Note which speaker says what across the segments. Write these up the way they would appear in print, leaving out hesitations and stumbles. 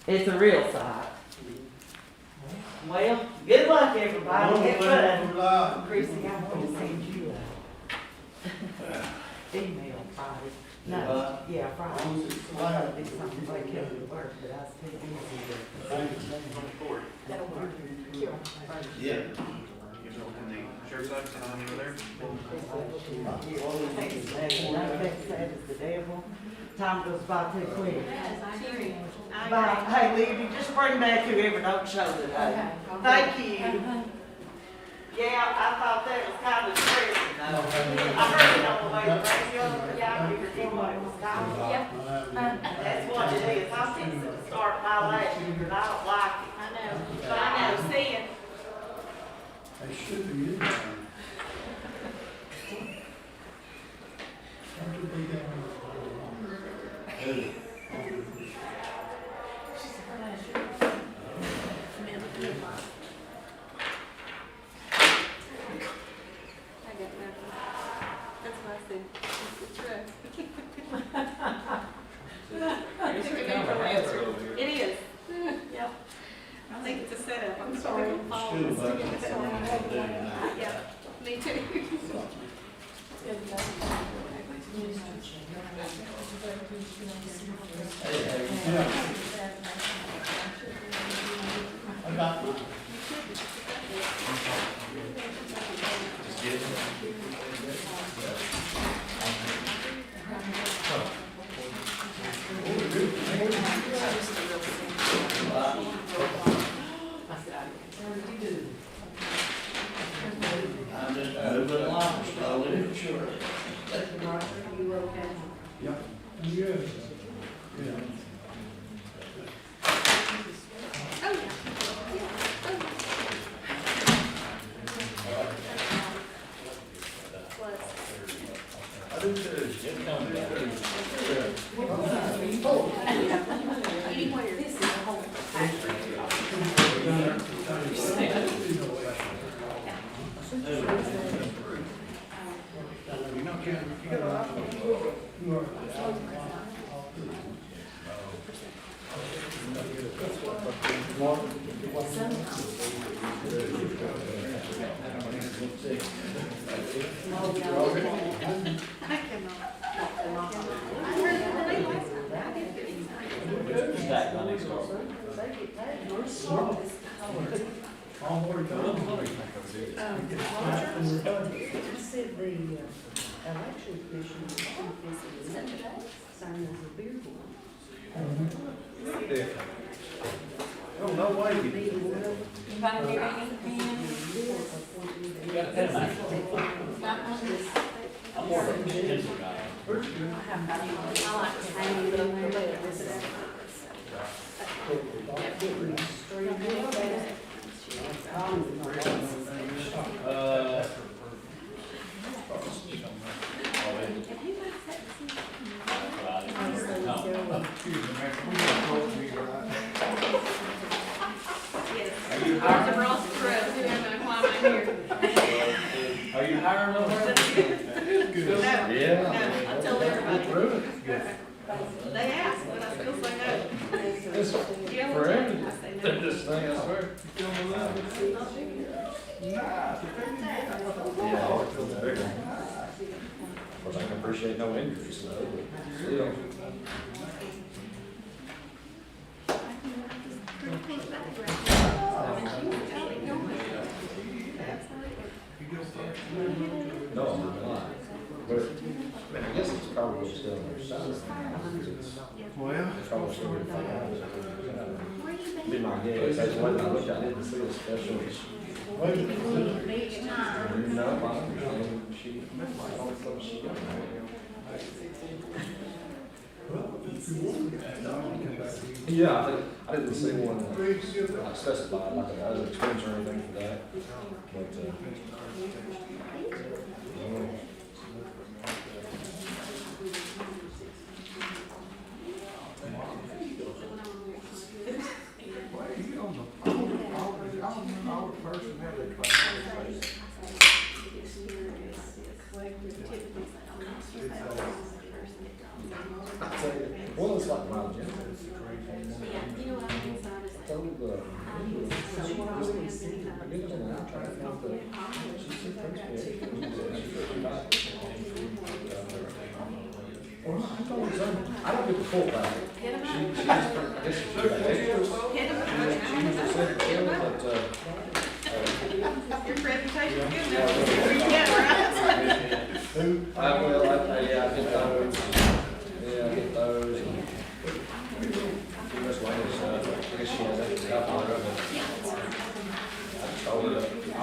Speaker 1: It's a real sight. Well, good luck, everybody. Get fun. Chrissy, I'm going to send you a email Friday. No, yeah, Friday. I'll do something like that at work, but I still busy. That'll work.
Speaker 2: Yeah.
Speaker 3: Church side, sign over there.
Speaker 1: It's the devil. Time goes by too quick.
Speaker 4: I agree.
Speaker 1: Bye. Hey, Libby, just bring back whoever don't show today. Thank you. Yeah, I thought that was kind of stressing though. I heard it on the way to the radio, yeah, I figured what it was called.
Speaker 4: Yep.
Speaker 1: That's what it is. I'm fixing to start my lecture, and I don't like it.
Speaker 4: I know.
Speaker 1: But I know, seeing,
Speaker 2: They should be in there. How could they get on? Hey.
Speaker 4: I got nothing. That's what I said. It's a truck. It is. Yep. I think it's a setup. I'm sorry.
Speaker 2: Still about to
Speaker 4: Yeah, me too.
Speaker 2: Yeah. I got one. I'm just moving along slowly and surely.
Speaker 4: You okay?
Speaker 2: Yeah. Good. Yeah.
Speaker 4: Oh, yeah. Yeah. Oh. Plus.
Speaker 2: I do too.
Speaker 4: Anywhere. This is a whole I cannot. I heard the name last time. I didn't get any.
Speaker 5: Stack my next door.
Speaker 2: All more time.
Speaker 6: Said the election officials signed as a beer board.
Speaker 2: Oh, no way.
Speaker 4: Anybody hear anything?
Speaker 5: You got a pen knife. I'm more of a pencil guy.
Speaker 4: I like to hang it up there. There's a Ross Perez, who am I climbing here?
Speaker 5: Are you hiring over there?
Speaker 4: No, I tell everybody. They ask, but I still say no. Yeah, well, I say no.
Speaker 5: This thing, I swear. Of course, I can appreciate no injuries, though, but still. No, I'm not. But, I mean, I guess it's probably still on their side.
Speaker 2: Well.
Speaker 5: It's probably still good for be my guess. That's one I looked, I didn't see a special.
Speaker 2: Wait.
Speaker 5: No, I understand. She, I don't think she got Yeah, I didn't see one like specified, like an other expense or anything for that. But, well, it's like my agenda.
Speaker 4: Yeah, you know what?
Speaker 5: I don't get the full value.
Speaker 4: Hit 'em up.
Speaker 5: She I guess she's got extras.
Speaker 4: Hit 'em up.
Speaker 5: She usually said it,
Speaker 4: Hit 'em up.
Speaker 5: but,
Speaker 4: Your presentation good now. Yeah, right.
Speaker 5: yeah, I get those. Yeah, I get those. And the rest of it, I guess she has that copy of it. I just told her, I think I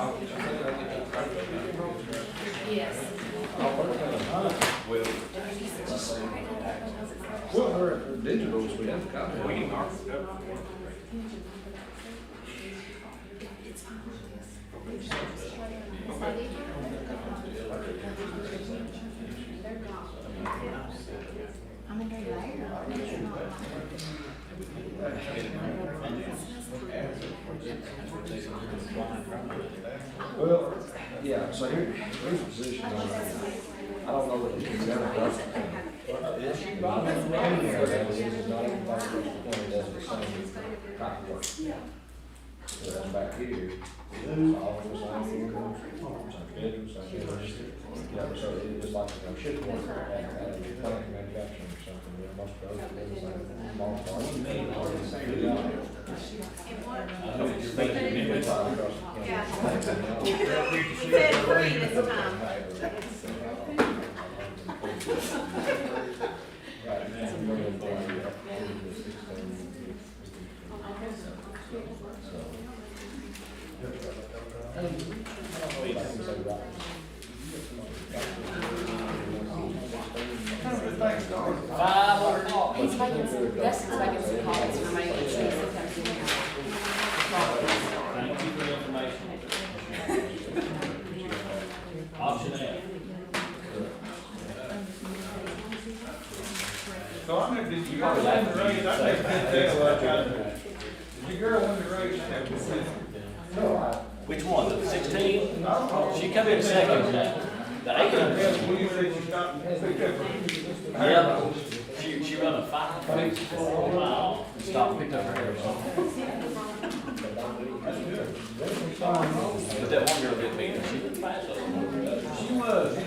Speaker 5: get that copy of it.
Speaker 4: Yes.
Speaker 5: I'll work on it. Well, her digitals, we have a copy.
Speaker 3: We can mark it up.
Speaker 4: I'm in there.
Speaker 5: Well, yeah, so here's the position on that. I don't know that you can get it. This is not everybody does the same type of work. Whereas back here, it's all the same, same bedroom, same bedroom. Yeah, so it's just like, shift work, plant manufacturing or something, you know, most of those, they're the same, small parts.
Speaker 4: Yeah. He said free this time.
Speaker 7: He's making, Dustin's making some calls for me, and she's sometimes in here.
Speaker 8: Thank you for the information. Option A.
Speaker 2: So I never, did you girl win the race? I never did tell like I did. Did your girl win the race? I never did.
Speaker 8: Which one, the 16? She come in second now. The
Speaker 2: I couldn't
Speaker 8: 8?
Speaker 2: tell when you said you stopped and picked up her.
Speaker 8: Yeah, she run a 5 mile and stopped and picked up her hair. But that one girl didn't beat her, she was fast.
Speaker 2: She was. She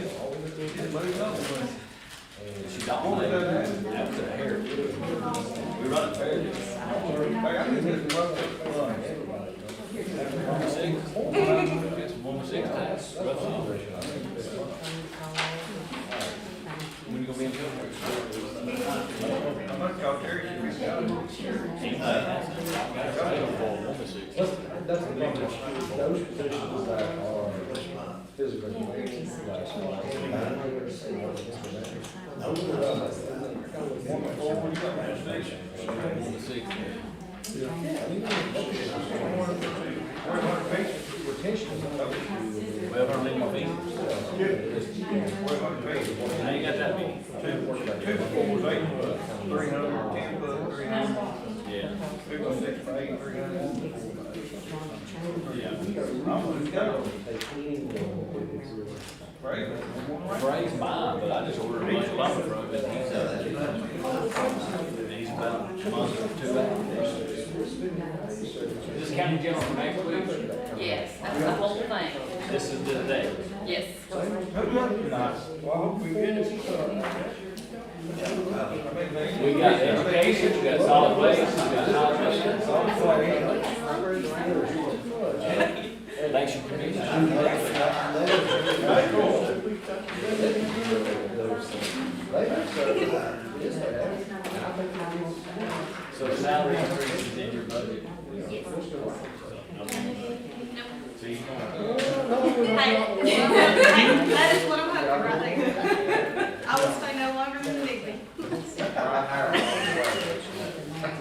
Speaker 2: just moved up.
Speaker 8: She dominated. That was her hair. We run it fair.
Speaker 2: Like, I didn't just run it.
Speaker 8: 1-6. It's 1-6. Rough number. When you gonna be in trouble?
Speaker 2: How much y'all carry?
Speaker 5: That's the thing, those positions that are physically demanding, like, retention is another issue.
Speaker 8: Well, her legal fees. I ain't got that many.
Speaker 2: 2 4 was 8 foot, 300, 10 foot, 300,
Speaker 8: Yeah.
Speaker 2: 6 for 8, 300.
Speaker 8: Yeah.
Speaker 2: I'm gonna go. Right?
Speaker 8: Bray's mine, but I just ordered a bunch of lumber from him, and he's about a month or 2 out. Is this county general for next week?
Speaker 7: Yes, that's the whole thing.
Speaker 8: This is the day.
Speaker 7: Yes.
Speaker 2: Nice. Well, I hope we get it.
Speaker 8: We got education, we got solid waste, we got solid Thanks for coming. So salary increases in your budget. See?
Speaker 4: Hey, that is what I'm hoping right there. I will stay no longer than you need me.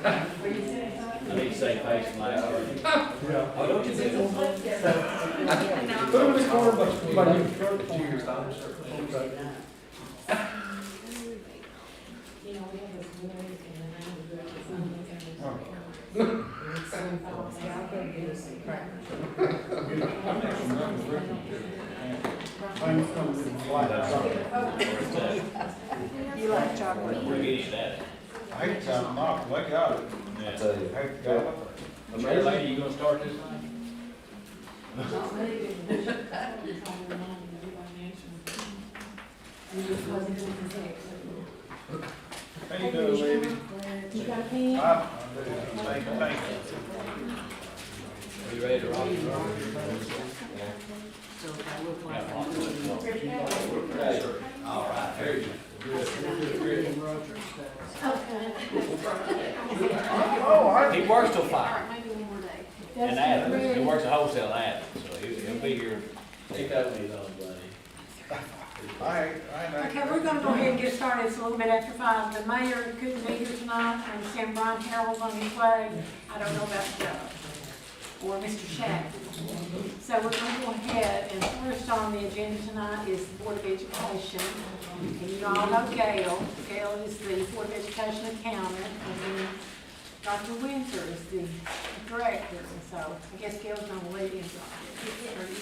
Speaker 8: I need to say face loud. Oh, don't you think
Speaker 5: Put them in the corner, but you. Cheers, Tom.
Speaker 6: You like chocolate?
Speaker 8: we're getting that?
Speaker 2: I hate to knock, they got it.
Speaker 8: Yeah.
Speaker 5: I tell you.
Speaker 2: I hate to go.
Speaker 8: Chair lady, you gonna start this thing?
Speaker 2: How you doing, lady?
Speaker 7: You got a pen?
Speaker 2: Thank you.
Speaker 8: Are you ready to rock? All right, very good. He works till 5. In Athens, he works at wholesale in Athens, so he'll be here. Take that one, buddy.
Speaker 4: Okay, we're gonna go ahead and get started. It's a little bit after 5. The mayor couldn't be here tonight. I understand Brian Harrell's on his way. I don't know about or Mr. Shack. So we're gonna go ahead, and first on the agenda tonight is the Board of Education. And you all know Gail. Gail is the Board of Education accountant, and then Dr. Winter is the director. And so I guess Gail's gonna lead into it. Are you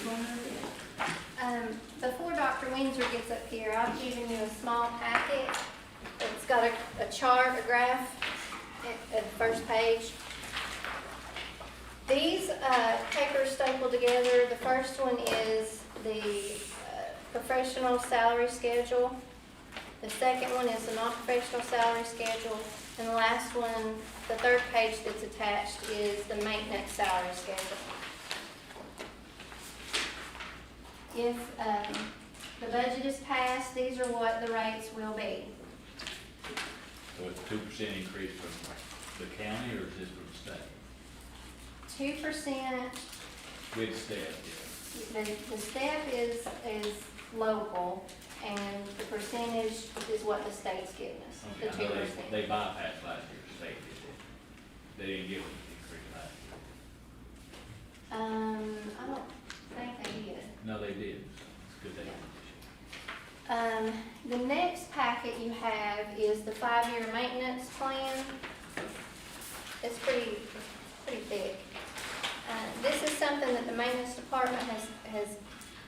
Speaker 4: gonna?
Speaker 9: Before Dr. Windsor gets up here, I've given you a small packet. It's got a chart, a graph at the first page. These papers stapled together, the first one is the professional salary schedule. The second one is the non-professional salary schedule. And the last one, the third page that's attached, is the maintenance salary schedule. If the budget is passed, these are what the rates will be.
Speaker 8: So it's 2% increase from the county, or is this from the state?
Speaker 9: 2%,
Speaker 8: With step,
Speaker 9: the step is local, and the percentage is what the state's giving us, the
Speaker 8: yeah. Okay, I know
Speaker 9: 2%.
Speaker 8: they bypassed last year's state, did they? They didn't give them the increase last year.
Speaker 9: I don't think they did.
Speaker 8: No, they did. It's good they did this year.
Speaker 9: The next packet you have is the 5-year maintenance plan. It's pretty thick. This is something that the maintenance department has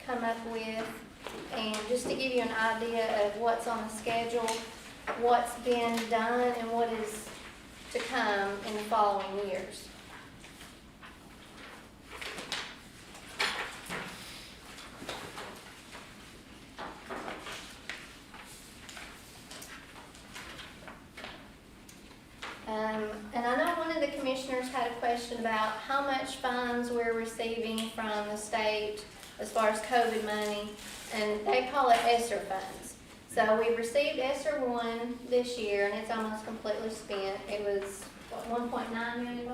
Speaker 9: come up with, and just to give you an idea of what's on the schedule, what's been done, and what is to come in the following years. And I know one of the commissioners had a question about how much funds we're receiving from the state as far as COVID money, and they call it ESSER funds. So we received ESSER 1 this year, and it's almost completely spent. It was, what, $1.9 million?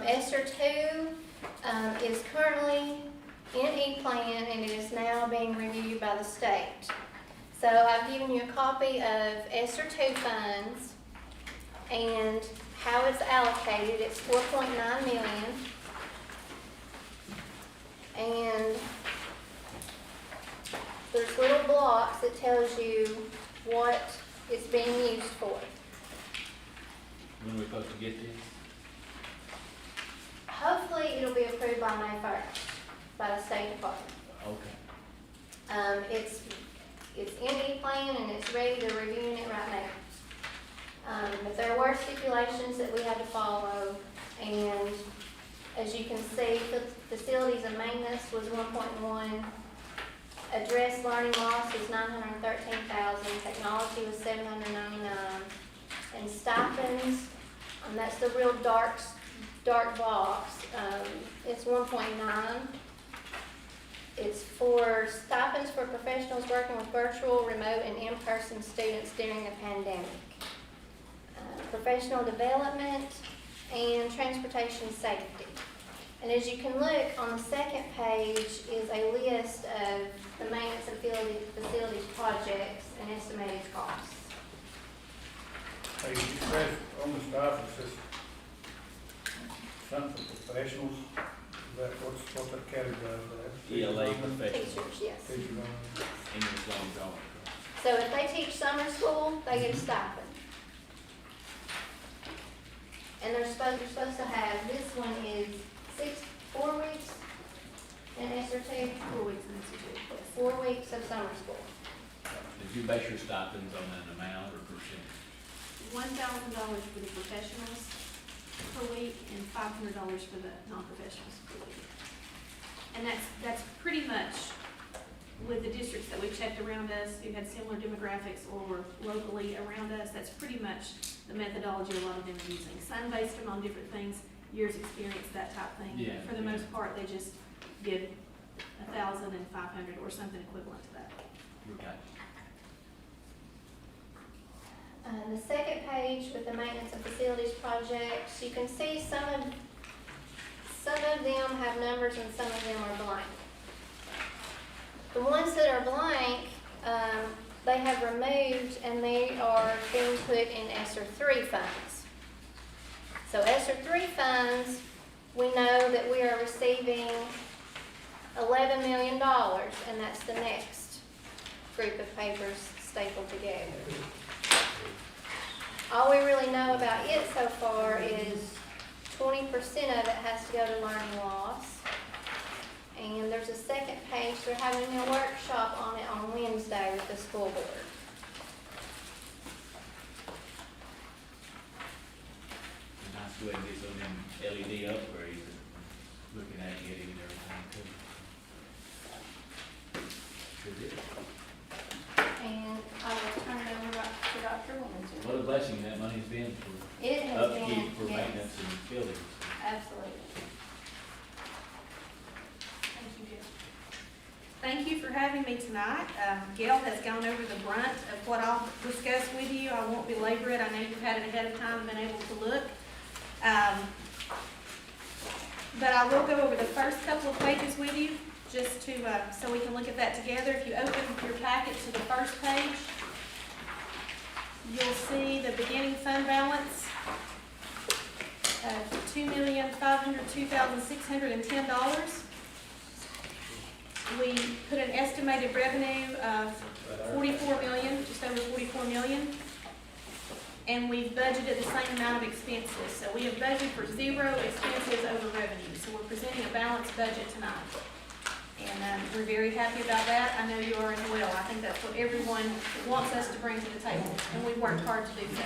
Speaker 9: ESSER 2 is currently in E-Plan, and it is now being reviewed by the state. So I've given you a copy of ESSER 2 funds and how it's allocated. It's $4.9 million. And there's little blocks that tells you what it's being used for.
Speaker 8: When are we supposed to get this?
Speaker 9: Hopefully it'll be approved by May 1st by the State Department.
Speaker 8: Okay.
Speaker 9: It's in E-Plan and it's ready. They're reviewing it right now. But there were stipulations that we had to follow, and as you can see, the facilities and maintenance was 1.1. Address learning loss was $913,000. Technology was $799,000, and stipends, and that's the real dark box. It's 1.9. It's for stipends for professionals working with virtual, remote, and in-person students during the pandemic. Professional development and transportation safety. And as you can look, on the second page is a list of the maintenance and facilities projects and estimated costs.
Speaker 2: Hey, you said on the stuff, it says something for professionals. Is that what's that category of that?
Speaker 8: ELA professional,
Speaker 9: Teachers, yes.
Speaker 2: Teacher on.
Speaker 9: So
Speaker 8: English language
Speaker 9: if they teach summer school, they get a stipend. And you're supposed to have, this one is 4 weeks in ESSER 2. 4 weeks in ESSER 2. 4 weeks of summer school.
Speaker 8: Did you base your stipends on an amount or percentage?
Speaker 7: $1,000 for the professionals,
Speaker 10: per week and $500 for the non-professionals per week. And that's pretty much with the districts that we've checked around us, who had similar demographics or were locally around us, that's pretty much the methodology a lot of them are using. Some based them on different things, years experience, that type thing.
Speaker 8: Yeah,
Speaker 10: For the
Speaker 8: yeah.
Speaker 10: most part, they just give 1,000 and 500 or something equivalent to that.
Speaker 8: Okay.
Speaker 9: The second page with the maintenance and facilities projects, you can see some of them have numbers and some of them are blank. The ones that are blank, they have removed and they are being put in ESSER 3 funds. So ESSER 3 funds, we know that we are receiving $11 million, and that's the next group of papers stapled together. All we really know about it so far is 20% of it has to go to learning loss. And there's a second page, they're having a workshop on it on Wednesday with the school board.
Speaker 8: Nice to go ahead and get some of them LED upgrades, looking at getting and everything too. Good deal.
Speaker 9: And I will turn it over to Dr. Windsor.
Speaker 8: What a blessing that money's been for
Speaker 9: It has been,
Speaker 8: upkeep, for
Speaker 9: yes,
Speaker 8: maintenance and buildings.
Speaker 9: absolutely.
Speaker 10: Thank you, Gail. Thank you for having me tonight. Gail has gone over the brunt of what I'll discuss with you. I won't belabor it. I know you've had it ahead of time and been able to look. But I will go over the first couple of pages with you, just to, so we can look at that together. If you open your packet to the first page, you'll see the beginning fund balance of $2,502,610. We put an estimated revenue of 44 million, just over 44 million. And we've budgeted the same amount of expenses. So we have budgeted for 0 expenses over revenue. So we're presenting a balanced budget tonight. And we're very happy about that. I know you are as well. I think that's what everyone wants us to bring to the table. And we've worked hard to do so.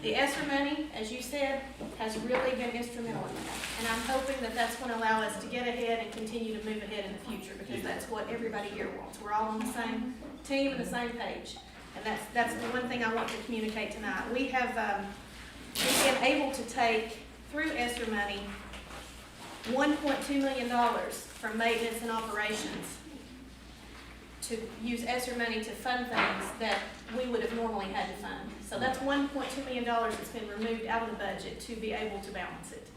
Speaker 10: The ESSER money, as you said, has really been instrumental in that. And I'm hoping that that's going to allow us to get ahead and continue to move ahead in the future, because that's what everybody here wants. We're all on the same team and the same page. And that's the one thing I want to communicate tonight. We have been able to take, through ESSER money, $1.2 million from maintenance and operations to use ESSER money to fund things that we would have normally had to fund. So that's $1.2 million that's been removed out of the budget to be able to balance it.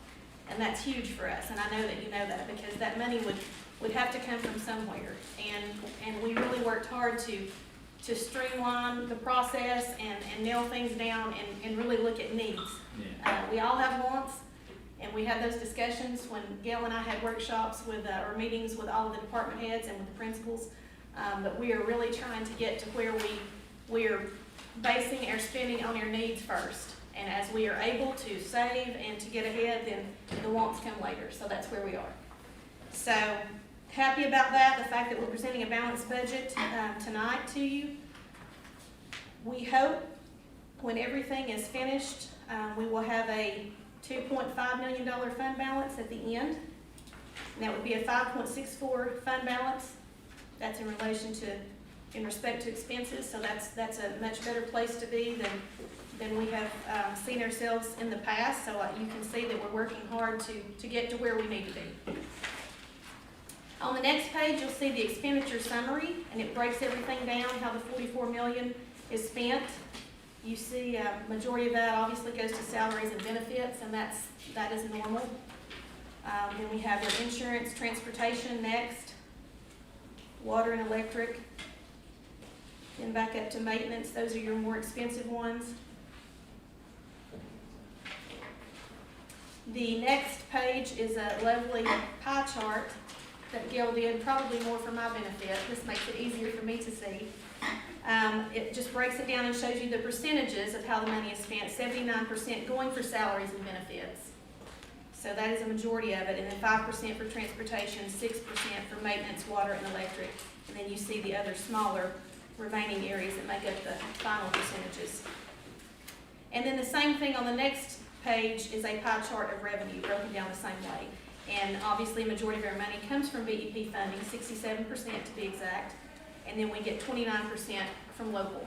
Speaker 10: And that's huge for us, and I know that you know that, because that money would have to come from somewhere. And we really worked hard to streamline the process and nail things down and really look at needs.
Speaker 8: Yeah.
Speaker 10: We all have wants, and we had those discussions when Gail and I had workshops with, or meetings with all of the department heads and with the principals. But we are really trying to get to where we are basing our spending on our needs first. And as we are able to save and to get ahead, then the wants come later. So that's where we are. So happy about that, the fact that we're presenting a balanced budget tonight to you. We hope when everything is finished, we will have a $2.5 million fund balance at the end. And that would be a 5.64 fund balance. That's in relation to, in respect to expenses, so that's a much better place to be than we have seen ourselves in the past. So you can see that we're working hard to get to where we need to be. On the next page, you'll see the expenditure summary, and it breaks everything down, how the $44 million is spent. You see majority of that obviously goes to salaries and benefits, and that is normal. Then we have your insurance, transportation next, water and electric, then back up to maintenance. Those are your more expensive ones. The next page is a lovely pie chart that Gail did, probably more for my benefit. This makes it easier for me to see. It just breaks it down and shows you the percentages of how the money is spent. 79% going for salaries and benefits. So that is a majority of it. And then 5% for transportation, 6% for maintenance, water, and electric. And then you see the other smaller remaining areas that make up the final percentages. And then the same thing on the next page is a pie chart of revenue broken down the same way. And obviously, majority of our money comes from BEP funding, 67% to be exact, and then we get 29% from local.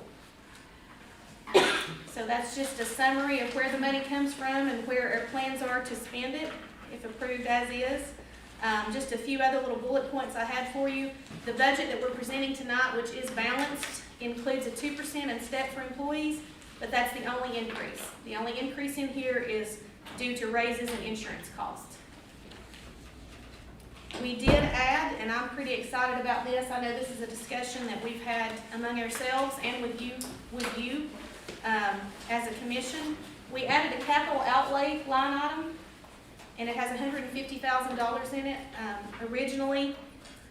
Speaker 10: So that's just a summary of where the money comes from and where our plans are to spend it, if approved as is. Just a few other little bullet points I had for you. The budget that we're presenting tonight, which is balanced, includes a 2% in step for employees, but that's the only increase. The only increase in here is due to raises and insurance costs. We did add, and I'm pretty excited about this, I know this is a discussion that we've had among ourselves and with you as a commission. We added a capital outlay line item, and it has $150,000 in it. Originally,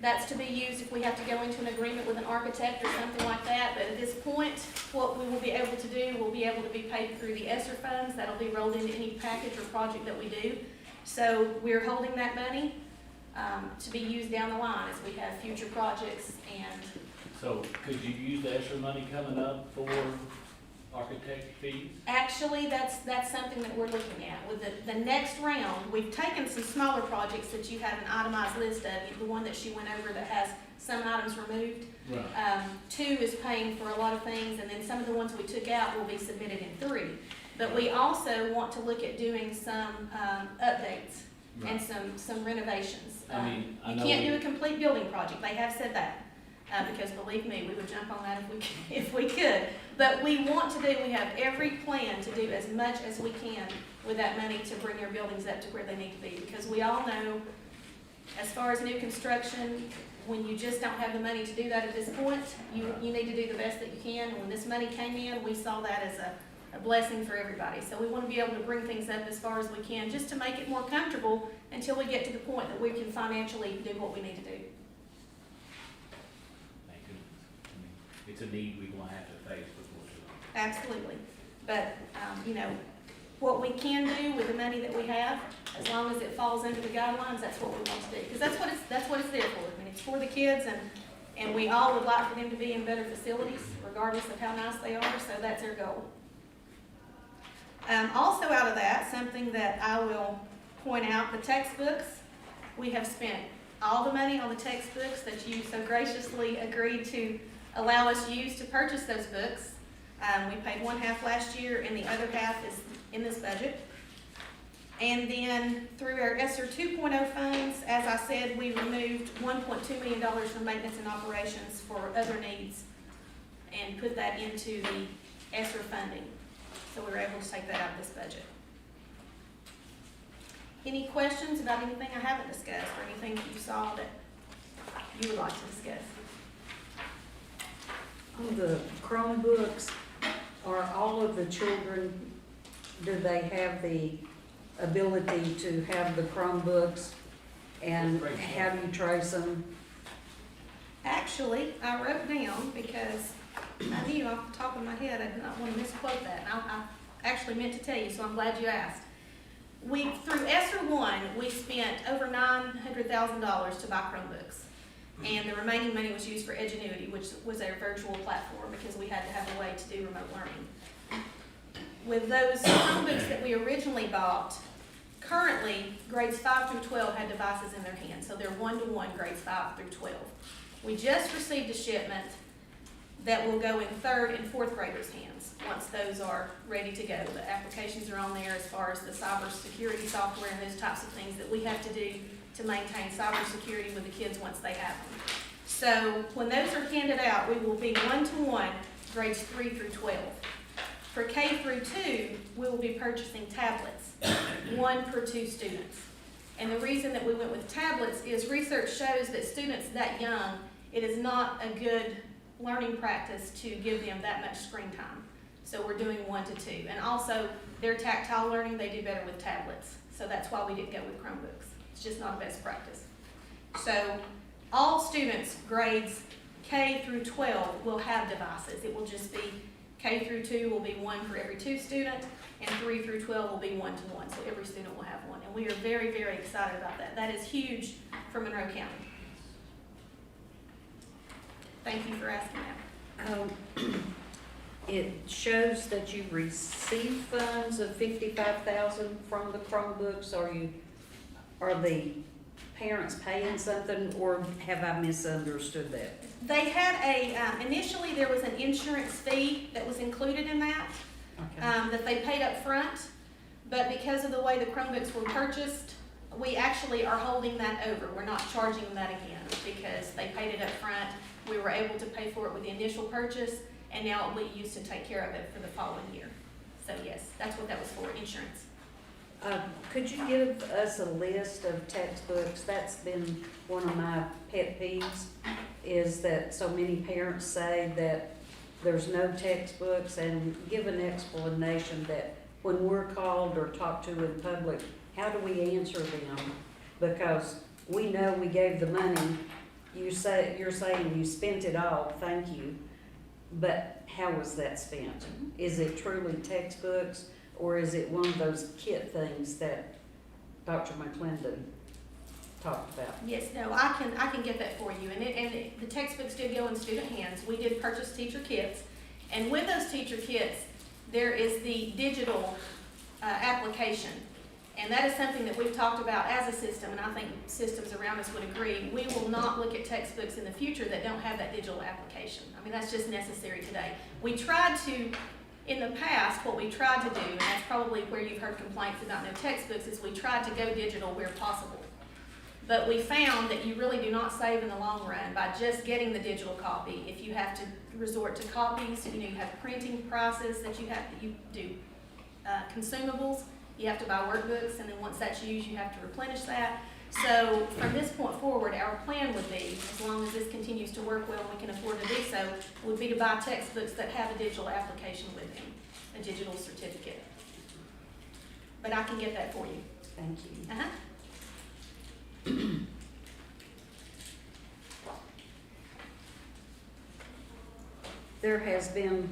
Speaker 10: that's to be used if we have to go into an agreement with an architect or something like that, but at this point, what we will be able to do, we'll be able to be paid through the ESSER funds. That'll be rolled into any package or project that we do. So we're holding that money to be used down the line as we have future projects. And
Speaker 8: So could you use the extra money coming up for architect fees?
Speaker 10: actually, that's something that we're looking at. With the next round, we've taken some smaller projects that you have an itemized list of, the one that she went over that has some items removed.
Speaker 8: Right.
Speaker 10: 2 is paying for a lot of things, and then some of the ones we took out will be submitted in 3. But we also want to look at doing some updates and some renovations.
Speaker 8: I
Speaker 10: You
Speaker 8: know
Speaker 10: can't do a complete building project, they have said that. Because believe me, we would jump on that if we could. But we have every plan to do as much as we can with that money to bring our buildings up to where they need to be. Because we all know, as far as new construction, when you just don't have the money to do that at this point, you need to do the best that you can. And when this money came in, we saw that as a blessing for everybody. So we want to be able to bring things up as far as we can, just to make it more comfortable until we get to the point that we can financially do what we need to do.
Speaker 8: Thank goodness. I mean, it's a need we're gonna have to face before too long.
Speaker 10: Absolutely. But, what we can do with the money that we have, as long as it falls under the guidelines, that's what we want to do. Because that's what it's there for. I mean, it's for the kids, and we all would like for them to be in better facilities, regardless of how nice they are, so that's our goal. Also out of that, something that I will point out, the textbooks. We have spent all the money on the textbooks that you so graciously agreed to allow us use to purchase those books. We paid one half last year, and the other half is in this budget. And then through our ESSER 2.0 funds, as I said, we removed $1.2 million from maintenance and operations for other needs and put that into the ESSER funding. So we were able to take that out of this budget. Any questions about anything I haven't discussed or anything that you saw that you would like to discuss?
Speaker 6: On the Chromebooks, are all of the children, do they have the ability to have the Chromebooks? And how do you trace them?
Speaker 10: Actually, I wrote down, because I knew off the top of my head I did not want to misquote that, and I actually meant to tell you, so I'm glad you asked. Through ESSER 1, we spent over $900,000 to buy Chromebooks. And the remaining money was used for Edgenuity, which was our virtual platform, because we had to have a way to do remote learning. With those Chromebooks that we originally bought, currently grades 5 through 12 had devices in their hands, so they're 1-to-1 grades 5 through 12. We just received a shipment that will go in 3rd and 4th graders' hands once those are ready to go. The applications are on there as far as the cybersecurity software and those types of things that we have to do to maintain cybersecurity with the kids once they have them. So when those are handed out, we will be 1-to-1 grades 3 through 12. For K through 2, we will be purchasing tablets, 1 per 2 students. And the reason that we went with tablets is research shows that students that young, it is not a good learning practice to give them that much screen time. So we're doing 1 to 2. And also, their tactile learning, they do better with tablets. So that's why we didn't go with Chromebooks. It's just not a best practice. So all students, grades K through 12, will have devices. It will just be K through 2 will be 1 for every 2 students, and 3 through 12 will be 1-to-1. So every student will have one. And we are very, very excited about that. That is huge for Monroe County. Thank you for asking that.
Speaker 6: it shows that you receive funds of 55,000 from the Chromebooks. Are the parents paying something, or have I misunderstood that?
Speaker 10: They had initially there was an insurance fee that was included in that,
Speaker 6: Okay.
Speaker 10: that they paid up front. But because of the way the Chromebooks were purchased, we actually are holding that over. We're not charging them that again because they paid it up front. We were able to pay for it with the initial purchase, and now we used to take care of it for the following year. So yes, that's what that was for, insurance.
Speaker 6: Could you give us a list of textbooks? That's been one of my pet peeves, is that so many parents say that there's no textbooks, and give an explanation that when we're called or talked to in public, how do we answer them? Because we know we gave the money, you're saying you spent it all, thank you, but how was that spent? Is it truly textbooks, or is it one of those kit things that Dr. McClendon talked about?
Speaker 10: Yes, no, I can get that for you. And the textbooks did go in student hands. We did purchase teacher kits. And with those teacher kits, there is the digital application. And that is something that we've talked about as a system, and I think systems around us would agree. We will not look at textbooks in the future that don't have that digital application. I mean, that's just necessary today. We tried to, in the past, what we tried to do, and that's probably where you've heard complaints about no textbooks, is we tried to go digital where possible. But we found that you really do not save in the long run by just getting the digital copy. If you have to resort to copies, you have printing prices that you do consumables. You have to buy workbooks, and then once that's used, you have to replenish that. So from this point forward, our plan would be, as long as this continues to work well and we can afford to do so, would be to buy textbooks that have a digital application with them, a digital certificate. But I can get that for you.
Speaker 6: Thank you.
Speaker 10: Uh-huh.
Speaker 6: There has been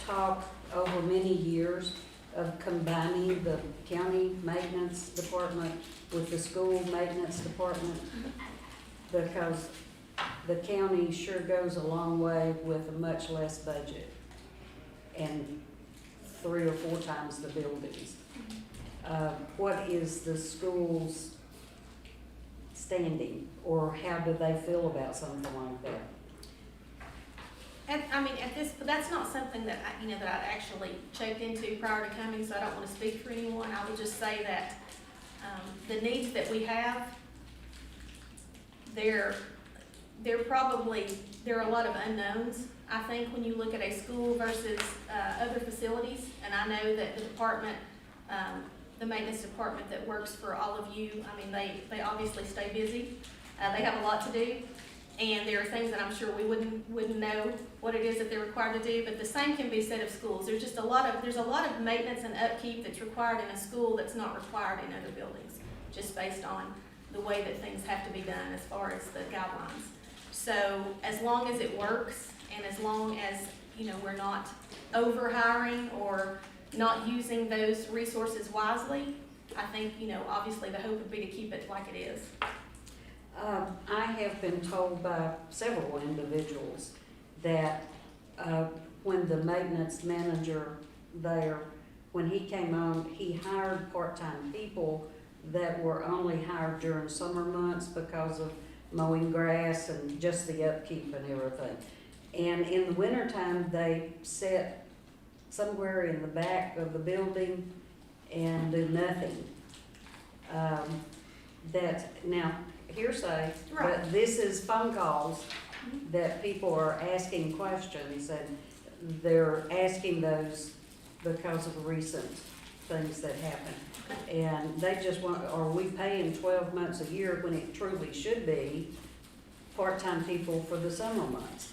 Speaker 6: talk over many years of combining the county maintenance department with the school maintenance department, because the county sure goes a long way with a much less budget and 3 or 4 times the buildings. What is the school's standing, or how do they feel about something like that?
Speaker 10: That's not something that that I actually checked into prior to coming, so I don't want to speak for anyone. I will just say that the needs that we have, there are a lot of unknowns. I think when you look at a school versus other facilities, and I know that the department, the maintenance department that works for all of you, they obviously stay busy. They have a lot to do. And there are things that I'm sure we wouldn't know what it is that they're required to do, but the same can be said of schools. There's a lot of maintenance and upkeep that's required in a school that's not required in other buildings, just based on the way that things have to be done as far as the guidelines. So as long as it works, and as long as we're not over hiring or not using those resources wisely, I think obviously the hope would be to keep it like it is.
Speaker 6: I have been told by several individuals that when the maintenance manager there, when he came on, he hired part-time people that were only hired during summer months because of mowing grass and just the upkeep and everything. And in the wintertime, they sit somewhere in the back of the building and do nothing. Now, hearsay,
Speaker 10: Right.
Speaker 6: but this is phone calls that people are asking questions, and they're asking those because of recent things that happened. And they just want, are we paying 12 months a year when it truly should be part-time people for the summer months?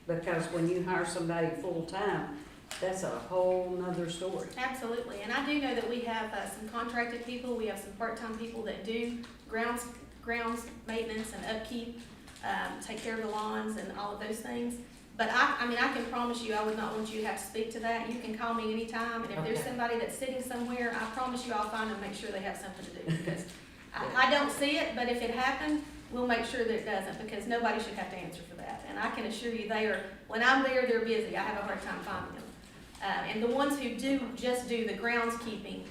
Speaker 6: Because when you hire somebody full-time, that's a whole nother story.
Speaker 10: Absolutely, and I do know that we have some contracted people, we have some part-time people that do grounds maintenance and upkeep, take care of the lawns and all of those things. But I can promise you, I would not want you to have to speak to that. You can call me anytime, and if there's somebody that's sitting somewhere, I promise you I'll find them and make sure they have something to do. Because I don't see it, but if it happened, we'll make sure that it doesn't, because nobody should have to answer for that. And I can assure you, they are, when I'm there, they're busy, I have a hard time finding them. And the ones who just do the groundskeeping,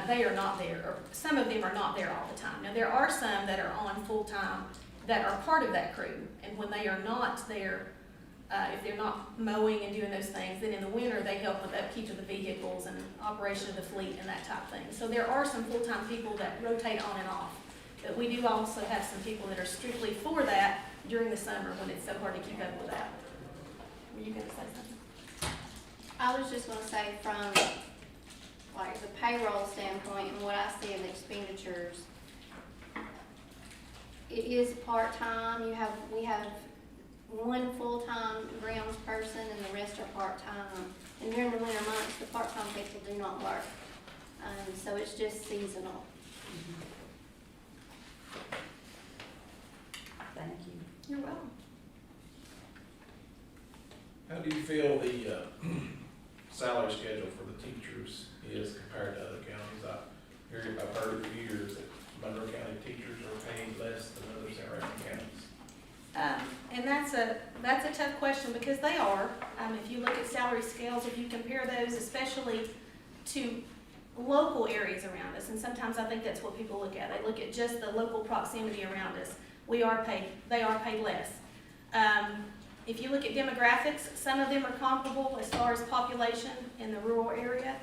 Speaker 10: they are not there, or some of them are not there all the time. Now, there are some that are on full-time that are part of that crew, and when they are not there, if they're not mowing and doing those things, then in the winter, they help with upkeep of the vehicles and operation of the fleet and that type of thing. So there are some full-time people that rotate on and off, but we do also have some people that are strictly for that during the summer when it's so hard to keep up with that. Were you gonna say something?
Speaker 9: I was just gonna say from, like, the payroll standpoint and what I see in the expenditures, it is part-time. We have one full-time grounds person and the rest are part-time. And during the winter months, the part-time people do not work. So it's just seasonal.
Speaker 6: Thank you.
Speaker 10: You're welcome.
Speaker 3: How do you feel the salary schedule for the teachers is compared to other counties? I've heard for years that Monroe County teachers are paid less than other surrounding counties.
Speaker 10: And that's a tough question because they are. If you look at salary scales, if you compare those especially to local areas around us, and sometimes I think that's what people look at. They look at just the local proximity around us. They are paid less. If you look at demographics, some of them are comparable as far as population in the rural area.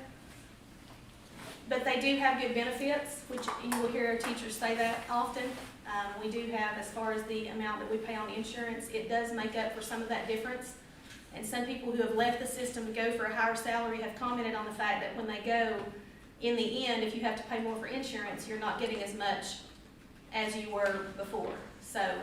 Speaker 10: But they do have good benefits, which you will hear our teachers say that often. We do have, as far as the amount that we pay on insurance, it does make up for some of that difference. And some people who have left the system to go for a higher salary have commented on the fact that when they go, in the end, if you have to pay more for insurance, you're not getting as much as you were before. So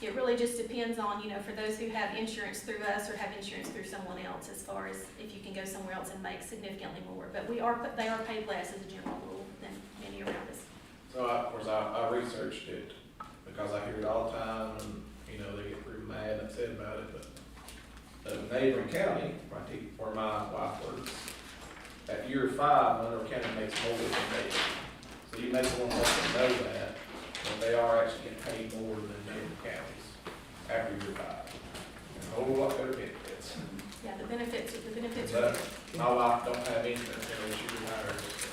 Speaker 10: it really just depends on, for those who have insurance through us or have insurance through someone else, as far as if you can go somewhere else and make significantly more. But they are paid less as a general rule than many around us.
Speaker 3: So of course, I researched it because I hear it all the time and, they get pretty mad and upset about it, but the neighboring county, where my wife works, at year 5, Monroe County makes more than they do. So you may want to know that, but they are actually getting paid more than neighboring counties after year 5. And a whole lot better benefits.
Speaker 10: Yeah, the benefits are
Speaker 3: But
Speaker 10: good.
Speaker 3: my wife don't have insurance until she retires, so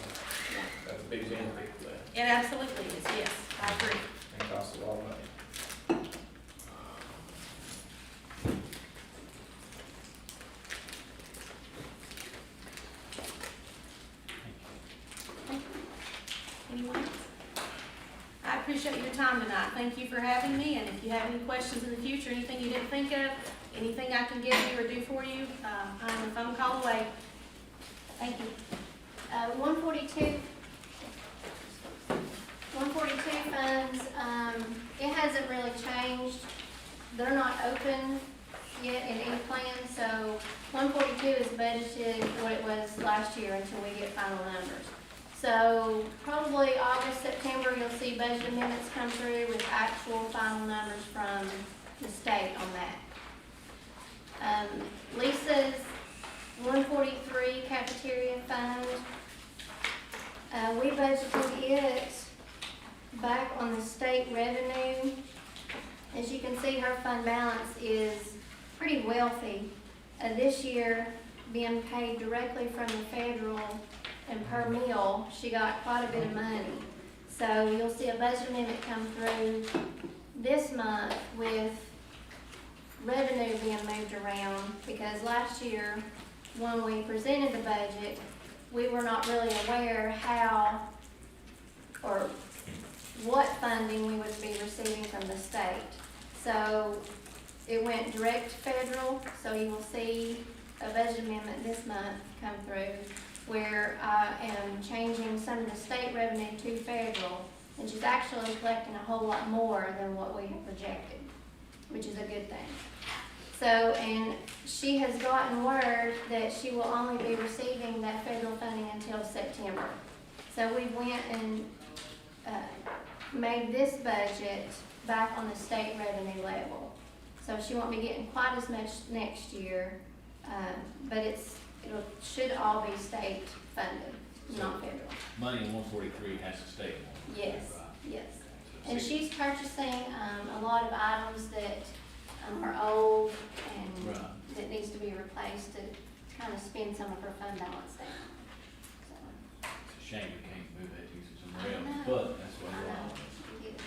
Speaker 3: that's a big benefit for that.
Speaker 10: It absolutely is, yes, I agree.
Speaker 3: And costs a lot of money.
Speaker 10: Anyone else? I appreciate your time tonight. Thank you for having me, and if you have any questions in the future, anything you didn't think of, anything I can give you or do for you, I'm a phone call away. Thank you.
Speaker 9: 142 funds, it hasn't really changed. They're not open yet in any plan, so 142 is budgeted what it was last year until we get final numbers. So probably August, September, you'll see budget amendments come through with actual final numbers from the state on that. Lisa's 143 cafeteria fund, we budgeted it back on the state revenue. As you can see, her fund balance is pretty wealthy. This year, being paid directly from the federal and per meal, she got quite a bit of money. So you'll see a budget amendment come through this month with revenue being moved around, because last year when we presented the budget, we were not really aware how or what funding we would be receiving from the state. So it went direct to federal, so you will see a budget amendment this month come through where I am changing some of the state revenue to federal, and she's actually collecting a whole lot more than what we had projected, which is a good thing. So, and she has gotten word that she will only be receiving that federal funding until September. So we went and made this budget back on the state revenue level. So she won't be getting quite as much next year, but it should all be state funded, not federal.
Speaker 8: Money in 143 has to stay in 143.
Speaker 9: Yes,
Speaker 8: right?
Speaker 9: yes. And she's purchasing, a lot of items that, are old and
Speaker 8: Right.
Speaker 9: that needs to be replaced to kind of spend some of her fund balance down. So,
Speaker 8: It's a shame we can't move that usage somewhere
Speaker 9: I
Speaker 8: else,
Speaker 9: know.
Speaker 8: but that's what
Speaker 9: I
Speaker 8: we're
Speaker 9: know,
Speaker 8: on.
Speaker 9: it is.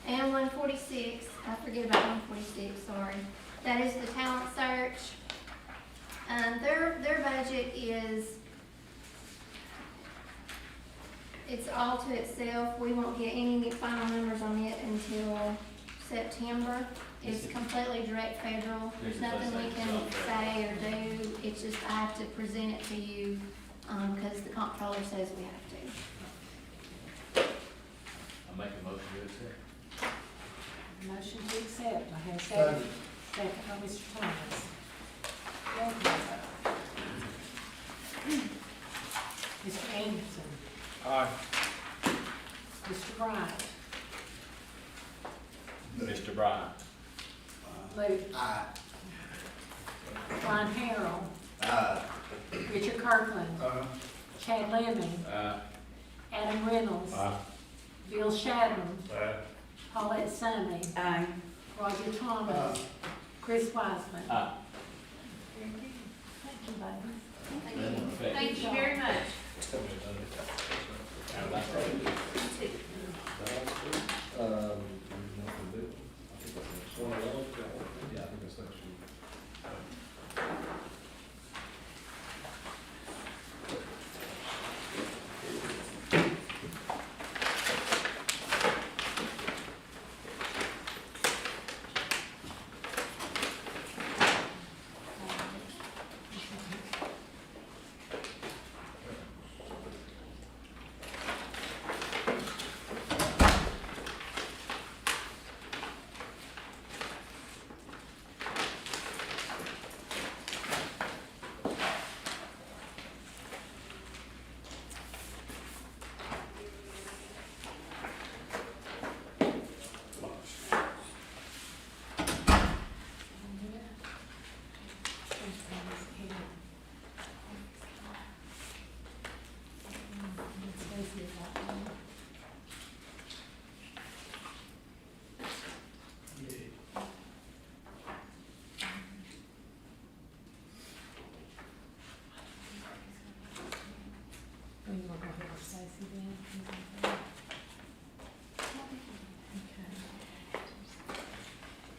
Speaker 9: And 146, I forget about 146, sorry. That is the talent search. Their budget is, it's all to itself. We won't get any final numbers on it until September. It's completely direct federal. There's nothing we can say or do. It's just I have to present it to you, because the comptroller says we have to.
Speaker 8: I'll make a motion to accept.
Speaker 4: Motion to accept, I have a second. Second by Mr. Thomas. Roll call vote. Mr. Anderson,
Speaker 2: Aye.
Speaker 4: Mr. Bryant,
Speaker 8: Mr. Bryant.
Speaker 4: Luke,
Speaker 2: Aye.
Speaker 4: Ron Harrell,
Speaker 2: Aye.
Speaker 4: Richard Kirkland, Chad Leemy, Adam Reynolds, Bill Shannon, Paulette Summey,
Speaker 6: Aye.
Speaker 4: Roger Thomas, Chris Wiseman.
Speaker 8: Aye.
Speaker 4: Very good. Thank you, ladies.
Speaker 10: Thank you very much.
Speaker 8: Have a nice day.
Speaker 5: Yeah, I think that's next week.
Speaker 4: Will you look over to Stacy then? Okay.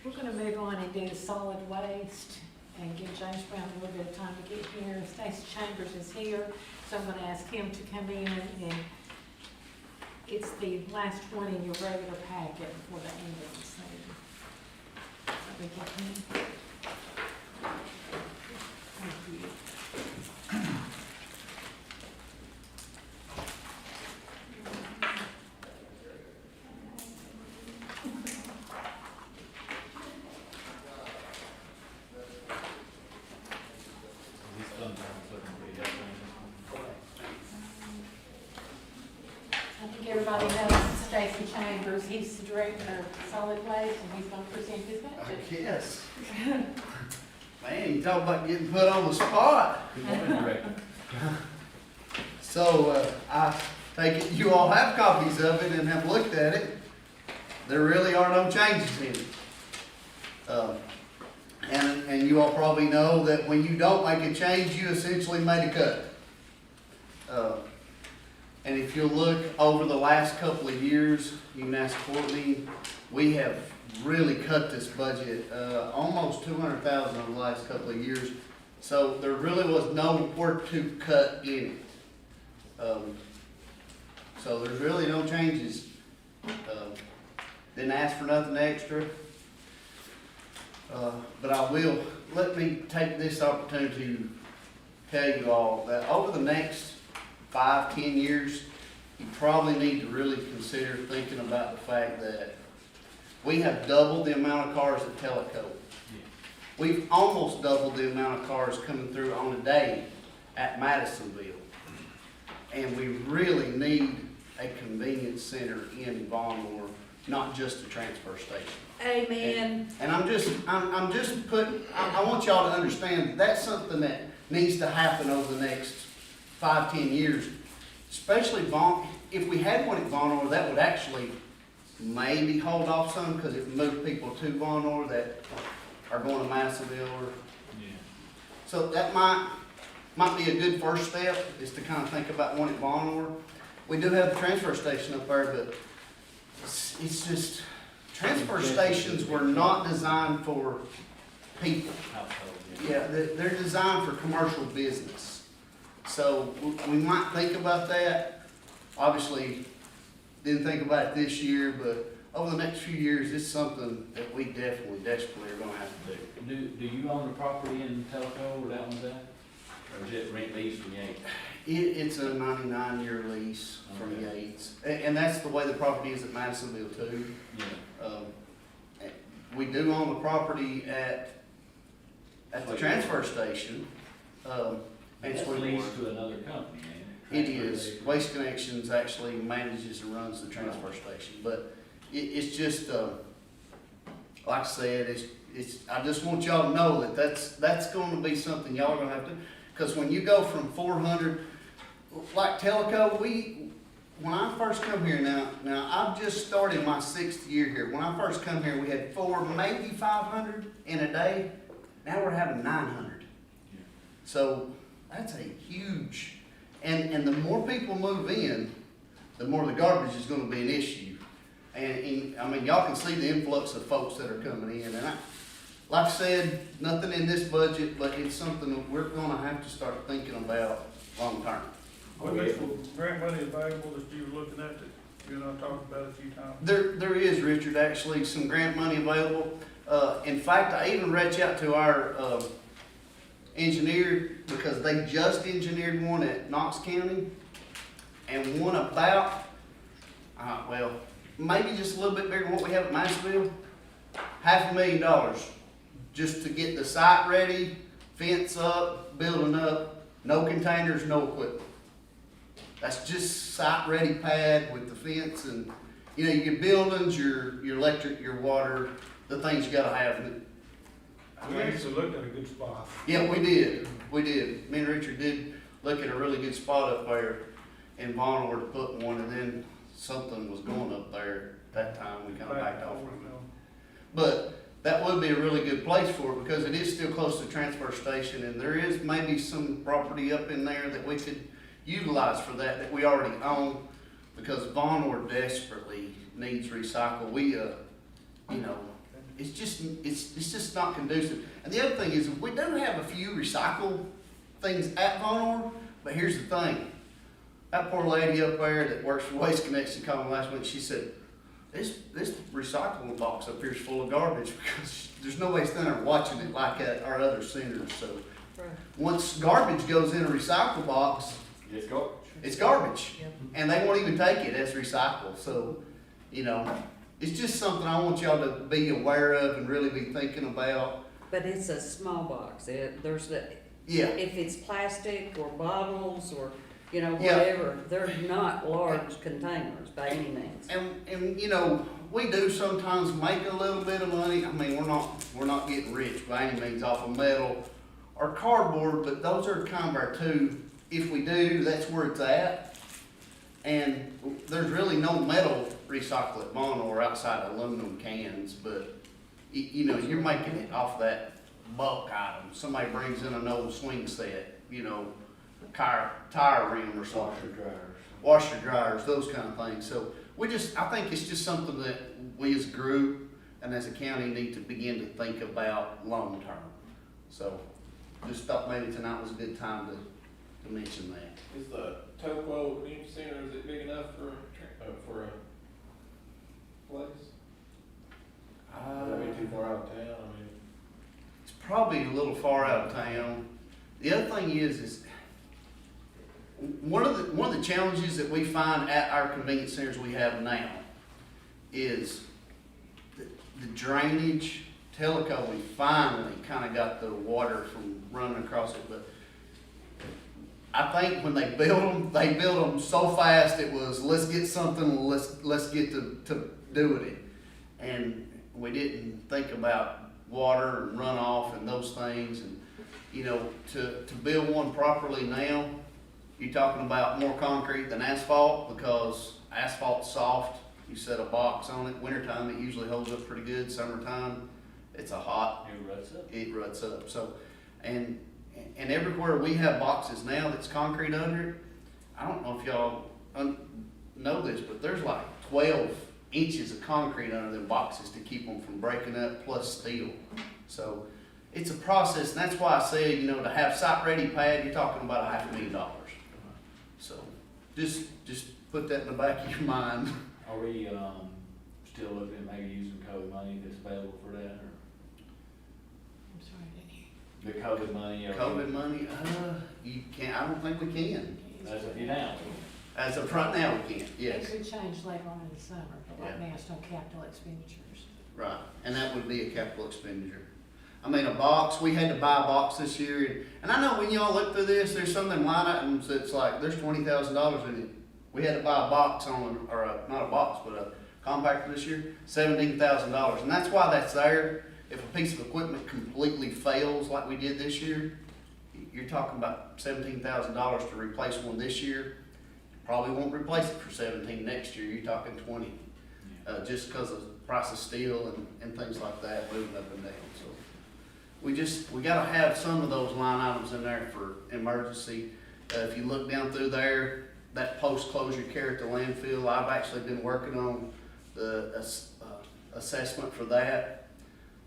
Speaker 4: We're gonna move on and do solid waste and give James Brown a little bit of time to get here. Stacy Chambers is here, so I'm gonna ask him to come in, and it's the last one in your regular packet for the ambulance. So we get him. Thank you.
Speaker 8: These thumbs aren't looking pretty good.
Speaker 4: I think everybody knows Stacy Chambers. He's the director of solid waste, and he's gonna present his budget.
Speaker 11: Yes. Man, you talk about getting put on the spot.
Speaker 8: Good morning, Director.
Speaker 11: So, I take it you all have copies of it and have looked at it. There really are no changes in it. And you all probably know that when you don't make a change, you essentially made a cut. And if you look over the last couple of years, you can ask Courtney, we have really cut this budget, almost $200,000 over the last couple of years. So there really was nowhere to cut in it. So there's really no changes. Didn't ask for nothing extra. But I will, let me take this opportunity to tell you all that over the next 5-10 years, you probably need to really consider thinking about the fact that we have doubled the amount of cars at Teleco. We've almost doubled the amount of cars coming through on a day at Madisonville. And we really need a convenience center in Vonmore not just a transfer station.
Speaker 6: Amen.
Speaker 11: And I'm just putting, I want y'all to understand, that's something that needs to happen over the next 5, 10 years. Especially if we had one at Vonore, that would actually maybe hold off some, because it would move people to Vonore that are going to Massaville or.
Speaker 8: Yeah.
Speaker 11: So that might be a good first step, is to kind of think about one at Vonore. We do have the transfer station up there, but it's just, transfer stations were not designed for people.
Speaker 8: Household,
Speaker 11: Yeah, they're designed for commercial business. So we might think about that. Obviously, didn't think about it this year, but over the next few years, it's something that we definitely, desperately are gonna have to do.
Speaker 8: Do you own the property in Telco where that one's at? Or is it rent lease from Yates?
Speaker 11: It's a 99-year lease from
Speaker 8: Okay.
Speaker 11: Yates, and that's the way the property is at Madisonville too.
Speaker 8: Yeah.
Speaker 11: We do own the property at the transfer station. And
Speaker 8: It's
Speaker 11: Sweetwater.
Speaker 8: leased to another company, ain't
Speaker 11: It is. Waste Connections actually manages and runs the transfer station, but it's just, like I said, I just want y'all to know that that's gonna be something y'all are gonna have to, cause when you go from 400, like Telco, when I first come here now I've just started my 6th year here. When I first come here, we had 4, maybe 500 in a day. Now we're having 900.
Speaker 8: Yeah.
Speaker 11: So that's a huge, and the more people move in, the more the garbage is gonna be an issue. And I mean, y'all can see the influx of folks that are coming in, and like I said, nothing in this budget, but it's something that we're gonna have to start thinking about long term.
Speaker 2: Well, there's some grant money available that you were looking at, that you and I talked about a few times.
Speaker 11: There is, Richard, actually, some grant money available. In fact, I even reached out to our, engineer, because they just engineered one at Knox County, and one about, well, maybe just a little bit bigger than what we have at Massville, $500,000, just to get the site ready, fence up, building up, no containers, no equipment. That's just site-ready pad with the fence and, you know, your buildings, your electric, your water, the things you gotta have.
Speaker 2: We actually looked at a good spot.
Speaker 11: Yeah, we did. Me and Richard did look at a really good spot up there in Vonore to put one, and then something was going up there at that time. We kinda backed off from it. But that would be a really good place for it, because it is still close to the transfer station, and there is maybe some property up in there that we could utilize for that we already own, because Vonore desperately needs recycle. We, you know, it's just not conducive. And the other thing is, we do have a few recycle things at Vonore, but here's the thing. That poor lady up there that works for Waste Connection called me last week. She said, this recycling box up here is full of garbage, because there's no way standing there watching it like at our other centers. So once garbage goes in a recycle box, it's garbage. And they won't even take it as recycled. So, you know, it's just something I want y'all to be aware of and really be thinking about.
Speaker 6: But it's a small box. There's the,
Speaker 11: Yeah.
Speaker 6: if it's plastic or bottles or, you know,
Speaker 11: Yeah.
Speaker 6: whatever, they're not large containers by any means.
Speaker 11: And you know, we do sometimes make a little bit of money. I mean, we're not getting rich by any means off of metal or cardboard, but those are kind of our two. If we do, that's where it's at. And there's really no metal recycle at Vonore outside of aluminum cans, but you know, you're making it off that bulk item. Somebody brings in an old swing set, you know, tire rim or something. Washer dryers, those kind of things. So I think it's just something that we as a group and as a county need to begin to think about long term. So just thought maybe tonight was a good time to mention that.
Speaker 3: Is the Telco Community Center, is it big enough for a place? Would that be too far out of town? I mean,
Speaker 11: It's probably a little far out of town. The other thing is one of the challenges that we find at our convenience centers we have now is the drainage. Telco, we finally kind of got the water from running across it, but I think when they built them so fast, it was, let's get something, let's get to doing it. And we didn't think about water and runoff and those things, and, you know, to build one properly now, you're talking about more concrete than asphalt, because asphalt's soft, you set a box on it, wintertime it usually holds up pretty good, summertime, it's a hot,
Speaker 8: It ruts up.
Speaker 11: it ruts up, so, and everywhere we have boxes now that's concrete under it, I don't know if y'all know this, but there's like 12 inches of concrete under them boxes to keep them from breaking up, plus steel. So it's a process, and that's why I said, you know, to have site-ready pad, you're talking about $500,000. So just put that in the back of your mind.
Speaker 8: Are we, still looking at maybe using COVID money that's available for that, or
Speaker 4: I'm sorry, I didn't hear.
Speaker 8: the COVID money?
Speaker 11: COVID money, you can't, I don't think we can.
Speaker 8: That's if you down.
Speaker 11: As of right now, we can't, yes.
Speaker 4: It could change later on in the summer, but right
Speaker 11: Yeah.
Speaker 4: now it's no capital expenditures.
Speaker 11: Right, and that would be a capital expenditure. I mean, a box, we had to buy a box this year, and I know when y'all look through this, there's some of them line items that's like, there's $20,000 in it. We had to buy a box on, or a, not a box, but a compactor this year, $17,000, and that's why that's there. If a piece of equipment completely fails like we did this year, you're talking about $17,000 to replace one this year. Probably won't replace it for 17 next year, you're talking 20. Just because of the price of steel and things like that moving up and down, so. We gotta have some of those line items in there for emergency. If you look down through there, that post-closure care at the landfill, I've actually been working on the assessment for that.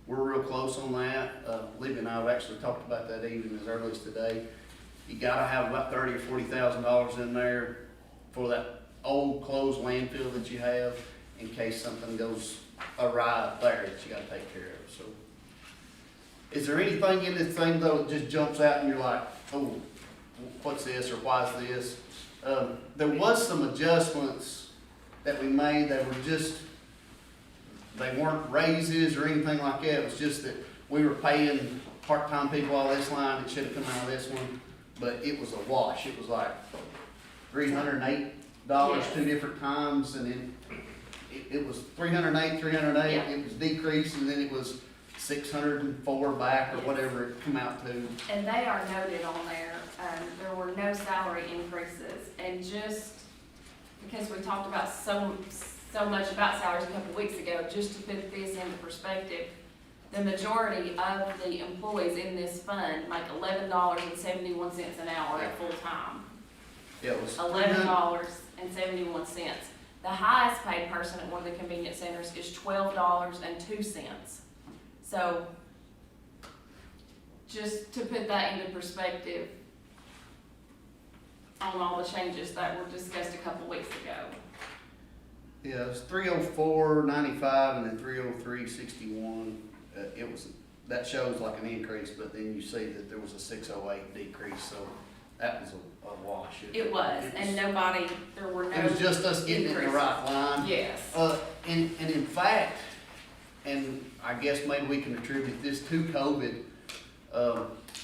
Speaker 11: We're real close on that. Libby and I have actually talked about that even as early as today. You gotta have about $30,000 or $40,000 in there for that old closed landfill that you have, in case something goes awry up there that you gotta take care of, so. Is there anything in this thing though that just jumps out and you're like, oh, what's this, or why is this? There was some adjustments that we made that were just, they weren't raises or anything like that, it was just that we were paying part-time people all this line, it should have come out of this one, but it was a wash, it was like $308 two different times, and then it was 308,
Speaker 7: Yeah.
Speaker 11: it was decreased, and then it was 604 back, or whatever it come out to.
Speaker 7: And they are noted on there, there were no salary increases, and just because we talked about so much about salaries a couple weeks ago, just to put this into perspective, the majority of the employees in this fund make $11.71 an hour at full time.
Speaker 11: Yeah, it was
Speaker 7: $11.71. The highest paid person at one of the convenience centers is $12.02. So, just to put that into perspective on all the changes that were discussed a couple weeks ago.
Speaker 11: Yeah, it was 304.95 and then 303.61. It was, that shows like an increase, but then you see that there was a 608 decrease, so that was a wash.
Speaker 7: It was, and there were no.
Speaker 11: It was just us getting it in the right line.
Speaker 7: Yes.
Speaker 11: And in fact, and I guess maybe we can attribute this to COVID,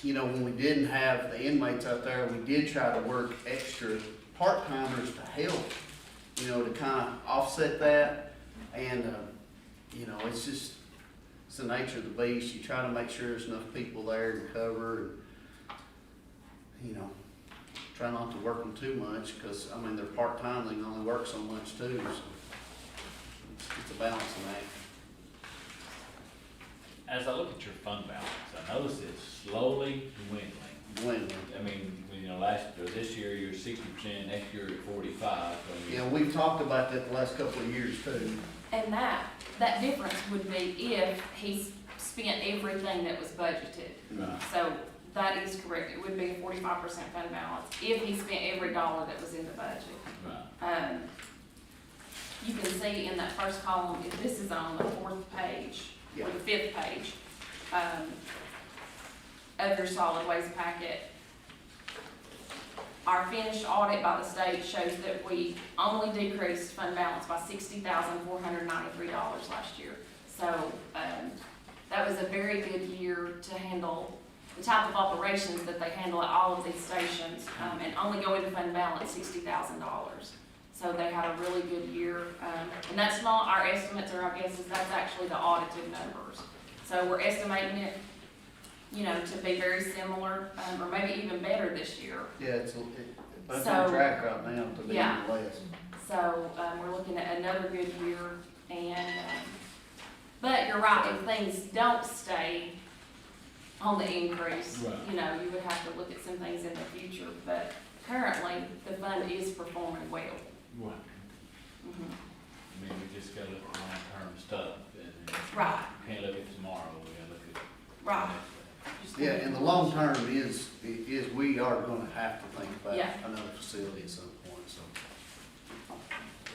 Speaker 11: you know, when we didn't have the inmates out there, we did try to work extra part-timers to help, you know, to kind of offset that. And, you know, it's just, it's the nature of the beast. You try to make sure there's enough people there to cover, and, you know, try not to work them too much, because, I mean, they're part-time, they can only work so much too, so it's a balancing act.
Speaker 8: As I look at your fund balance, I notice it's slowly dwindling. I mean, you know, this year you're 60%, next year you're 45.
Speaker 11: Yeah, we've talked about that the last couple of years too.
Speaker 7: And that difference would be if he spent everything that was budgeted.
Speaker 8: Right.
Speaker 7: So that is correct, it would be a 45% fund balance if he spent every dollar that was in the budget.
Speaker 8: Right.
Speaker 7: You can see in that first column, if this is on the 4th page, or the 5th page, of your solid waste packet. Our finished audit by the state shows that we only decreased fund balance by $60,493 last year. So, that was a very good year to handle the type of operations that they handle at all of these stations, and only go into fund balance $60,000. So they had a really good year, and that's not our estimates or our guesses, that's actually the audited numbers. So we're estimating it, you know, to be very similar, or maybe even better this year.
Speaker 11: Yeah, but it's
Speaker 7: So-
Speaker 11: on track right now to be
Speaker 7: Yeah.
Speaker 11: less.
Speaker 7: So, we're looking at another good year, and, but you're right, if things don't stay on the increase,
Speaker 8: Right.
Speaker 7: you know, you would have to look at some things in the future, but currently, the fund is performing well.
Speaker 8: Right.
Speaker 7: Mhm.
Speaker 8: I mean, we just gotta look at long-term stuff, and
Speaker 7: Right,
Speaker 8: we can't look at tomorrow, we gotta look at.
Speaker 7: right. Just
Speaker 11: Yeah, and the long term is we are gonna have to think about
Speaker 7: Yeah.
Speaker 11: another facility at some point, so.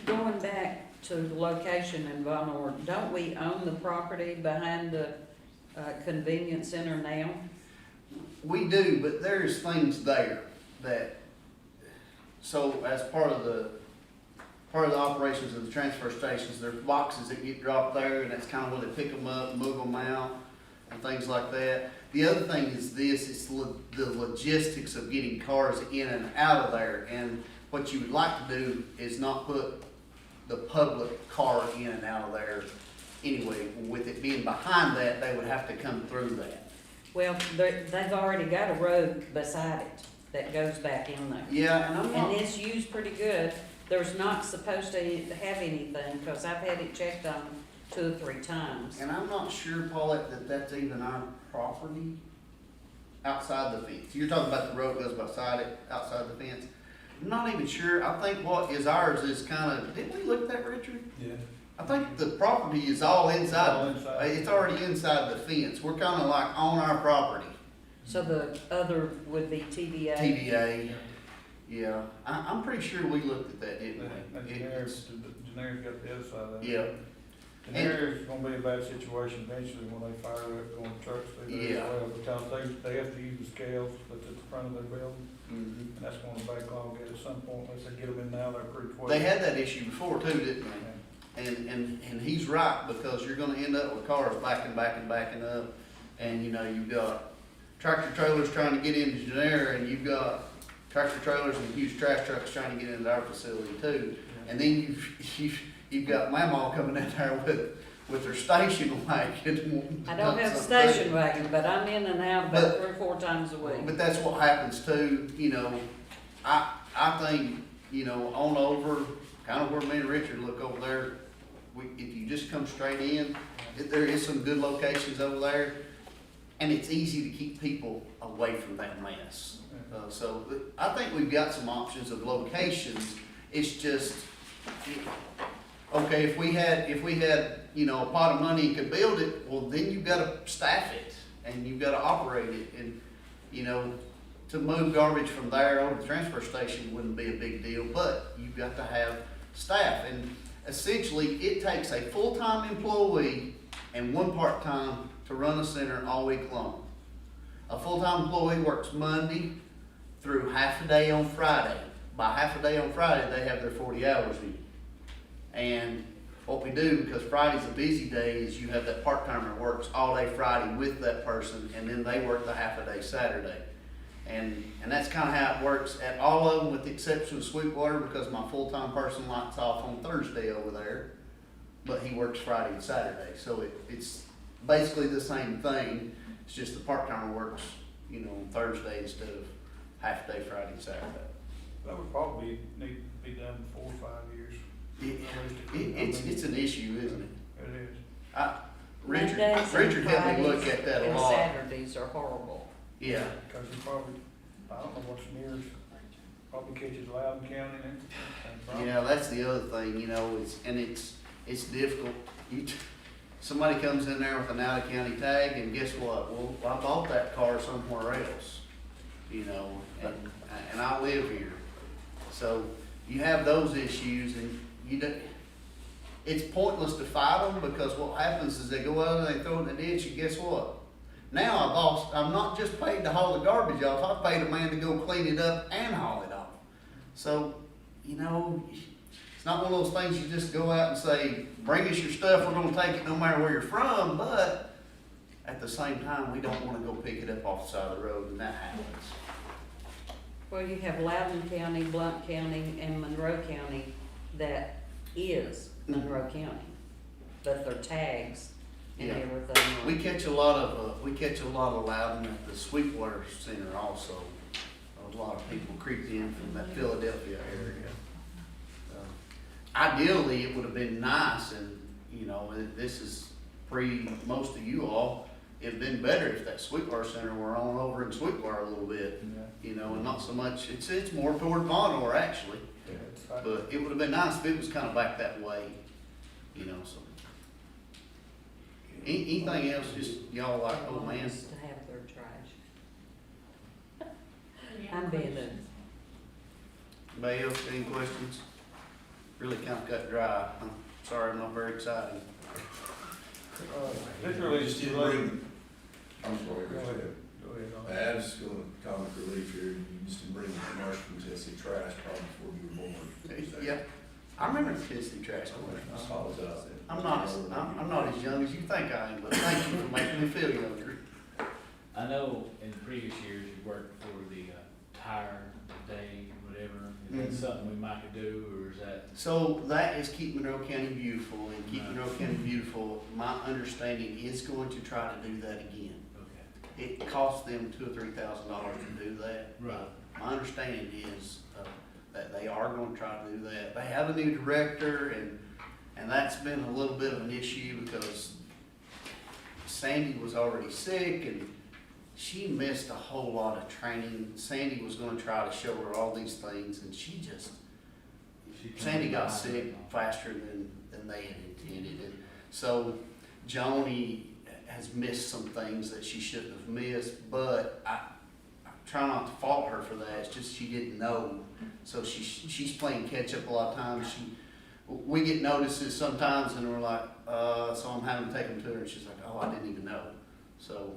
Speaker 6: Going back to the location in Von Orr, don't we own the property behind the convenience center now?
Speaker 11: We do, but there's things there that, so as part of the operations of the transfer stations, there's boxes that get dropped there, and that's kind of where they pick them up, move them out, and things like that. The other thing is this, it's the logistics of getting cars in and out of there, and what you would like to do is not put the public car in and out of there anyway. With it being behind that, they would have to come through that.
Speaker 6: Well, they've already got a road beside it that goes back in there.
Speaker 11: Yeah, and I'm not.
Speaker 6: And it's used pretty good. There's not supposed to have anything, because I've had it checked on 2 or 3 times.
Speaker 11: And I'm not sure, Paulette, that that's even our property outside the fence. You're talking about the road goes beside it, outside the fence. I'm not even sure. I think what is ours is kind of, didn't we look at that, Richard?
Speaker 2: Yeah.
Speaker 11: I think the property is all inside.
Speaker 2: All inside.
Speaker 11: It's already inside the fence. We're kind of like on our property.
Speaker 6: So the other would be TVA.
Speaker 11: TVA, yeah. I'm pretty sure we looked at that, didn't
Speaker 2: And
Speaker 11: we?
Speaker 2: Daenerys got the other side of that.
Speaker 11: Yeah.
Speaker 2: Daenerys is gonna be a bad situation eventually when they fire up going trucks through there
Speaker 11: Yeah.
Speaker 2: as well, because they have to use the scales that's at the front of their building,
Speaker 11: Mhm.
Speaker 2: and that's gonna backlog it at some point, unless they get them in now, they're pretty quick.
Speaker 11: They had that issue before too, didn't they?
Speaker 2: Yeah.
Speaker 11: And he's right, because you're gonna end up with cars backing up, and you know, you've got tractor trailers trying to get into Genera, and you've got tractor trailers and huge trash trucks trying to get into our facility too. And then you've got Mamaw coming in there with their station wagon.
Speaker 6: I don't have a station wagon, but I'm in and out about 3 or 4 times a week.
Speaker 11: But that's what happens too, you know, I think, you know, on over, kind of where me and Richard look over there, if you just come straight in, there is some good locations over there, and it's easy to keep people away from that mess. So I think we've got some options of locations. It's just, okay, if we had, you know, a pot of money and could build it, well, then you've gotta staff it and you've gotta operate it. And, you know, to move garbage from there over to the transfer station wouldn't be a big deal, but you've got to have staff. And essentially, it takes a full-time employee and 1 part-time to run a center all week long. A full-time employee works Monday through half a day on Friday. By half a day on Friday, they have their 40 hours in. And what we do, because Friday's a busy day, is you have that part-timer that works all day Friday with that person, and then they work the half a day Saturday. And that's kind of how it works at all of them, with the exception of Sweetwater, because my full-time person lights off on Thursday over there, but he works Friday and Saturday. So it's basically the same thing. It's just the part-timer works, you know, on Thursday instead of half day Friday and Saturday.
Speaker 2: That would probably need to be done in 4 or 5 years.
Speaker 11: It's an issue, isn't it?
Speaker 2: It is.
Speaker 11: Richard
Speaker 6: Mondays and
Speaker 11: helped me look
Speaker 6: Fridays
Speaker 11: at that a
Speaker 6: and
Speaker 11: lot.
Speaker 6: Saturdays are horrible.
Speaker 11: Yeah,
Speaker 2: Cause you probably, I don't know what's nearest, probably catches Loudoun County and probably.
Speaker 11: yeah, that's the other thing, you know, it's difficult. Somebody comes in there with an out-of-county tag, and guess what? Well, I bought that car somewhere else, you know, and I live here. So you have those issues, and it's pointless to fight them, because what happens is they go out and they throw it in the ditch, and guess what? Now I'm not just paid to haul the garbage off, I paid a man to go clean it up and haul it off. So, you know, it's not one of those things you just go out and say, bring us your stuff, we're gonna take it no matter where you're from, but at the same time, we don't wanna go pick it up off the side of the road and that happens.
Speaker 6: Well, you have Loudoun County, Blount County, and Monroe County that is Monroe County, but their tags and
Speaker 11: Yeah.
Speaker 6: everything.
Speaker 11: We catch a lot of Loudon at the Sweetwater Center also. A lot of people creep in from that Philadelphia area. Ideally, it would have been nice, and, you know, this is pre most of you all, it'd been better if that Sweetwater Center were on over in Sweetwater a little bit, you know, and not so much, it's more toward Monroe actually.
Speaker 2: Yeah, it's like-
Speaker 11: But it would have been nice if it was kind of back that way, you know, so. Anything else, just y'all like, oh man,
Speaker 6: To have their trash. I'm being
Speaker 11: anybody else, any questions? Really kind of cut dry, I'm sorry, I'm not very excited.
Speaker 2: This really
Speaker 12: Just
Speaker 2: just
Speaker 12: didn't bring, I'm sorry,
Speaker 2: Go ahead. Go ahead.
Speaker 12: I was just gonna comic relief here, you just didn't bring the commercial from Tennessee Trash probably before you were born.
Speaker 11: Yeah, I remember the Tennessee Trash
Speaker 12: I
Speaker 11: Commercial.
Speaker 12: apologize.
Speaker 11: I'm not as young as you think I am, but thank you for making me feel younger.
Speaker 8: I know in previous years you worked for the tire day, whatever. Is that
Speaker 11: Mhm.
Speaker 8: something we might could do, or is that?
Speaker 11: So that is Keep Monroe County Beautiful, and Keep Monroe County Beautiful, my understanding is going to try to do that again.
Speaker 8: Okay.
Speaker 11: It costs them $2,000 or $3,000 to do that.
Speaker 8: Right.
Speaker 11: My understanding is that they are going to try to do that. They have a new director, and that's been a little bit of an issue because Sandy was already sick, and she missed a whole lot of training. Sandy was going to try to show her all these things, and Sandy got sick faster than they had intended. And so Joni has missed some things that she shouldn't have missed, but I try not to fault her for that. It's just she didn't know. So she's playing catch up a lot of times. We get notices sometimes and we're like, so I'm having to take them to her, and she's like, oh, I didn't even know. So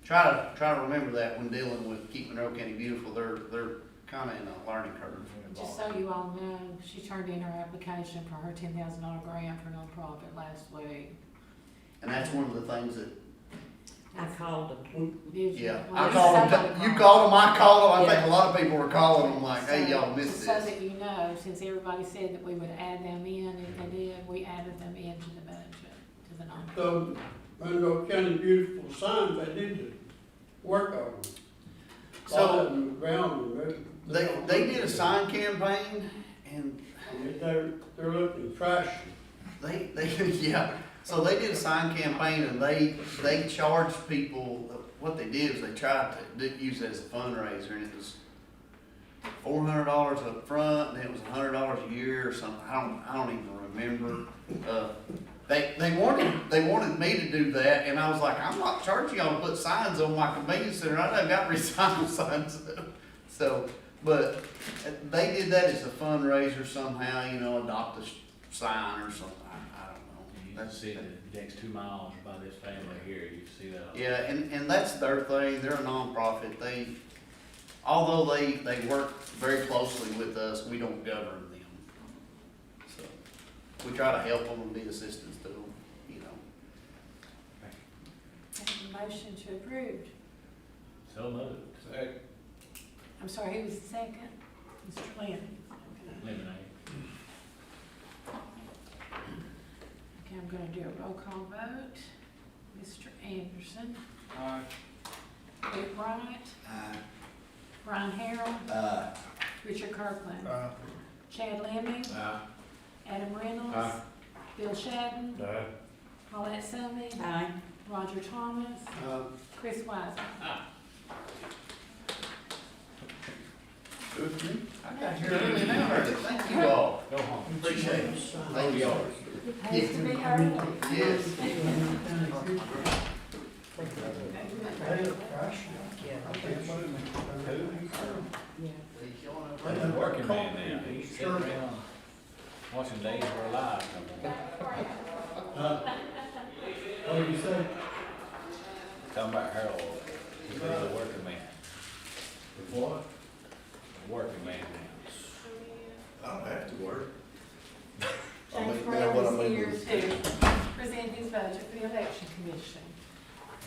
Speaker 11: try to remember that when dealing with Keep Monroe County Beautiful. They're kind of in a learning curve.
Speaker 4: Just so you all know, she turned in her application for her $10,000 grant for nonprofit last week.
Speaker 11: And that's one of the things that,
Speaker 6: I called them.
Speaker 4: Did you?
Speaker 11: yeah,
Speaker 4: Well,
Speaker 11: I called them,
Speaker 4: somebody
Speaker 11: you
Speaker 4: called.
Speaker 11: call them, I call them. I think
Speaker 6: Yeah.
Speaker 11: a lot of people were calling them like, hey, y'all missed
Speaker 4: Just so
Speaker 11: this.
Speaker 4: that you know, since everybody said that we would add them in, if they did, we added them into the budget, to the nonprofit.
Speaker 13: So, Monroe County Beautiful signs, they did the work on them. A lot
Speaker 11: So
Speaker 13: of them ground, and
Speaker 11: they did a sign campaign, and
Speaker 13: they're looking trash.
Speaker 11: they yeah. So they did a sign campaign, and they charged people. What they did is they tried to use it as a fundraiser, and it was $400 up front, and it was $100 a year or something. I don't even remember. They wanted me to do that, and I was like, I'm not charging y'all to put signs on my convenience center. I done got recycle signs. So, but they did that as a fundraiser somehow, you know, adopt a sign or something. I don't know.
Speaker 8: You can see the next 2 miles by this family here, you can see that.
Speaker 11: Yeah, and that's their thing. They're a nonprofit. Although they work very closely with us, we don't govern them. So we try to help them and be assistants to them, you know.
Speaker 4: Have a motion to approve.
Speaker 8: So moved.
Speaker 3: Second.
Speaker 4: I'm sorry, who was the second? Mr. Lynn.
Speaker 8: Lemonade.
Speaker 4: Okay, I'm gonna do a roll call vote. Mr. Anderson.
Speaker 8: Aye.
Speaker 4: Rick Wright. Brian Harrell. Richard Kirkland. Chad Leemy.
Speaker 3: Aye.
Speaker 4: Adam Reynolds.
Speaker 3: Aye.
Speaker 4: Bill Shadden. Paulette Summey.
Speaker 6: Aye.
Speaker 4: Roger Thomas. Chris Wiseman.
Speaker 11: Good for me. I got here early and I heard it. Thank you all.
Speaker 8: Go home.
Speaker 11: Appreciate it. Thank you all.
Speaker 4: Has to be heard.
Speaker 11: Yes.
Speaker 8: He's a working man now, he's sitting around watching Days of Our Lives come on.
Speaker 13: What do you say?
Speaker 8: Talking about Harold, he's a working man,
Speaker 12: What?
Speaker 8: a working man now.
Speaker 12: I don't have to work.
Speaker 4: James
Speaker 12: You know what I
Speaker 4: Brown is
Speaker 12: mean?
Speaker 4: here to present his budget for the election commission.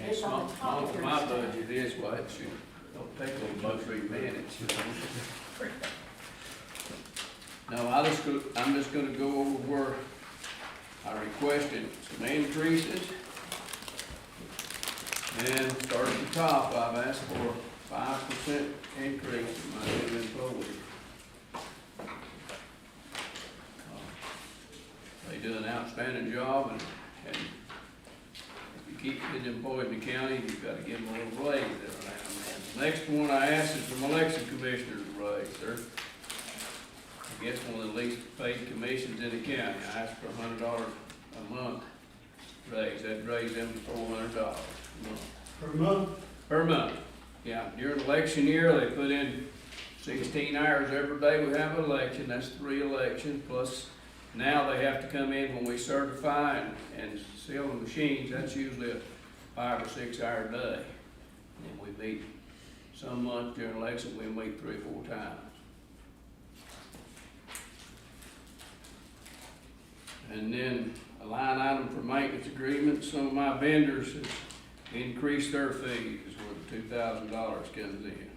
Speaker 8: And small for my budget is what it should, don't take only about 3 minutes. No, I'm just gonna go over where I requested some increases. And start at the top, I've asked for 5% increase in my new employees. They do an outstanding job, and if you keep getting employed in the county, you've got to give them a little raise every now and then. The next one I asked is from election commissioners to raise. They're, I guess, one of the least paid commissions in the county. I asked for $100 a month raise. That'd raise them to $400 a month.
Speaker 13: Per month?
Speaker 8: Per month. Yeah, during election year, they put in 16 hours every day we have an election. That's 3 elections, plus now they have to come in when we certify and seal the machines. That's usually a 5 or 6 hour day. And we meet some months during election, we meet 3 or 4 times. And then a line item for maintenance agreements. Some of my vendors have increased their fees where the $2,000 comes in.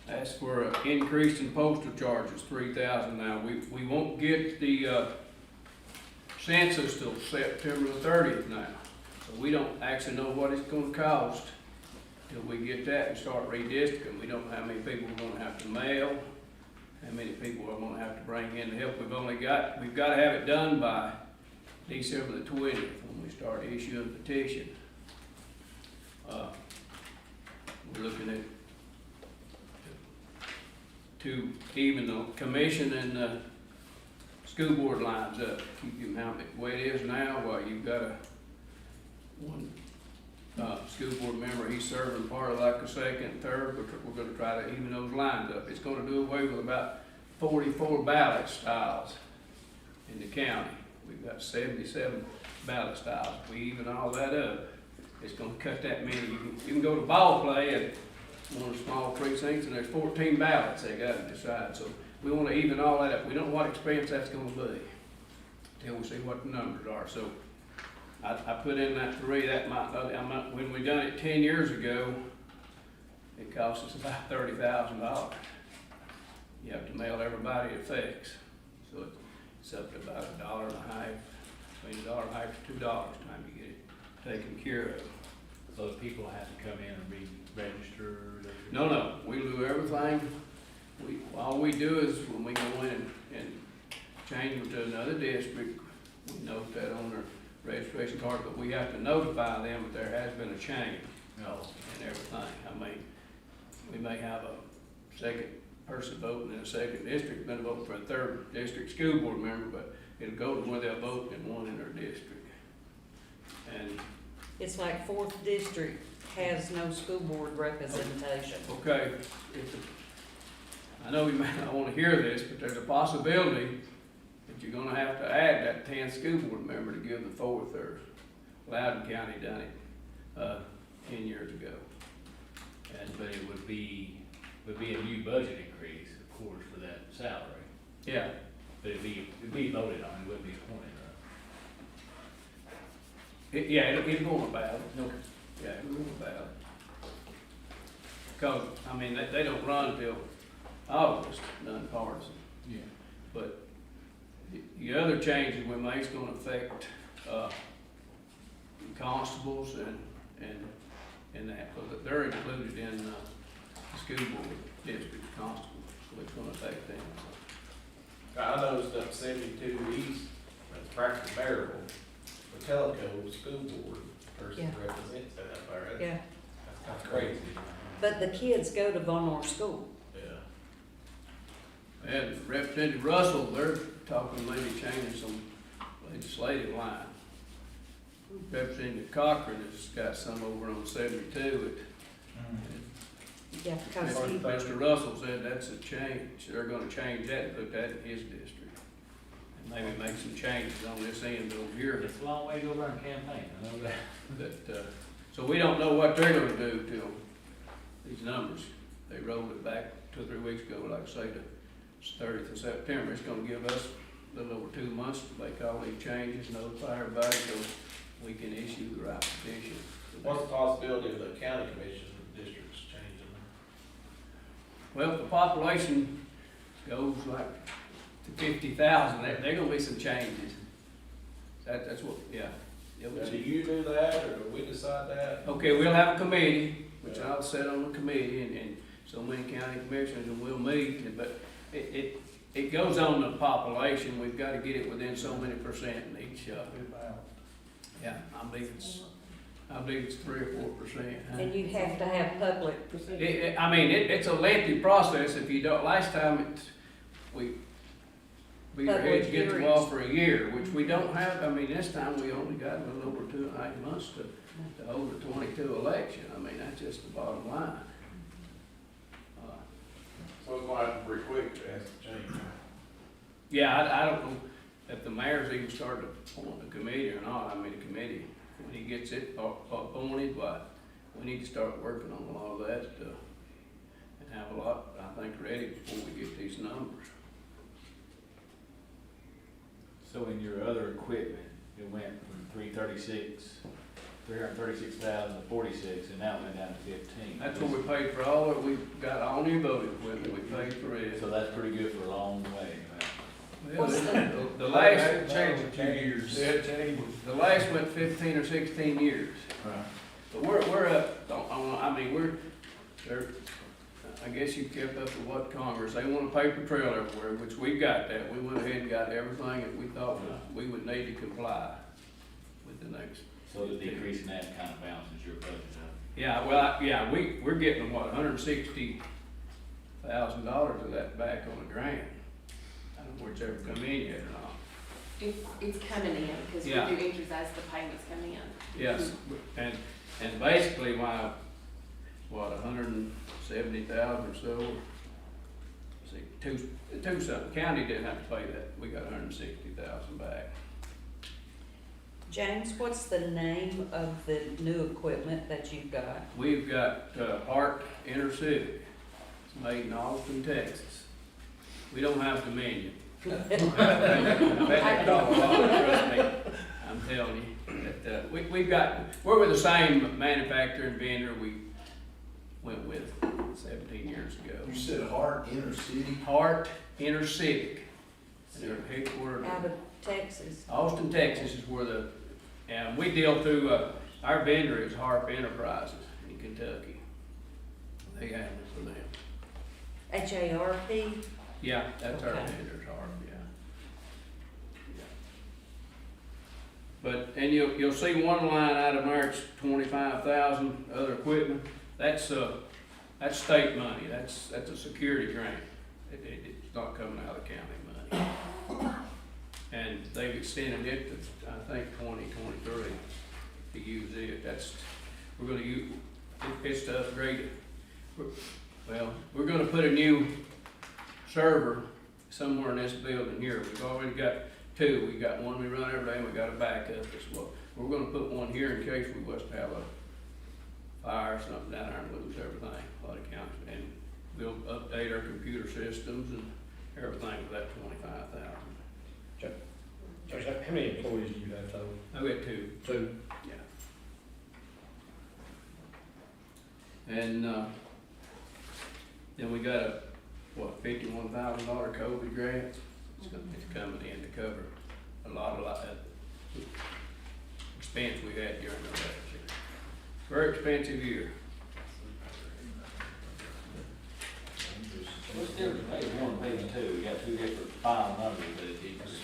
Speaker 8: As for an increase in postal charges, $3,000 now. We won't get the census till September the 30th now. So we don't actually know what it's gonna cost till we get that and start redistricting. We don't know how many people we're gonna have to mail, how many people we're gonna have to bring in to help. We've got to have it done by December the 20th when we start issuing petitions. We're looking at to even the commission and the school board lines up, keep them how the way it is now. Well, you've got one school board member, he's serving part of like a second, third, but we're gonna try to even those lines up. It's gonna do away with about 44 ballot styles in the county. We've got 77 ballot styles. If we even all that up, it's gonna cut that many. You can go to ball play at one of the small precincts and there's 14 ballots they gotta decide. So we wanna even all that up. We don't know what expense that's gonna be till we see what the numbers are. So I put in that 3, that when we done it 10 years ago, it cost us about $30,000. You have to mail everybody a fix. So it's up to about $1.50, between $1.50 to $2 time you get it taken care of. So the people have to come in and be registered? No, we do everything. All we do is when we go in and change them to another district, we note that on their registration card, but we have to notify them that there has been a change. No. And everything. I mean, we may have a second person voting in a second district, then vote for a third district school board member, but it'll go to where they'll vote in one in their district. And
Speaker 6: It's like 4th district has no school board representation.
Speaker 8: okay, I know you may not want to hear this, but there's a possibility that you're gonna have to add that 10th school board member to give the 4th or Loudoun County done it 10 years ago. but it would be a new budget increase, of course, for that salary. Yeah. But it'd be voted on, it wouldn't be appointed, right? Yeah, it'll go on a ballot. Okay. Yeah, it'll go on a ballot. Because, I mean, they don't run till August, nonpartisan. Yeah. But the other changes we make is gonna affect, constables and that, because they're included in, the school board district constables, so it's gonna affect them.
Speaker 3: I noticed up 72 East, that's practically bearable, the Telco school board person
Speaker 6: Yeah.
Speaker 3: represents that up there.
Speaker 6: Yeah,
Speaker 3: That's kind of crazy.
Speaker 6: but the kids go to Von Orr School.
Speaker 3: Yeah.
Speaker 8: And Representative Russell, they're talking maybe changing some legislative line. Representative Cochran has got some over on 72.
Speaker 6: Yeah, because he,
Speaker 8: Mr. Russell said that's a change, they're gonna change that and put that in his district. And maybe make some changes on this end over here. It's a long way to go run a campaign, I know that. But, so we don't know what they're gonna do till these numbers, they rolled it back 2 or 3 weeks ago, like I say, the 30th of September. It's gonna give us a little over 2 months to make all these changes, notify everybody, so we can issue the right petition.
Speaker 3: What's the possibility of the county commission districts changing?
Speaker 8: Well, if the population goes like to 50,000, there gonna be some changes. That's what, yeah. Yeah,
Speaker 3: Now, do you do that, or do we decide that?
Speaker 8: okay, we'll have a committee, which I'll set on the committee, and so many county commissioners, and we'll meet, but it goes on the population, we've gotta get it within so many percent in each, yeah, I believe it's 3 or 4%. huh?
Speaker 6: And you have to have public,
Speaker 8: I mean, it's a lengthy process if you don't, last time we beat our heads against the wall for a year, which we don't have, I mean, this time we only got a little over 2.5 months to hold the 22 election, I mean, that's just the bottom line.
Speaker 3: So it's gonna happen pretty quick, it has to change.
Speaker 8: Yeah, I don't know if the mayor's even started appointing a committee or not, I mean, the committee, when he gets it appointed, but we need to start working on a lot of that, and have a lot, I think, ready before we get these numbers.
Speaker 14: So in your other equipment, it went from 336,000 to 46, and now it went down to 15.
Speaker 8: That's what we paid for all of it, we got all new boating equipment, we paid for it.
Speaker 14: So that's pretty good for a long way.
Speaker 8: Well,
Speaker 6: What's
Speaker 8: the last,
Speaker 2: Changed a few years. It changed.
Speaker 8: the last went 15 or 16 years.
Speaker 14: Right.
Speaker 8: But we're up, I mean, I guess you kept up with what Congress, they want a paper trail everywhere, which we got that. We went ahead and got everything that we thought we would need to comply with the next.
Speaker 14: So the decrease in that kind of balances your budget out.
Speaker 8: Yeah, well, yeah, we're getting, what, $160,000 of that back on a grant. I don't know where it's ever come in yet or not.
Speaker 7: It's coming in, because we
Speaker 8: Yeah.
Speaker 7: do interest as the payments come in.
Speaker 8: Yes, and basically why, what, 170,000 or so? See, two something, county didn't have to pay that, we got 160,000 back.
Speaker 6: James, what's the name of the new equipment that you've got?
Speaker 8: We've got Hart Intercivic, it's made in Austin, Texas. We don't have Dominion. Trust me, I'm telling you, that, we're with the same manufacturer and vendor we went with 17 years ago.
Speaker 12: You said Hart Inner City?
Speaker 8: Hart Intercivic, and they're headquartered
Speaker 6: Out
Speaker 8: in
Speaker 6: of Texas.
Speaker 8: Austin, Texas is where and we deal through, our vendor is Harp Enterprises in Kentucky. They have it for them.
Speaker 6: HARP?
Speaker 8: Yeah, that's our
Speaker 6: Okay.
Speaker 8: vendor's Harp, yeah. But, and you'll see one line out of there, it's 25,000, other equipment. That's state money, that's a security grant. It's not coming out of county money. And they've extended it to, I think, 2023 to use it. We're gonna use, it's to upgrade it. We're gonna put a new server somewhere in this building here. We've already got two. We got one we run every day, and we got a backup as well. We're gonna put one here in case we was to have a fire or something down there and lose everything, a lot of counties. And we'll update our computer systems and everything with that 25,000.
Speaker 2: Josh, how many employees do you have total?
Speaker 8: I got two.
Speaker 2: Two.
Speaker 8: Yeah. And, then we got a, $51,000 COVID grant. It's coming in to cover a lot of expense we had during the election. Very expensive year.
Speaker 14: What's the difference between one and paying two? You got two different file numbers that it equals.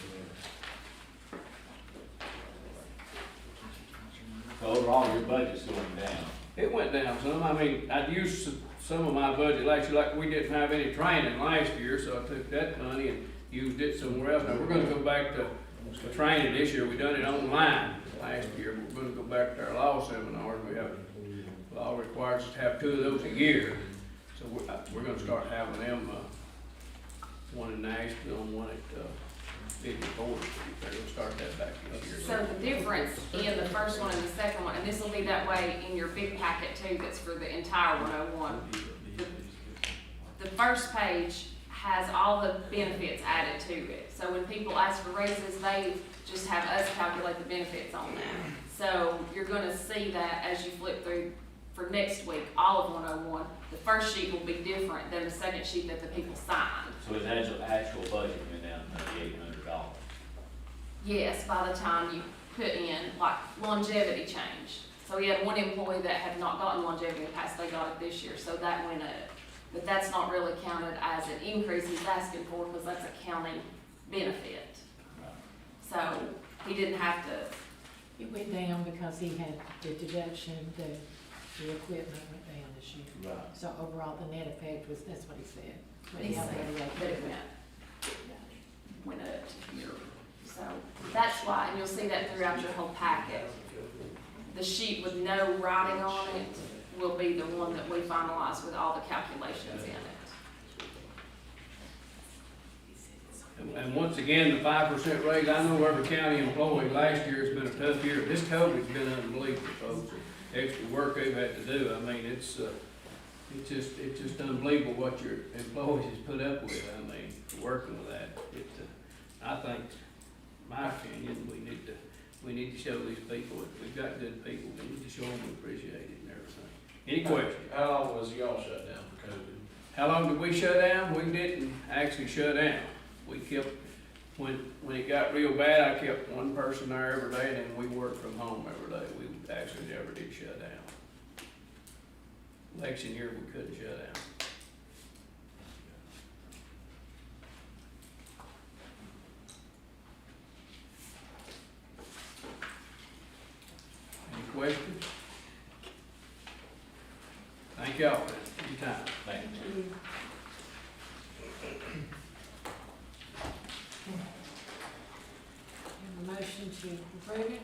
Speaker 14: So overall, your budget's going down.
Speaker 8: It went down some. I mean, I'd used some of my budget last year, like we didn't have any training last year, so I took that money and used it somewhere else. Now, we're gonna go back to training this year. We done it online last year. We're gonna go back to our law seminars. We have, law requires us to have 2 of those a year. So we're gonna start having them, one in Nashville and one at, 54th Street. They're gonna start that back this year.
Speaker 7: So the difference in the first one and the second one, and this will be that way in your big packet too, that's for the entire 101. The first page has all the benefits added to it. So when people ask for raises, they just have us calculate the benefits on that. So you're gonna see that as you flip through for next week, all of 101. The first sheet will be different than the second sheet that the people signed.
Speaker 14: So his actual budget went down $3,800.
Speaker 7: Yes, by the time you put in like longevity change. So we had one employee that had not gotten longevity in the past, they got it this year, so that went up. But that's not really counted as an increase he's asking for, because that's a county benefit. So he didn't have to,
Speaker 4: It went down because he had the deduction, the equipment went down this year.
Speaker 14: Right.
Speaker 4: So overall, the net effect was, that's what he said.
Speaker 7: he said that it went up to here. So that's why, and you'll see that throughout your whole packet. The sheet with no writing on it will be the one that we finalize with all the calculations in it.
Speaker 8: And once again, the 5% raise, I know every county employee, last year has been a tough year. This COVID's been unbelievable, folks. Extra work they've had to do. I mean, it's just unbelievable what your employees has put up with. I mean, working with that. I think, my opinion, we need to show these people, if we've got good people, we need to show them we appreciate it and everything. Any questions?
Speaker 3: How long was y'all shut down for COVID?
Speaker 8: How long did we shut down? We didn't actually shut down. We kept, when it got real bad, I kept one person there every day, and then we worked from home every day. We actually never did shut down. Election year, we couldn't shut down. Any questions? Thank y'all for your time.
Speaker 14: Thank you.
Speaker 4: Have a motion to approve it?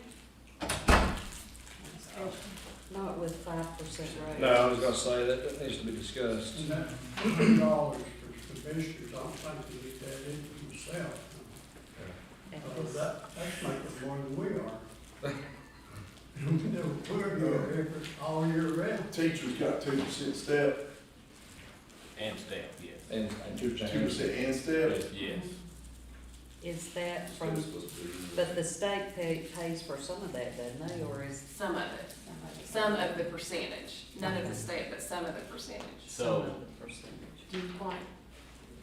Speaker 4: Discussion.
Speaker 6: Not with 5% raise.
Speaker 5: No, I was gonna say that needs to be discussed.
Speaker 13: And that $50 for commissioners, I don't think they get that into themselves. That's making more than we are. We're doing different all year round.
Speaker 12: Teachers got 2% step,
Speaker 14: And staff, yes.
Speaker 5: And 2%.
Speaker 12: 2% and step.
Speaker 14: Yes.
Speaker 6: Is that from, but the state pays for some of that, doesn't they, or is?
Speaker 7: Some of it, some of the percentage, none of the state, but some of the percentage.
Speaker 6: Some
Speaker 14: So,
Speaker 6: of the percentage.
Speaker 4: Do you want,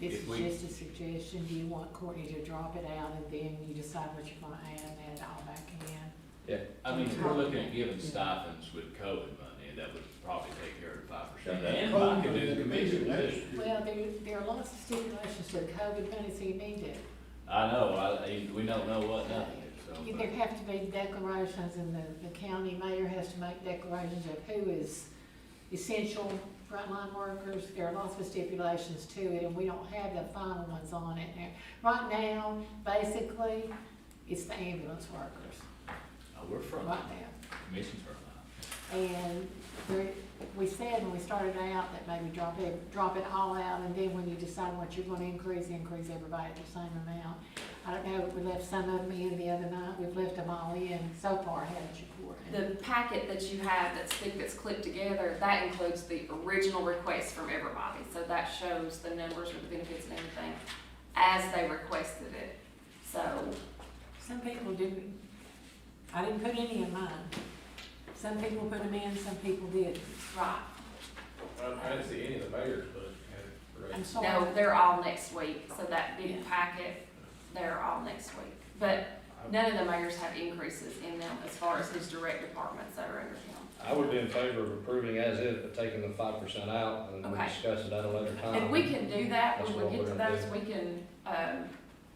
Speaker 4: this
Speaker 14: If
Speaker 4: is
Speaker 14: we-
Speaker 4: just a suggestion, do you want Courtney to drop it out and then you decide what you're gonna add and add it all back in?
Speaker 14: I mean, if we're looking at giving stipends with COVID money, that would probably take care of 5%. And I could do the commission too.
Speaker 4: Well, there are lots of stipulations to the COVID money, so you need to,
Speaker 14: I know, we don't know what nothing is, so.
Speaker 4: there have to be declarations and the county mayor has to make declarations of who is essential frontline workers. There are lots of stipulations to it and we don't have the final ones on it. Now, right now, basically, it's the ambulance workers,
Speaker 14: Oh, we're from,
Speaker 4: right now.
Speaker 14: commission's from.
Speaker 4: And we said when we started out that maybe drop it all out, and then when you decide what you're gonna increase everybody at the same amount. I don't know, we left some of them in the other night, we've left them all in so far, haven't you, Courtney?
Speaker 7: The packet that you have that's clipped together, that includes the original request from everybody. So that shows the numbers with the benefits and everything as they requested it. So,
Speaker 4: Some people didn't, I didn't put any in mine. Some people put them in, some people didn't.
Speaker 7: right.
Speaker 3: I didn't see any of the mayors, but had
Speaker 4: I'm
Speaker 3: raised.
Speaker 4: sorry.
Speaker 7: No, they're all next week. So that big packet, they're all next week. But none of the mayors have increases in them as far as his direct departments that are under him.
Speaker 5: I would be in favor of approving as is, but taking the 5% out, and we
Speaker 7: Okay.
Speaker 5: discuss it at a later time.
Speaker 7: And we can do that
Speaker 5: That's
Speaker 7: when we
Speaker 5: what
Speaker 7: get
Speaker 5: we're
Speaker 7: to
Speaker 5: gonna
Speaker 7: those.
Speaker 5: do.
Speaker 7: We can,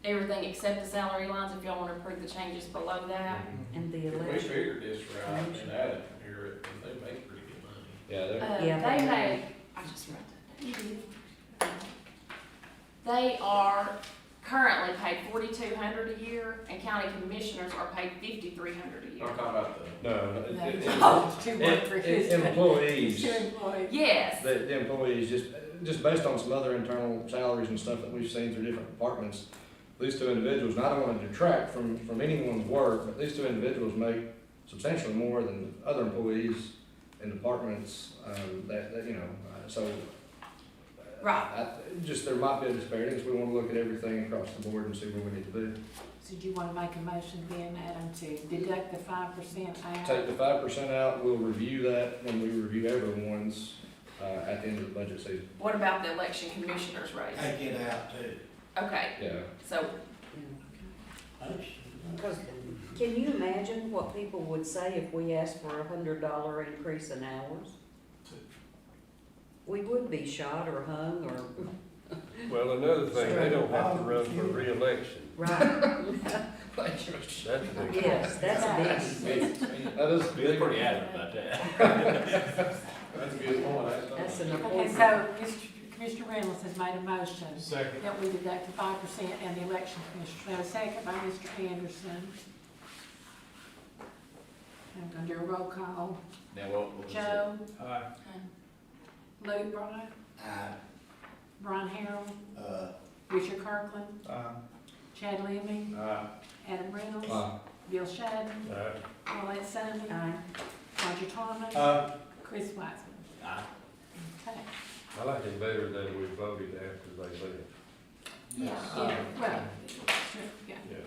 Speaker 7: everything except the salary lines, if y'all wanna approve the changes below that.
Speaker 6: And the
Speaker 3: We
Speaker 6: election.
Speaker 3: figured this route and added here, and they make pretty good money.
Speaker 5: Yeah, they're,
Speaker 6: Yeah,
Speaker 7: They
Speaker 6: but-
Speaker 7: make, I just wrote that down. They are currently paid $4,200 a year, and county commissioners are paid $5,300 a year.
Speaker 3: I'm talking about the,
Speaker 5: no,
Speaker 4: No, it's too much for his.
Speaker 5: employees,
Speaker 4: It's too employees.
Speaker 7: Yes,
Speaker 5: the employees, just based on some other internal salaries and stuff that we've seen through different departments, these two individuals, and I don't want to detract from anyone's work, but these two individuals make substantially more than other employees in departments, that, you know, so
Speaker 7: Right.
Speaker 5: Just, there might be a disparity, so we wanna look at everything across the board and see what we need to do.
Speaker 4: So do you wanna make a motion then, Adam, to deduct the 5% out?
Speaker 5: Take the 5% out, we'll review that when we review everyone's, at the end of the budget season.
Speaker 7: What about the election commissioners raise?
Speaker 2: Take it out too.
Speaker 7: Okay,
Speaker 5: Yeah.
Speaker 7: so,
Speaker 6: Because, can you imagine what people would say if we asked for $100 increase in hours? We would be shot or hung or,
Speaker 13: Well, another thing, they don't have to run for reelection.
Speaker 6: right,
Speaker 13: That's a big.
Speaker 6: yes, that's a big,
Speaker 5: That is
Speaker 14: Bill's pretty adamant about that.
Speaker 3: That's a good point, actually.
Speaker 6: that's an
Speaker 4: Okay,
Speaker 6: important.
Speaker 4: so Commissioner Reynolds has made a motion
Speaker 13: Second.
Speaker 4: that we deduct the 5% and the election commissioners. Now, a second by Mr. Anderson. I'm gonna do a roll call.
Speaker 14: Now, what was it?
Speaker 4: Joe,
Speaker 13: Aye.
Speaker 4: Luke Bryant, Brian Harrell, Richard Kirkland, Chad Leamy, Adam Reynolds, Bill Shadden, Paulette Sandy, Roger Thomas, Chris Weisman.
Speaker 14: Aye.
Speaker 4: Okay.
Speaker 13: I like it better than we voted after they left.
Speaker 4: Yeah, well, sure, yeah.
Speaker 13: Yes.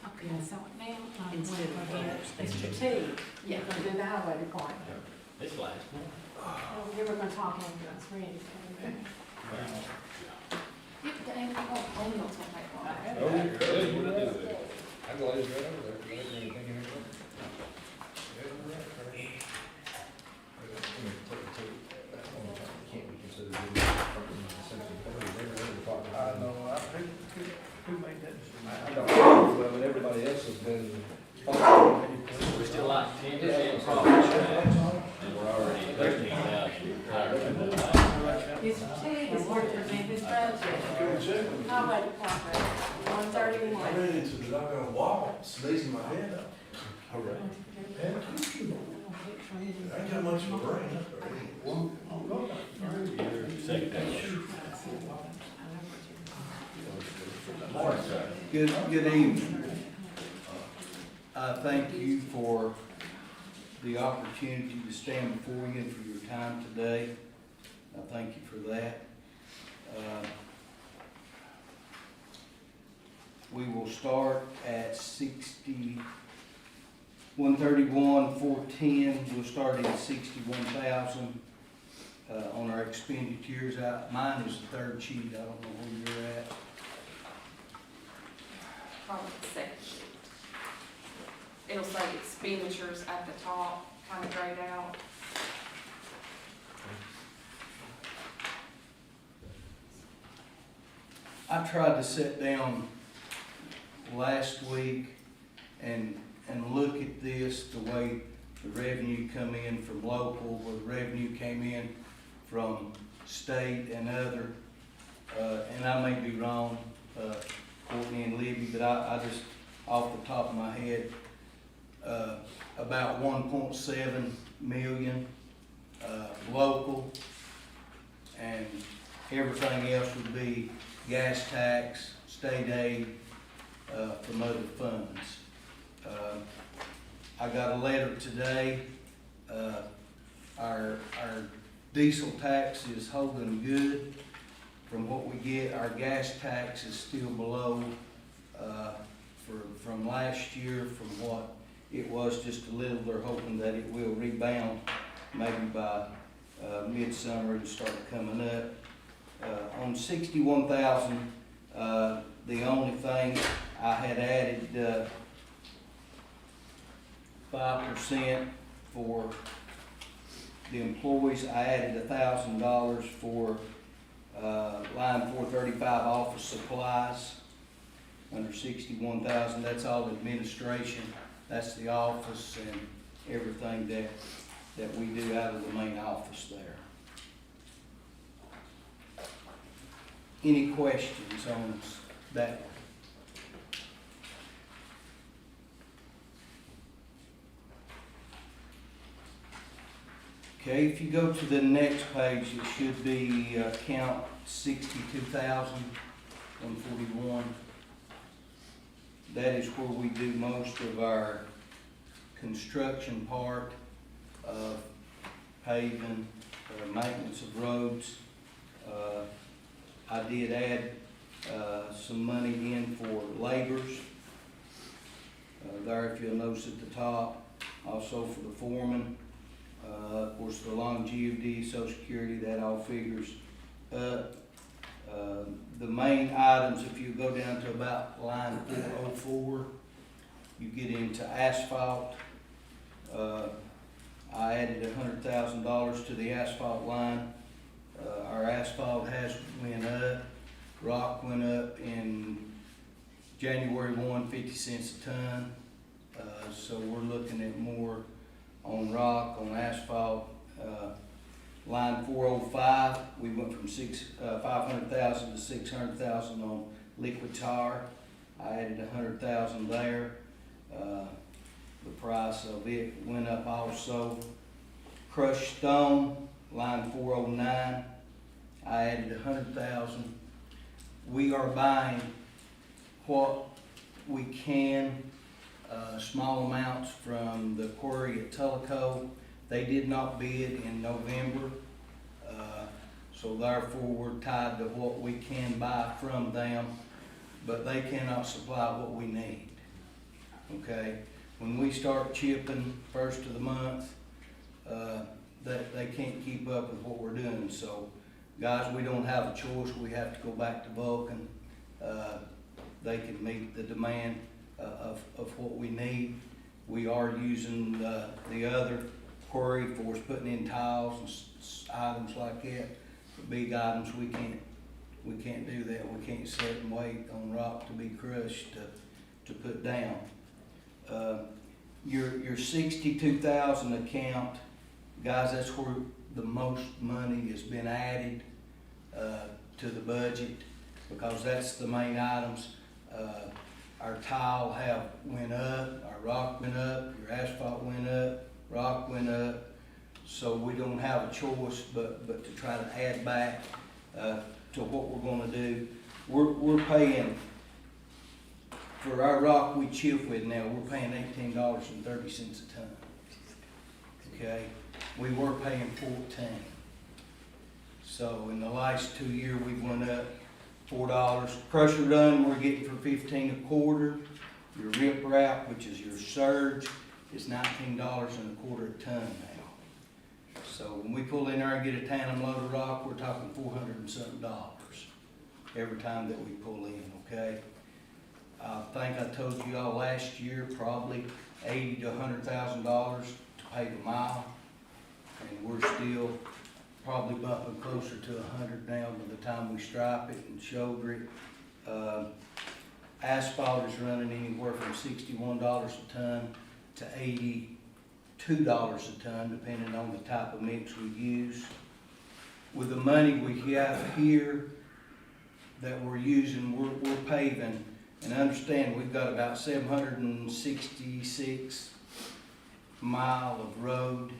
Speaker 4: Okay, so now,
Speaker 6: Instead of
Speaker 4: Mr. T, you're gonna do the highway department.
Speaker 14: This last one.
Speaker 4: Oh, you were gonna talk on this, Randy.
Speaker 5: Oh, yeah, you wanna do it. I'm glad he's right over there. I didn't even think he was over there. Can't be considered.
Speaker 2: I know, who made that decision?
Speaker 5: I don't know, well, but everybody else has been.
Speaker 14: We're still like 10% profit share, and we're already 13,000 higher than that.
Speaker 4: Mr. T is here to present this budget. Highway department, 131.
Speaker 12: ran into the doggone wall, sneezing my head up. I ain't got much of a brain.
Speaker 14: Second page.
Speaker 11: Good evening. I thank you for the opportunity to stand before you and for your time today. I thank you for that. We will start at 131,410. We'll start at 61,000 on our expenditures. Mine is the third sheet. I don't know where you're at.
Speaker 7: probably the second sheet. It'll say expenditures at the top, kind of grayed out.
Speaker 11: I tried to sit down last week and look at this, the way the revenue come in from local, where the revenue came in from state and other, and I may be wrong, Courtney and Libby, but I just, off the top of my head, about 1.7 million, local, and everything else would be gas tax, state aid, from other funds. I got a letter today, our diesel tax is holding good from what we get. Our gas tax is still below, from last year, from what it was just a little. They're hoping that it will rebound maybe by, midsummer and start coming up. On 61,000, the only thing I had added, 5% for the employees. I added $1,000 for, line 435 office supplies under 61,000. That's all administration. That's the office and everything that we do out of the main office there. Any questions on that? Okay, if you go to the next page, it should be count 62,141. That is where we do most of our construction part of paving, maintenance of roads.
Speaker 15: I did add, some money in for laborers. There, if you'll notice at the top, also for the foreman. Of course, the longevity, social security, that all figures up. The main items, if you go down to about line 404, you get into asphalt. I added $100,000 to the asphalt line. Our asphalt has went up. Rock went up in January 1, 50 cents a ton. So we're looking at more on rock, on asphalt. Line 405, we went from 500,000 to 600,000 on liquid tar. I added 100,000 there. The price of it went up also. Crushed stone, line 409, I added 100,000. We are buying what we can, small amounts from the quarry at Tullico. They did not bid in November, so therefore we're tied to what we can buy from them, but they cannot supply what we need, okay? When we start chipping first of the month, they can't keep up with what we're doing. So, guys, we don't have a choice. We have to go back to Vulcan. They can meet the demand of what we need. We are using the other quarry for us putting in tiles and items like that. The big items, we can't do that. We can't sit and wait on rock to be crushed to put down. Your 62,000 account, guys, that's where the most money has been added to the budget, because that's the main items. Our tile have went up, our rock went up, your asphalt went up, rock went up. So we don't have a choice but to try to add back to what we're gonna do. We're paying, for our rock we chip with now, we're paying $18.30 a ton. Okay, we were paying 14. So in the last 2 years, we went up $4. Crusher run, we're getting for 15 a quarter. Your rip wrap, which is your surge, is $19.25 a ton now. So when we pull in there and get a tandem load of rock, we're talking $400 and something every time that we pull in, okay? I think I told you all last year, probably $80,000 to $100,000 to pay the mile. And we're still probably bumping closer to 100 now by the time we stripe it and shoulder it. Asphalt is running anywhere from $61 a ton to $82 a ton, depending on the type of mix we use. With the money we have here that we're using, we're paving. And understand, we've got about 766 mile of road.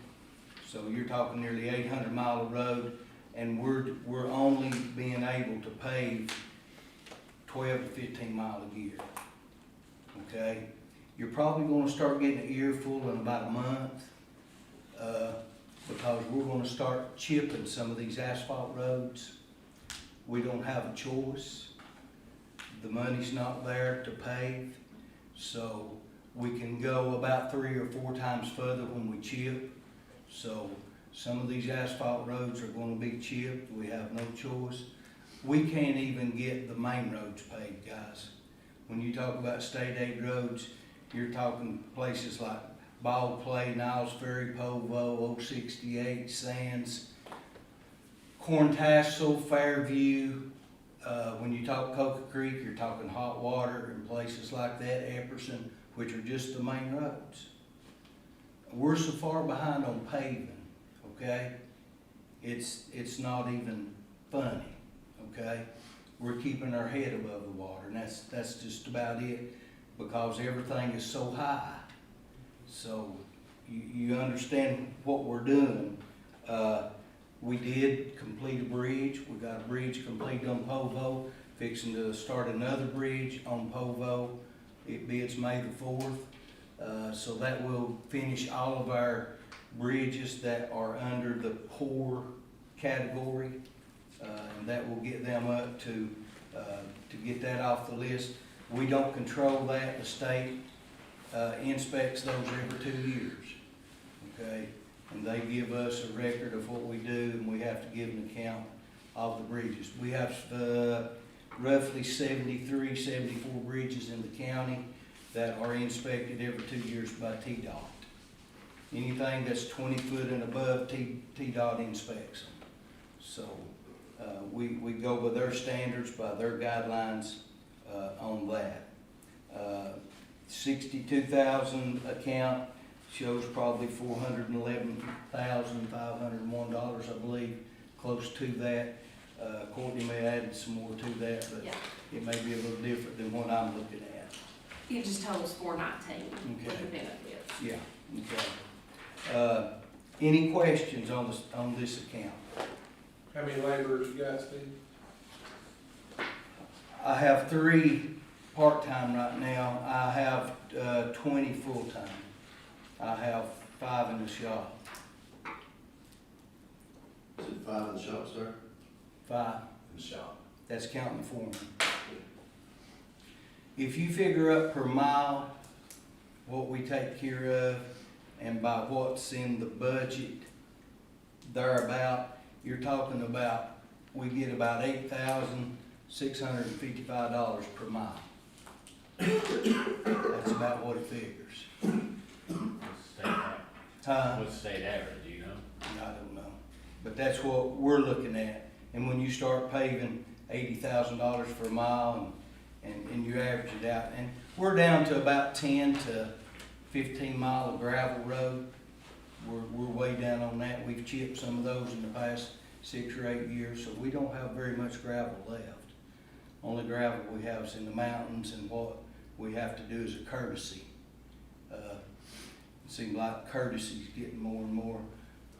Speaker 15: So you're talking nearly 800 mile of road, and we're only being able to pave 12 to 15 mile a year. Okay? You're probably gonna start getting an earful in about a month, because we're gonna start chipping some of these asphalt roads. We don't have a choice. The money's not there to pave, so we can go about 3 or 4 times further when we chip. So some of these asphalt roads are gonna be chipped. We have no choice. We can't even get the main roads paved, guys. When you talk about state aid roads, you're talking places like Bald Clay, Niles Ferry, Povo, 068, Sands, Corn Tassel, Fairview. When you talk Coca Creek, you're talking Hot Water and places like that, Epperson, which are just the main roads. We're so far behind on paving, okay? It's not even funny, okay? We're keeping our head above the water, and that's just about it, because everything is so high. So you understand what we're doing. We did complete a bridge. We got a bridge complete on Povo, fixing to start another bridge on Povo. It bids May the 4th. So that will finish all of our bridges that are under the poor category. and that will get them up to get that off the list. We don't control that, the state inspects those every 2 years, okay? And they give us a record of what we do, and we have to give an account of the bridges. We have roughly 73, 74 bridges in the county that are inspected every 2 years by TDOT. Anything that's 20 foot and above, TDOT inspects them. So we go by their standards, by their guidelines on that. 62,000 account shows probably $411,501, I believe, close to that. Courtney may have added some more to that, but
Speaker 7: Yeah.
Speaker 15: it may be a little different than what I'm looking at.
Speaker 7: It just totals 419 with
Speaker 15: Okay.
Speaker 7: the benefits.
Speaker 15: Yeah, okay. Any questions on this account?
Speaker 3: How many laborers you got, Steve?
Speaker 15: I have 3 part-time right now. I have 20 full-time. I have 5 in the shop.
Speaker 12: Is it 5 in the shop, sir?
Speaker 15: 5,
Speaker 12: In the shop.
Speaker 15: that's counting the foreman. If you figure up per mile what we take care of and by what's in the budget thereabout, you're talking about, we get about $8,655 per mile. That's about what it figures.
Speaker 14: What's state average, do you know?
Speaker 15: I don't know, but that's what we're looking at. And when you start paving $80,000 for a mile and you average it out, and we're down to about 10 to 15 mile of gravel road. We're way down on that. We've chipped some of those in the past 6 or 8 years, so we don't have very much gravel left. Only gravel we have is in the mountains, and what we have to do is a courtesy. It seems like courtesy's getting more and more.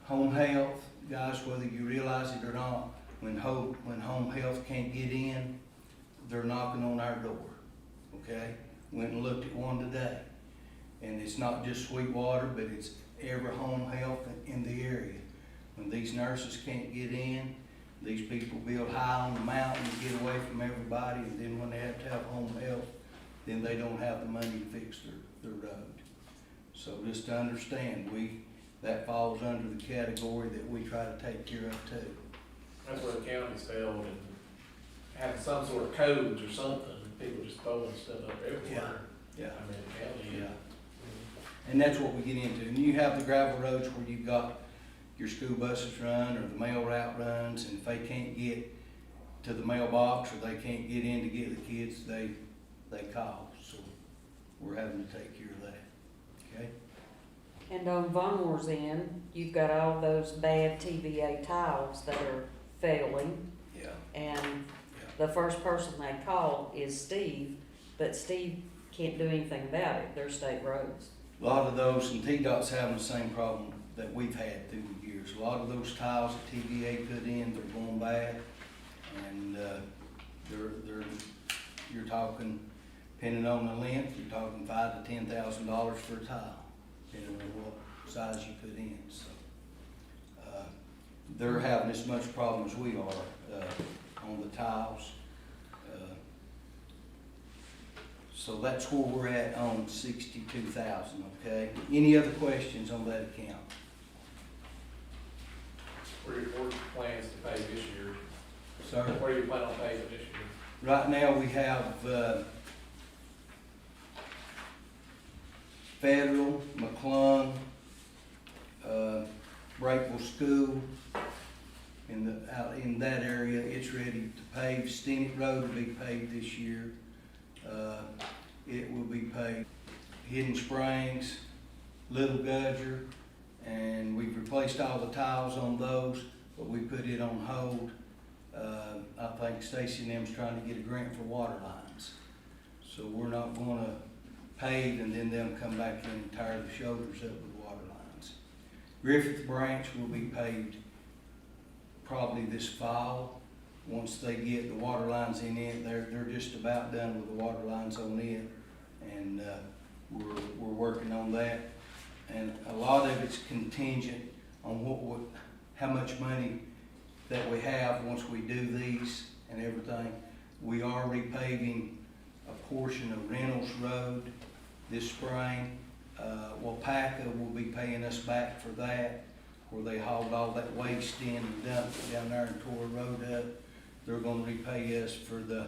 Speaker 15: Home health, guys, whether you realize it or not, when home health can't get in, they're knocking on our door, okay? Went and looked at one today. And it's not just Sweetwater, but it's every home health in the area. When these nurses can't get in, these people build high on the mountain to get away from everybody, and then when they have to have home health, then they don't have the money to fix their road. So just to understand, that falls under the category that we try to take care of too.
Speaker 3: That's where the county's failed and having some sort of codes or something, people just throwing stuff up everywhere.
Speaker 15: Yeah.
Speaker 3: I mean, the county,
Speaker 15: Yeah. And that's what we get into. And you have the gravel roads where you've got your school buses run or the mail route runs, and if they can't get to the mailbox or they can't get in to get the kids, they call. So we're having to take care of that, okay?
Speaker 6: And on Von Moore's end, you've got all those bad TVA tiles that are failing.
Speaker 15: Yeah.
Speaker 6: And the first person they call is Steve, but Steve can't do anything about it. They're state roads.
Speaker 15: A lot of those, and TDOT's having the same problem that we've had through the years. A lot of those tiles that TVA put in, they're going bad, and you're talking, depending on the length, you're talking $5,000 to $10,000 for a tile, depending on what size you put in. So they're having as much problem as we are on the tiles. So that's where we're at on 62,000, okay? Any other questions on that account?
Speaker 3: What are your plans to pay this year?
Speaker 15: Sir?
Speaker 3: What are you planning on paying this year?
Speaker 15: Right now, we have Federal, McClung, Brakeville School, out in that area. It's ready to pave. Stennett Road will be paved this year. It will be paved. Hidden Springs, Little Gudger, and we've replaced all the tiles on those, but we put it on hold. I think Stacy and them's trying to get a grant for water lines. So we're not gonna pave and then them come back in and tire the shoulders up with water lines. Griffith Branch will be paved probably this fall. Once they get the water lines in it, they're just about done with the water lines on it. And we're working on that. And a lot of it's contingent on how much money that we have, once we do these and everything, we are repaving a portion of Reynolds Road this spring. Wapaka will be paying us back for that, where they hauled all that waste in and dumped it down there and tore the road up. They're gonna repay us for the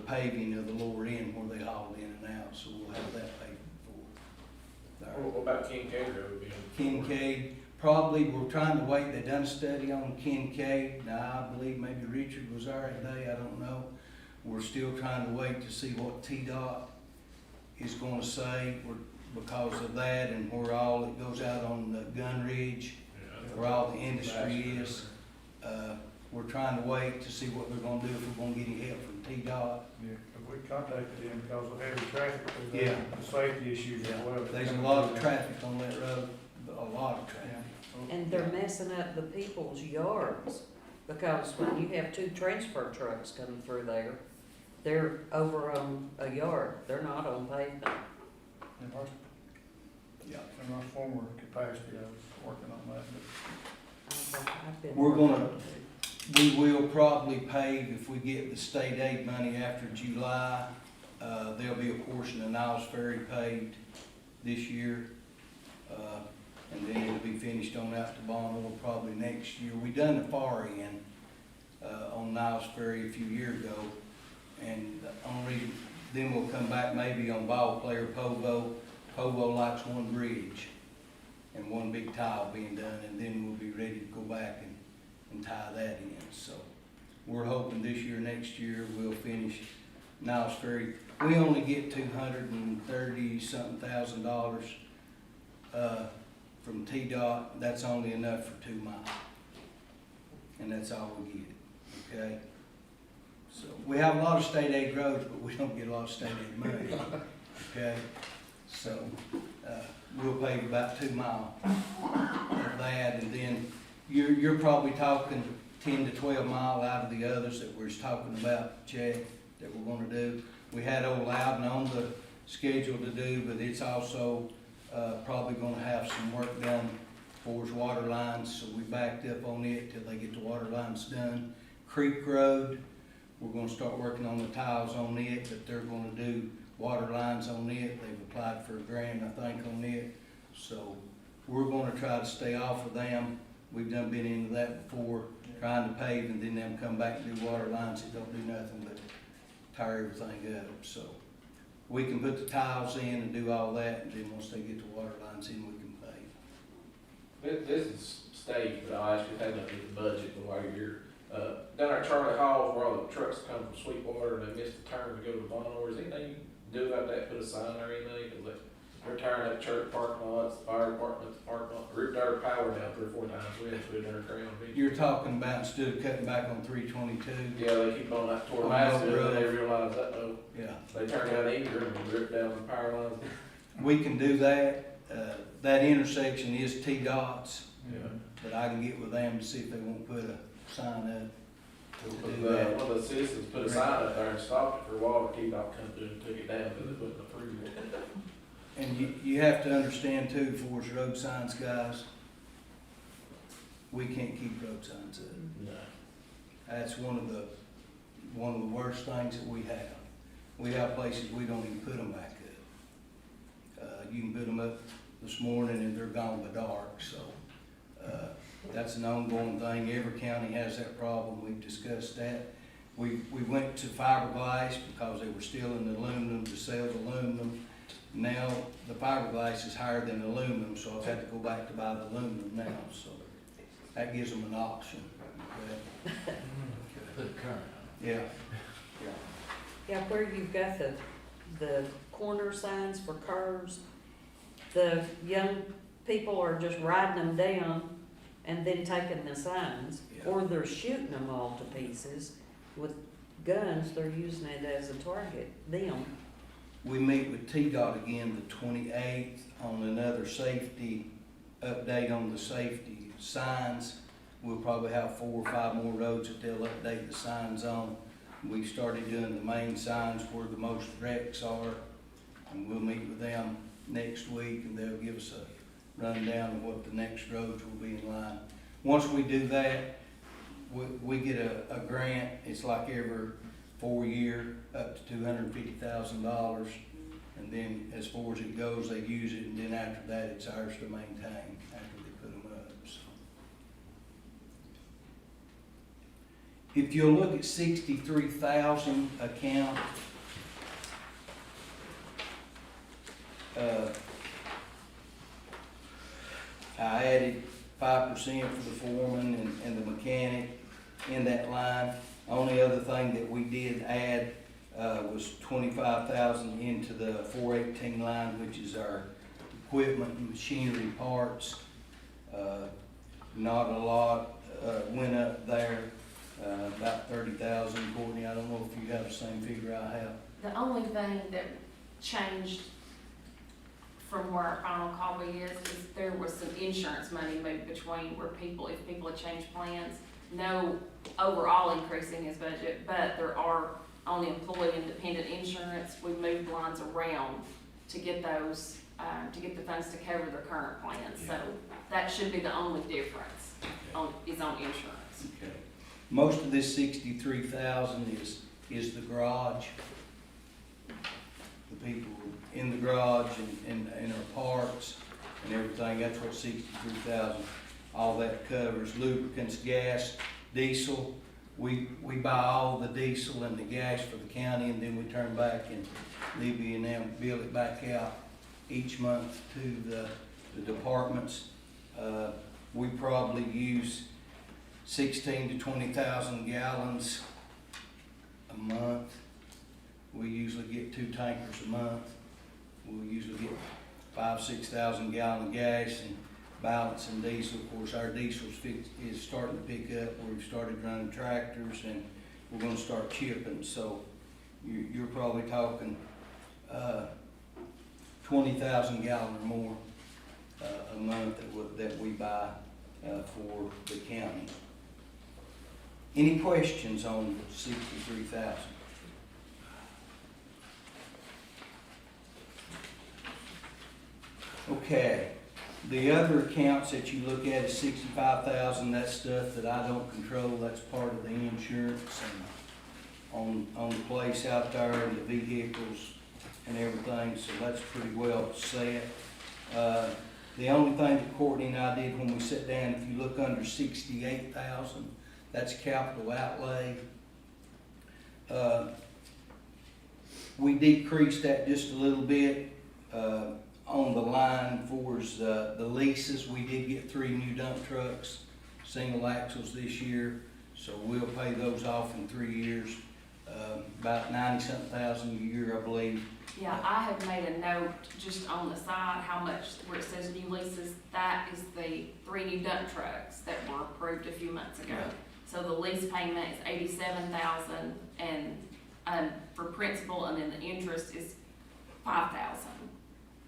Speaker 15: paving of the lower end where they hauled in and out, so we'll have that paid for. There.
Speaker 3: What about Kincaid Road being?
Speaker 15: Kincaid, probably, we're trying to wait, they done a study on Kincaid, now I believe maybe Richard was there that day, I don't know. We're still trying to wait to see what TDOT is gonna say, because of that and where all, it goes out on the Gun Ridge, where all the industry is. We're trying to wait to see what they're gonna do, if we're gonna get any help from TDOT.
Speaker 2: Yeah, but we contacted them because of heavy traffic,
Speaker 15: Yeah.
Speaker 2: the safety issues as well.
Speaker 15: There's a lot of traffic on that road, a lot of traffic.
Speaker 6: And they're messing up the people's yards, because when you have two transfer trucks coming through there, they're over on a yard, they're not on pavement.
Speaker 2: In our,
Speaker 15: Yeah.
Speaker 2: in our former capacity, I was working on that, but
Speaker 6: I've been
Speaker 15: We're
Speaker 6: working
Speaker 15: gonna-
Speaker 6: on it.
Speaker 15: We will probably pave, if we get the state aid money after July, there'll be a portion of Niles Ferry paved this year. And then it'll be finished on out to Bonneville probably next year. We done the far end, on Niles Ferry a few years ago. And the only reason, then we'll come back maybe on ball player Povo. Povo likes one bridge and one big tile being done, and then we'll be ready to go back and tie that in. So we're hoping this year, next year, we'll finish Niles Ferry. We only get $230-something thousand from TDOT. That's only enough for 2 miles. And that's all we get, okay? So we have a lot of state aid roads, but we don't get a lot of state aid money, okay? So, we'll pave about 2 miles of that, and then you're probably talking 10 to 12 mile out of the others that we're talking about, Chad, that we're gonna do. We had Old Loudon on the schedule to do, but it's also, probably gonna have some work done for its water lines, so we backed up on it till they get the water lines done. Creek Road, we're gonna start working on the tiles on it, but they're gonna do water lines on it. They've applied for a grant, I think, on it, so we're gonna try to stay off of them. We've done been into that before, trying to pave and then them come back and do water lines that don't do nothing but tear everything up. So we can put the tiles in and do all that, and then once they get the water lines in, we can pave.
Speaker 3: This is state, but I actually had nothing to do with the budget while you're here. Down at Charlie Hall, where all the trucks come from Sweetwater and they miss the turn to go to Bonner, is anything you can do about that, put a sign or anything? Cause they're tearing up church parking lots, the fire department's parking lot, ripped our power down 3 or 4 times, we had to put it underground.
Speaker 15: You're talking about instead of cutting back on 322?
Speaker 3: Yeah, they keep on that toward
Speaker 15: On
Speaker 3: Massville, and they
Speaker 15: Road.
Speaker 3: realize that, oh,
Speaker 15: Yeah.
Speaker 3: they turned down Eager and ripped down the power lines.
Speaker 15: We can do that. That intersection is T-Dot's,
Speaker 3: Yeah.
Speaker 15: but I can get with them to see if they won't put a sign up to do
Speaker 3: But,
Speaker 15: that.
Speaker 3: one of the citizens put a sign up there and stopped it for a while, T-Dot come through and took it down because they couldn't approve it.
Speaker 15: And you have to understand too, for us road signs guys, we can't keep road signs up.
Speaker 3: No.
Speaker 15: That's one of the worst things that we have. We have places we don't even put them back up. You can put them up this morning and they're gone by dark, so, that's an ongoing thing. Every county has that problem. We've discussed that. We went to fiberglass because they were still in the aluminum to sell the aluminum. Now, the fiberglass is higher than aluminum, so I've had to go back to buy the aluminum now, so that gives them an option. Okay?
Speaker 14: Put current.
Speaker 15: Yeah.
Speaker 6: Yeah, where you've got the corner signs for cars, the young people are just riding them down and then taking the signs, or they're shooting them all to pieces. With guns, they're using it as a target, them.
Speaker 15: We meet with TDOT again the 28th on another safety update on the safety signs. We'll probably have 4 or 5 more roads that they'll update the signs on. We started doing the main signs where the most wrecks are, and we'll meet with them next week, and they'll give us a rundown of what the next roads will be in line. Once we do that, we get a grant, it's like every 4 year, up to $250,000. And then as far as it goes, they use it, and then after that, it's ours to maintain after they put them up, so. If you'll look at 63,000 account, I added 5% for the foreman and the mechanic in that line. Only other thing that we did add was 25,000 into the 418 line, which is our equipment and machinery parts. Not a lot went up there, about 30,000. Courtney, I don't know if you have the same figure I have.
Speaker 7: The only thing that changed from where our final copy is there was some insurance money moved between where if people had changed plans. No overall increase in his budget, but there are on the employee independent insurance, we moved lines around to get those, to get the funds to cover their current plans. So that should be the only difference is on insurance.
Speaker 15: Okay. Most of this 63,000 is the garage. The people in the garage and our parts and everything, that's what 63,000, all that covers. Lubricants, gas, diesel. We buy all the diesel and the gas for the county, and then we turn back and Libby and them bill it back out each month to the departments. We probably use 16 to 20,000 gallons a month. We usually get 2 tankers a month. We'll usually get 5,000-6,000 gallon of gas and balance in diesel. Of course, our diesel is starting to pick up. We've started running tractors, and we're going to start chipping. So you're probably talking 20,000 gallon or more a month that we buy for the county. Any questions on 63,000? Okay, the other accounts that you look at is 65,000. That's stuff that I don't control. That's part of the insurance and on the place out there and the vehicles and everything. So that's pretty well set. The only thing that Courtney and I did when we sat down, if you look under 68,000, that's capital outlay. We decreased that just a little bit. On the line for the leases, we did get 3 new dump trucks, single axles this year, so we'll pay those off in 3 years, about 90-something thousand a year, I believe.
Speaker 7: Yeah, I have made a note just on the side how much, where it says new leases, that is the 3 new dump trucks that were approved a few months ago.
Speaker 15: Right.
Speaker 7: So the lease payment is $87,000 and for principal, and then the interest is $5,000.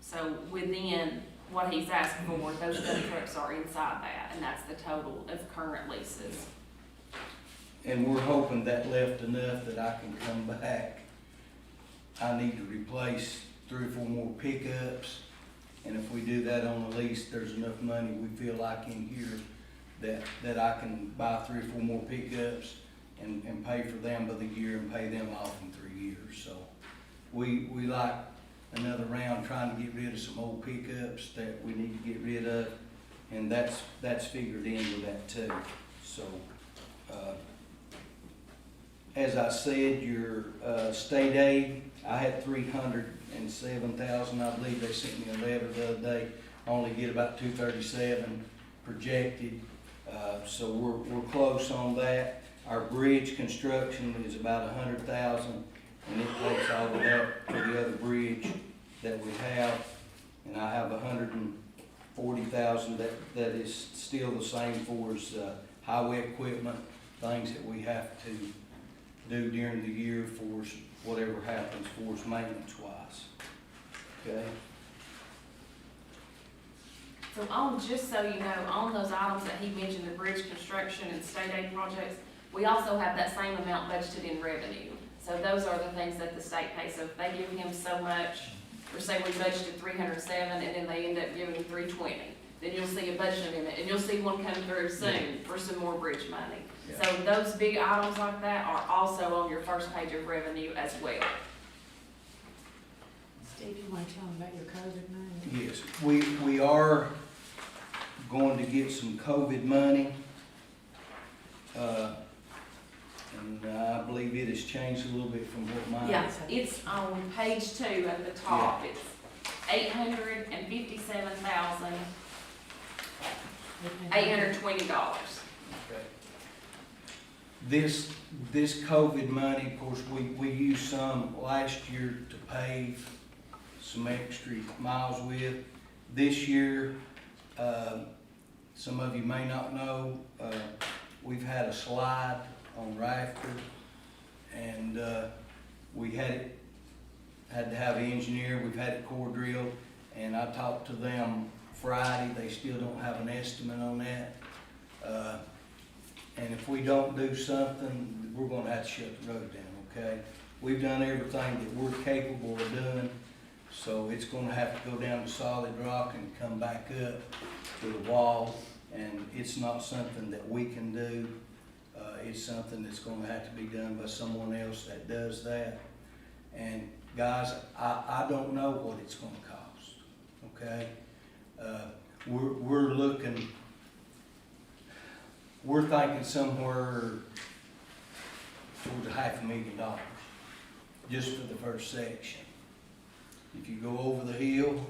Speaker 7: So within what he's asking for, those dump trucks are inside that, and that's the total of current leases.
Speaker 15: And we're hoping that left enough that I can come back. I need to replace 3 or 4 more pickups, and if we do that on the lease, there's enough money we feel like in here that I can buy 3 or 4 more pickups and pay for them by the year and pay them off in 3 years. So we like another round trying to get rid of some old pickups that we need to get rid of, and that's figured into that too. So as I said, your state aid, I had 307,000. I believe they sent me a letter the other day. I only get about 237 projected, so we're close on that. Our bridge construction is about 100,000. And it takes all of that for the other bridge that we have. And I have 140,000 that is still the same for as highway equipment, things that we have to do during the year for whatever happens for us maintenance wise. Okay?
Speaker 7: So just so you know, on those items that he mentioned, the bridge construction and state aid projects, we also have that same amount budgeted in revenue. So those are the things that the state pays. So if they give him so much, or say we budgeted 307 and then they end up giving him 320, then you'll see a budget amendment, and you'll see one come through soon for some more bridge money.
Speaker 15: Yeah.
Speaker 7: So those big items like that are also on your first page of revenue as well.
Speaker 4: Steve, you want to tell them about your COVID money?
Speaker 15: Yes, we are going to get some COVID money. And I believe it has changed a little bit from what mine.
Speaker 7: Yeah, it's on page 2 at the top. It's $857,820.
Speaker 15: This COVID money, of course, we used some last year to pave some extra miles with. This year, some of you may not know, we've had a slide on Rafter, and we had to have an engineer, we've had it core drilled, and I talked to them Friday, they still don't have an estimate on that. And if we don't do something, we're gonna have to shut the road down, okay? We've done everything that we're capable of doing, so it's gonna have to go down to solid rock and come back up to the wall, and it's not something that we can do. It's something that's gonna have to be done by someone else that does that. And guys, I don't know what it's gonna cost, okay? We're looking, we're thinking somewhere towards $500,000 just for the first section. If you go over the hill,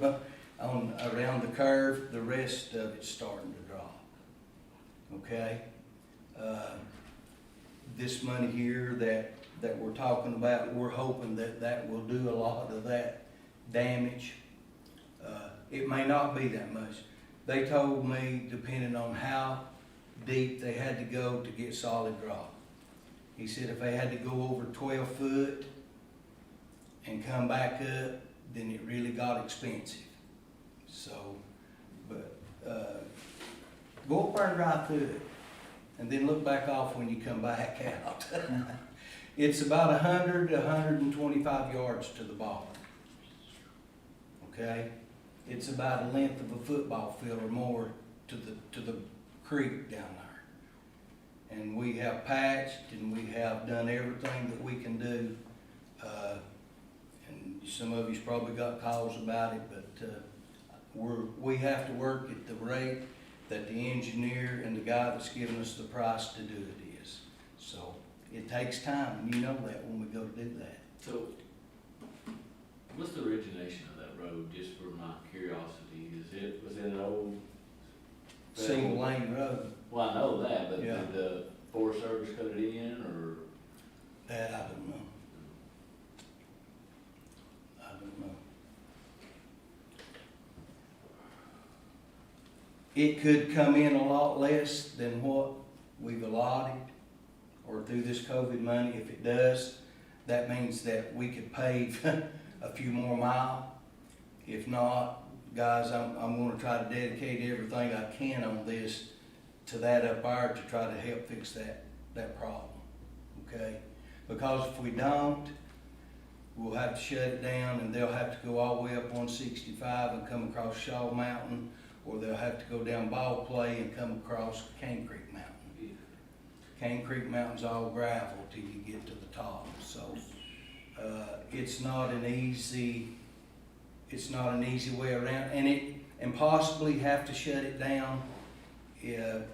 Speaker 15: around the curve, the rest of it's starting to drop, okay? This money here that we're talking about, we're hoping that will do a lot of that damage. It may not be that much. They told me, depending on how deep they had to go to get solid rock. He said if they had to go over 12 foot and come back up, then it really got expensive. So, but, go up there and drive through it, and then look back off when you come back out. It's about 100 to 125 yards to the ball. Okay? It's about the length of a football field or more to the creek down there. And we have patched and we have done everything that we can do. And some of you's probably got calls about it, but we have to work at the rate that the engineer and the guy that's giving us the price to do it is. So it takes time, and you know that when we go to do that.
Speaker 14: So, what's the origination of that road, just for my curiosity? Was it an old?
Speaker 15: Single lane road.
Speaker 14: Well, I know that, but
Speaker 15: Yeah.
Speaker 14: did the Forest Service cut it in, or?
Speaker 15: That I don't know. I don't know. It could come in a lot less than what we've allotted, or through this COVID money. If it does, that means that we could pave a few more miles. If not, guys, I'm gonna try to dedicate everything I can on this to that up there to try to help fix that problem, okay? Because if we don't, we'll have to shut it down, and they'll have to go all the way up 165 and come across Shaw Mountain, or they'll have to go down Ball Play and come across Cane Creek Mountain. Cane Creek Mountain's all gravel till you get to the top, so it's not an easy way around, and possibly have to shut it down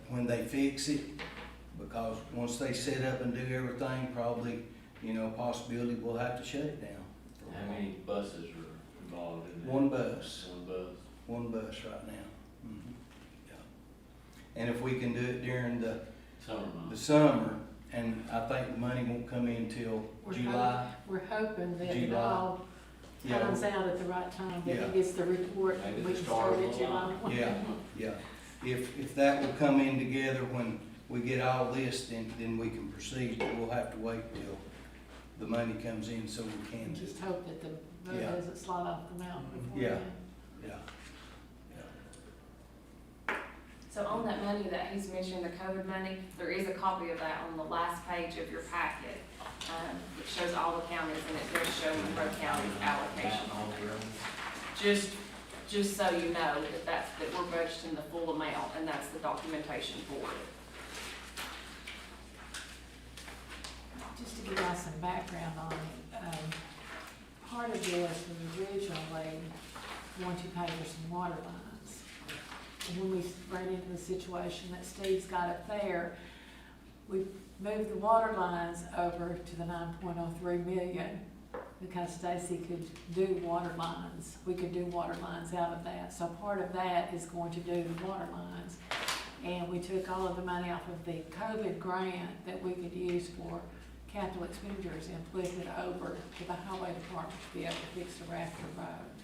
Speaker 15: when they fix it, because once they set up and do everything, probably, possibility we'll have to shut it down.
Speaker 14: How many buses are involved in that?
Speaker 15: One bus.
Speaker 14: One bus?
Speaker 15: One bus right now. Yeah. And if we can do it during the summer, and I think the money won't come in till July.
Speaker 4: We're hoping that it
Speaker 15: July.
Speaker 4: all
Speaker 15: Yeah.
Speaker 4: comes out at the right time, that
Speaker 15: Yeah.
Speaker 4: it gets the report,
Speaker 14: Maybe
Speaker 4: we
Speaker 14: the
Speaker 4: can
Speaker 14: stars
Speaker 4: start
Speaker 14: will
Speaker 4: it July.
Speaker 15: Yeah. If that will come in together when we get all this, then we can proceed, but we'll have to wait till the money comes in so we can
Speaker 4: And
Speaker 15: do
Speaker 4: just
Speaker 15: it.
Speaker 4: hope that the road
Speaker 15: Yeah.
Speaker 4: doesn't slide off the mountain before
Speaker 15: Yeah.
Speaker 4: then.
Speaker 15: Yeah.
Speaker 7: So on that money that he's mentioning, the COVID money, there is a copy of that on the last page of your packet. It shows all the counties, and it does show Monroe County's allocation on there. Just so you know that we're budgeting the full amount, and that's the documentation for it.
Speaker 4: to give y'all some background on it, part of this was originally going to pay for some water lines. And when we ran into the situation that Steve's got up there, we moved the water lines over to the 9.03 million because Stacy could do water lines. We could do water lines out of that. So part of that is going to do the water lines. And we took all of the money off of the COVID grant that we could use for capital expenditures and flipped it over to the highway department to be able to fix the Rafter Road.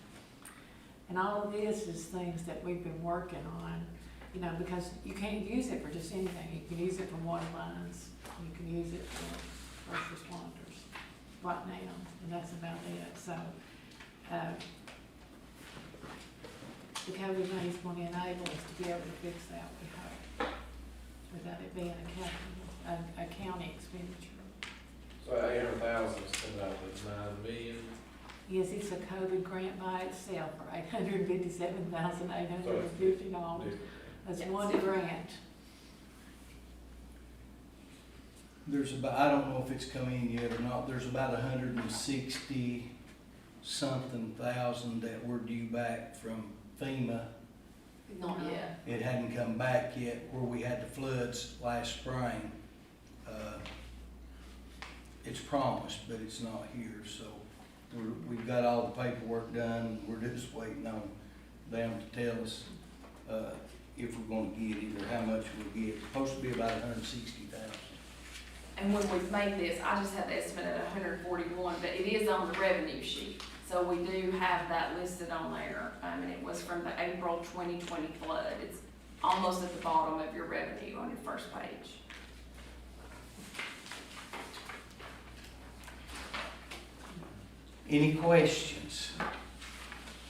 Speaker 4: And all of this is things that we've been working on, you know, because you can't use it for just anything. You can use it for water lines, you can use it for first responders right now, and that's about it. So, the COVID money is going to enable us to be able to fix that, we hope, without it being a county expenditure.
Speaker 3: So 800,000 is coming out of the 9 million.
Speaker 4: Yes, it's a COVID grant by itself for $857,850. That's one grant.
Speaker 15: There's about, I don't know if it's come in yet or not, there's about 160-something thousand that were due back from FEMA.
Speaker 7: Not yet.
Speaker 15: It hadn't come back yet where we had the floods last spring. It's promised, but it's not here, so we've got all the paperwork done. We're just waiting on them to tell us if we're gonna get it or how much we'll get. It's supposed to be about 160,000.
Speaker 7: And when we've made this, I just had the estimate at 141, but it is on the revenue sheet. So we do have that listed on there, and it was from the April 2020 flood. It's almost at the bottom of your revenue on your first page.
Speaker 15: Any questions?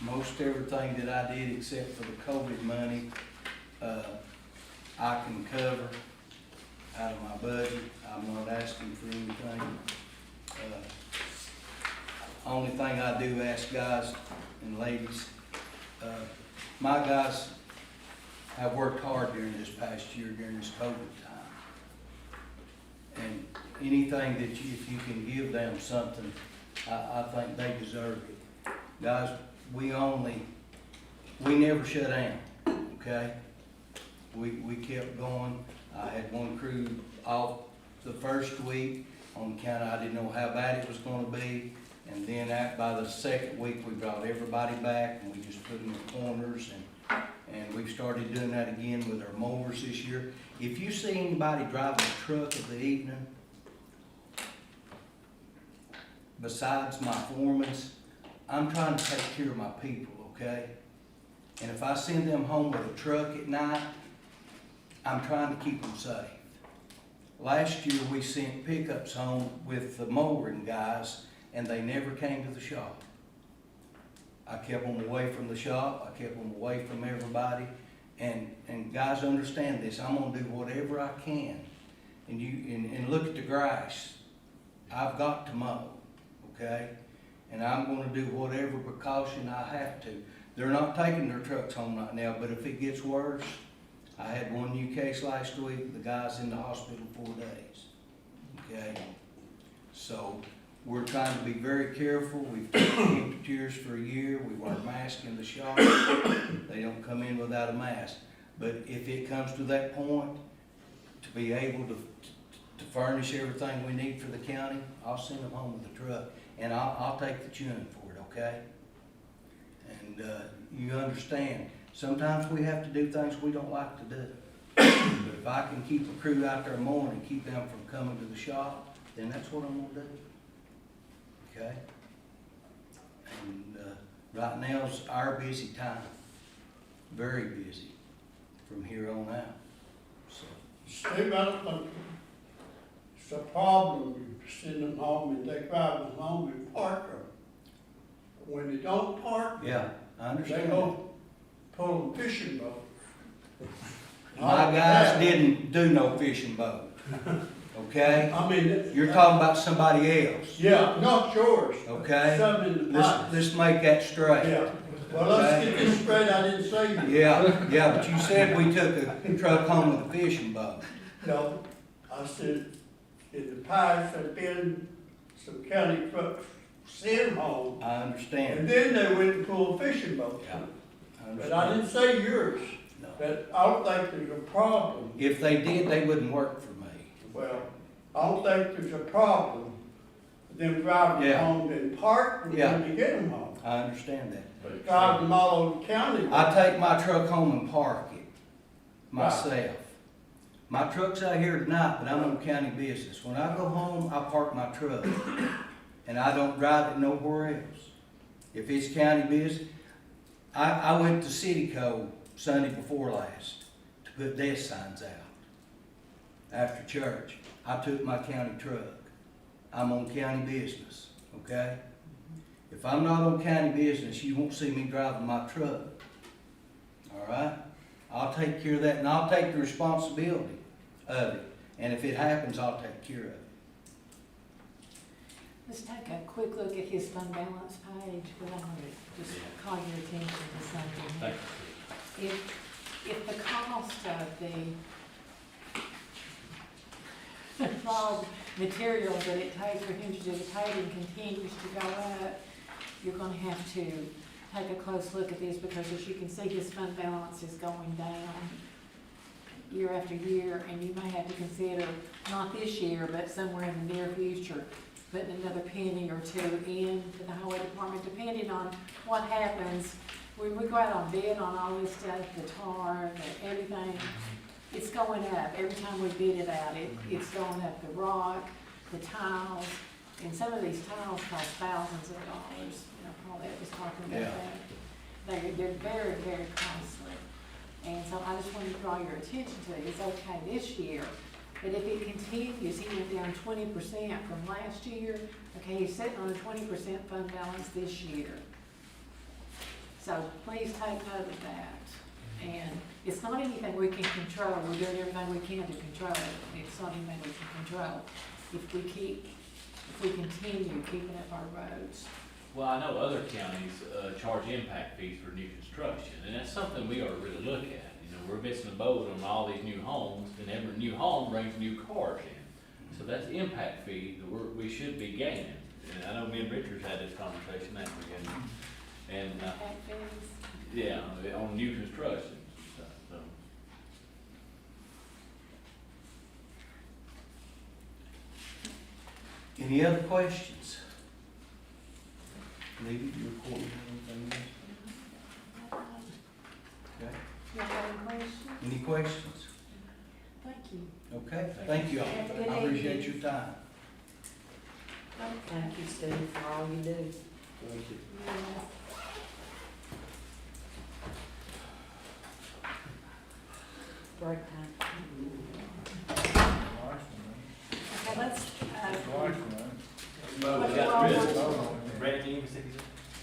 Speaker 15: Most everything that I did except for the COVID money, I can cover out of my budget. I'm not asking for anything. Only thing I do ask guys and ladies, my guys have worked hard during this past year, during this COVID time. And anything that if you can give them something, I think they deserve it. Guys, we never shut down, okay? We kept going. I had one crew off the first week on account of I didn't know how bad it was gonna be. And then by the second week, we brought everybody back and we just put them in corners and we've started doing that again with our mowers this year. If you see anybody driving a truck in the evening, besides my foremans, I'm trying to take care of my people, okay? And if I send them home with a truck at night, I'm trying to keep them safe. Last year, we sent pickups home with the mowing guys, and they never came to the shop. I kept them away from the shop, I kept them away from everybody, and guys understand this, I'm gonna do whatever I can. And look at the grass, I've got to mow, okay? And I'm gonna do whatever precaution I have to. They're not taking their trucks home right now, but if it gets worse, I had one new case last week, the guy's in the hospital 4 days, okay? So, we're trying to be very careful. We've taken temperatures for a year. We wear masks in the shop. They don't come in without a mask. But if it comes to that point, to be able to furnish everything we need for the county, I'll send them home with a truck. And I'll take the tune for it, okay? And you understand, sometimes we have to do things we don't like to do. But if I can keep a crew out there mowing and keep them from coming to the shop, then that's what I'm gonna do. Okay? And right now is our busy time. Very busy from here on out. So.
Speaker 13: Steve, I don't think it's a problem, you send them home and they drive them home and park them. When they don't park,
Speaker 15: Yeah, I
Speaker 13: they
Speaker 15: understand.
Speaker 13: go pull a fishing boat.
Speaker 15: My guys didn't do no fishing boat. Okay?
Speaker 13: I mean.
Speaker 15: You're talking about somebody else.
Speaker 13: Yeah, not yours.
Speaker 15: Okay?
Speaker 13: Some in the past.
Speaker 15: Let's make that straight.
Speaker 13: Yeah, well, let's get this straight, I didn't say you.
Speaker 15: Yeah, but you said we took a truck home with a fishing boat.
Speaker 13: No, I said, in the past, there's been some county trucks sent home,
Speaker 15: I understand.
Speaker 13: and then they went and pulled fishing boats.
Speaker 15: Yeah, I
Speaker 13: But I
Speaker 15: understand.
Speaker 13: didn't say yours,
Speaker 15: No.
Speaker 13: but I don't think there's a problem.
Speaker 15: If they did, they wouldn't work for me.
Speaker 13: Well, I don't think there's a problem with them driving
Speaker 15: Yeah.
Speaker 13: home and park when
Speaker 15: Yeah.
Speaker 13: you get them home.
Speaker 15: I understand that.
Speaker 13: Driving them all over the county.
Speaker 15: I take my truck home and park it myself. My truck's out here tonight, but I'm on county business. When I go home, I park my truck, and I don't drive it nowhere else. If it's county business, I went to Cityco Sunday before last to put death signs out after church. I took my county truck. I'm on county business, okay? If I'm not on county business, you won't see me driving my truck. All right? I'll take care of that, and I'll take the responsibility of it. And if it happens, I'll take care of it.
Speaker 4: Let's take a quick look at his fund balance page, but I want to just call your attention to something.
Speaker 14: Thank you.
Speaker 4: If the cost of the raw material that it takes for him to do the paving continues to go up, you're gonna have to take a close look at this, because as you can see, his fund balance is going down year after year, and you may have to consider, not this year, but somewhere in the near future, putting another penny or two into the highway department, depending on what happens. When we go out on bid on all this stuff, the tar, the everything, it's going up. Every time we bid it out, it's going up. The rock, the tiles, and some of these tiles cost thousands of dollars. You know, Paulette was talking about
Speaker 15: Yeah.
Speaker 4: that. They're very, very costly. And so I just wanted to draw your attention to it. It's okay this year, but if it continues, he went down 20% from last year. Okay, he's sitting on a 20% fund balance this year. So please take note of that. And it's not anything we can control. We're doing everything we can to control it. It's not anything we can control. If we continue keeping up our roads.
Speaker 14: Well, I know other counties, charge impact fees for new construction, and that's something we ought to really look at. You know, we're missing a boat on all these new homes, and every new home brings new cars in. So that's the impact fee that we should be gaining. And I know me and Richards had this conversation that weekend. And,
Speaker 4: Impact fees.
Speaker 14: yeah, on new construction and stuff, so.
Speaker 15: Any other questions? Lee, you recording anything else? Okay.
Speaker 4: You have any questions?
Speaker 15: Any questions?
Speaker 4: Thank you.
Speaker 15: Okay, thank you all.
Speaker 4: Have a good
Speaker 15: I appreciate
Speaker 4: evening.
Speaker 15: your time.
Speaker 6: Thank you, Steve, for all you do.
Speaker 15: Thank you.
Speaker 4: Yeah.
Speaker 6: Great time.
Speaker 4: Okay, let's,
Speaker 14: But
Speaker 4: we got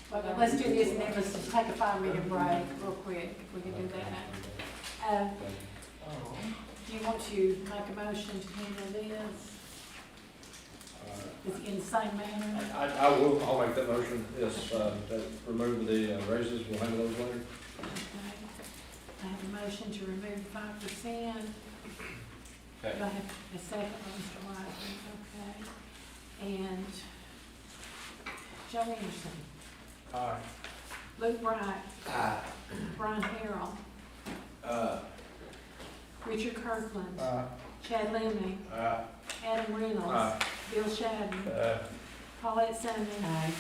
Speaker 4: well, let's do this and then let's just take a 5-minute break real quick, if we can do that. Do you want to make a motion to handle this? Is it in the same manner?
Speaker 5: I will, I'll make that motion, yes, that remove the raises, we'll handle those later.
Speaker 4: Okay. I have a motion to remove 5%. Do I
Speaker 14: Okay.
Speaker 4: have a second by Mr. White? Okay. And Joe Anderson.
Speaker 2: Aye.
Speaker 4: Luke Wright. Brian Harrell. Richard Kirkland. Chad Leemy. Adam Reynolds. Bill Shadden. Paulette Summons.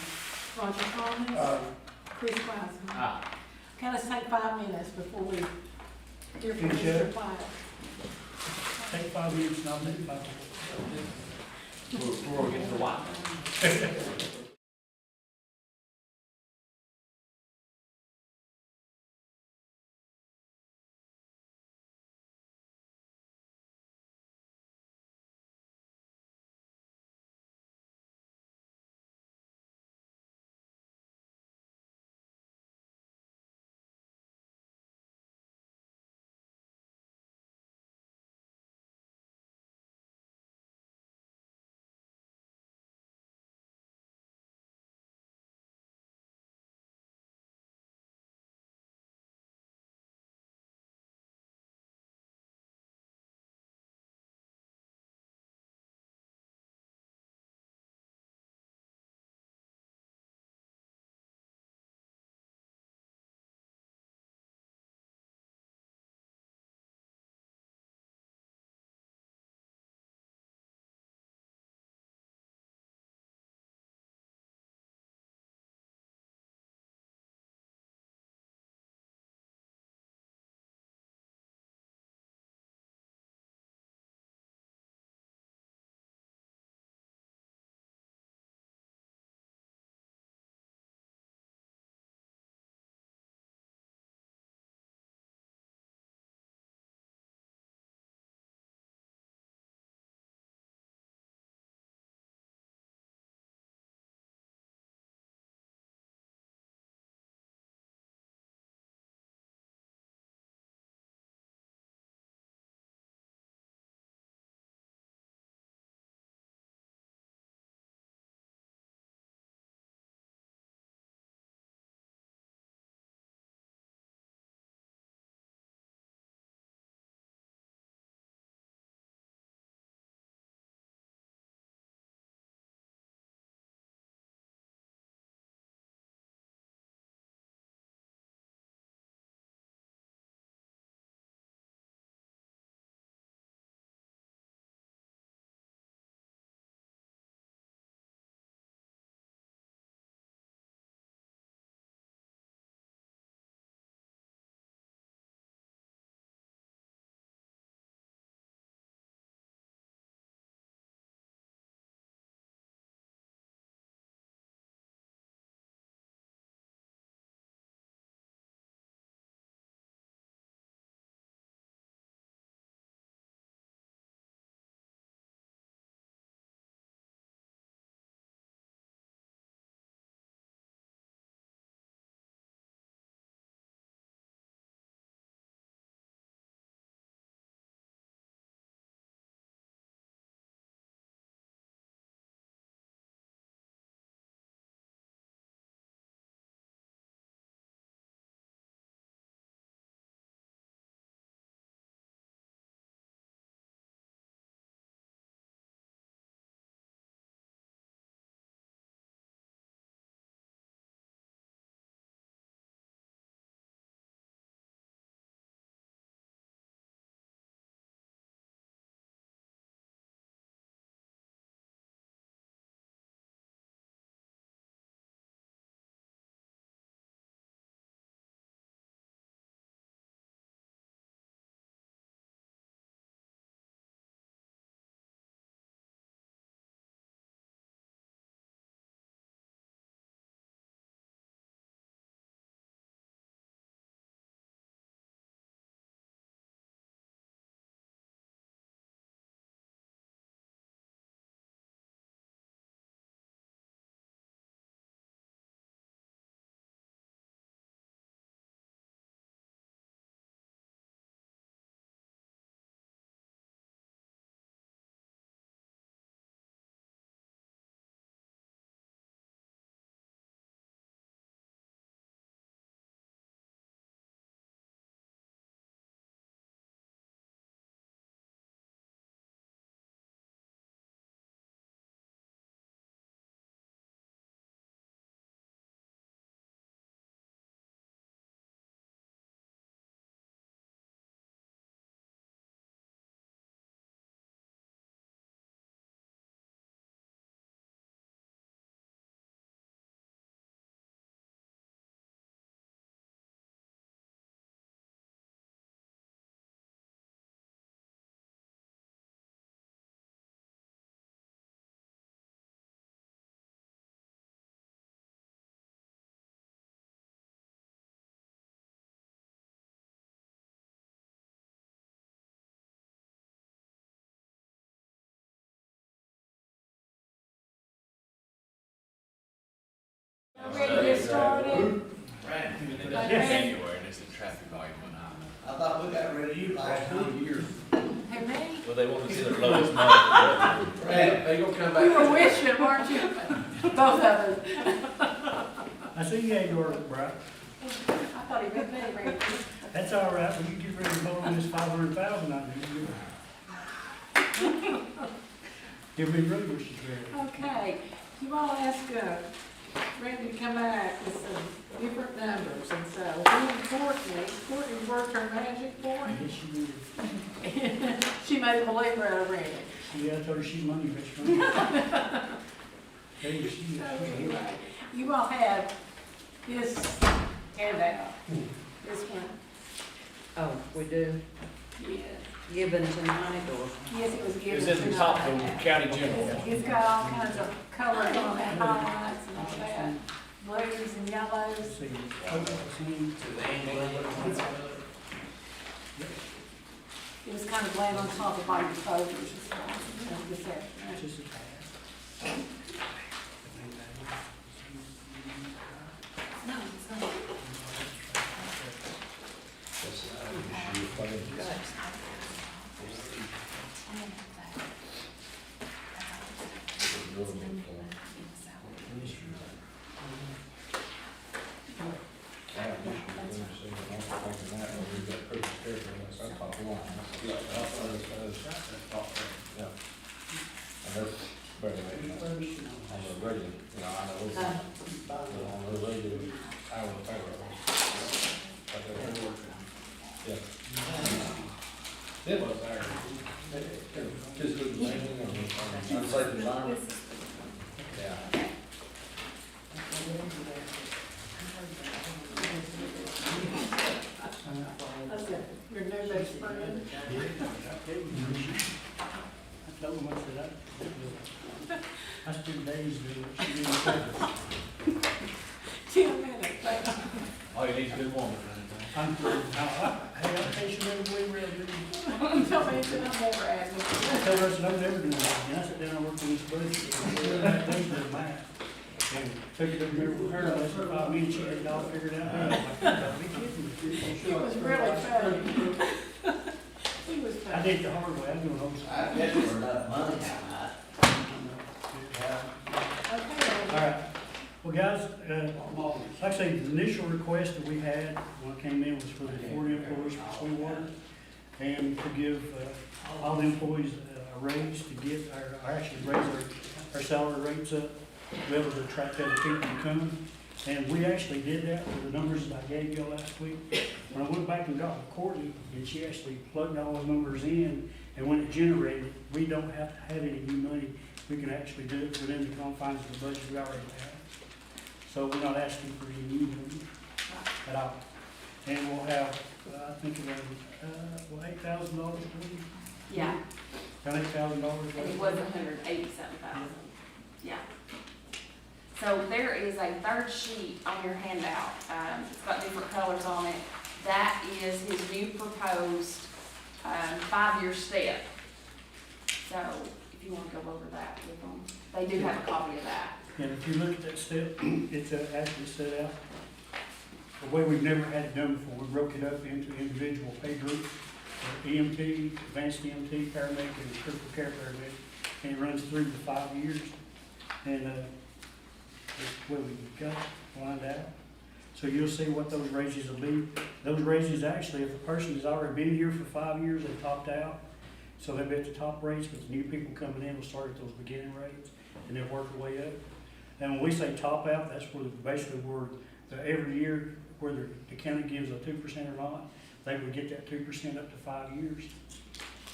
Speaker 4: Roger Thomas. Chris Weisman.
Speaker 14: Ah.
Speaker 4: Okay, let's take 5 minutes before we hear from
Speaker 15: Good
Speaker 4: Mr.
Speaker 15: job.
Speaker 4: White.
Speaker 2: Take 5 minutes and I'll make 5 minutes.
Speaker 14: Before we get to the white. January, and it's in traffic volume went high.
Speaker 15: I thought we got rid of you last 2 years.
Speaker 4: Hey, me?
Speaker 14: Well, they want to see their lowest month.
Speaker 3: They gonna come back.
Speaker 4: You were wishing, weren't you? Both of us.
Speaker 13: I see you ain't working, right?
Speaker 4: I thought he meant me, Randy.
Speaker 13: That's all right, when you get ready to vote on this 500,000, I do. Give me rumors,
Speaker 4: Okay, you all asked, Randy to come back with some different numbers, and so, Courtney worked her magic for him.
Speaker 13: Yes, she did.
Speaker 4: She made a believer out of Randy.
Speaker 13: Yeah, I told her she's money, best friend. Hey, she,
Speaker 4: So anyway, you all have this handout, this one.
Speaker 6: Oh, we do,
Speaker 4: Yeah.
Speaker 6: given tonight, or?
Speaker 4: Yes, it was
Speaker 14: It
Speaker 4: given
Speaker 14: was
Speaker 4: tonight.
Speaker 14: in the top of the county general.
Speaker 4: It's got all kinds of colors on it, highlights and all that, blues and yellows.
Speaker 13: let's see, see,
Speaker 4: It was kind of laying on top of all your folders and stuff, this afternoon.
Speaker 13: just a tad.
Speaker 4: No, it's not.
Speaker 3: It was there. Just look the same thing. Unsafe environment. Yeah.
Speaker 4: That's it, your new best friend.
Speaker 13: I told him, I said, I spent days doing it, she didn't say it.
Speaker 4: 10 minutes, baby.
Speaker 14: All you need is a good woman.
Speaker 13: I'm, hey, I patient every way around here.
Speaker 4: You told me to no more
Speaker 13: I told her, I said, I'm never doing that. And I sat down and worked on this budget, and that day did math. And took it over there with her, and I said, 5 minutes, she had it all figured out. I was like, you gotta be kidding me.
Speaker 4: It was really funny. He was
Speaker 13: I
Speaker 4: funny.
Speaker 13: did it the hard way, I'm doing whole.
Speaker 15: I guess we're not money.
Speaker 4: Okay.
Speaker 13: All right, well, guys, like I say, the initial request that we had when it came in was for the 40 employees for Sweetwater, and to give all the employees a raise to get, or actually raise our salary rates up, to be able to attract other people to come. And we actually did that with the numbers that I gave you last week. When I went back and got with Courtney, and she actually plugged all the numbers in, and when it generated, we don't have to have any new money. We can actually do it within the confines of the budget we already have. So we're not asking for any new money at all. And we'll have, I think around, $8,000,
Speaker 7: Yeah,
Speaker 13: $8,000.
Speaker 7: and it was 187,000, yeah. So there is a third sheet on your handout, it's got different colors on it. That is his new proposed, 5-year step. So if you wanna go over that with them, they do have a copy of that.
Speaker 13: And if you look at that step, it's actually set out the way we've never had it done before. We broke it up into individual pay groups, EMT, advanced EMT, paramedic, and critical care paramedic, and it runs 3 to 5 years. And that's where we got lined out. So you'll see what those raises will be. Those raises, actually, if a person has already been here for 5 years, they've topped out. So they'll be at the top rates, but the new people coming in will start at those beginning rates, and they'll work their way up. And when we say top out, that's where basically every year, whether the county gives a 2% or not, they would get that 2% up to 5 years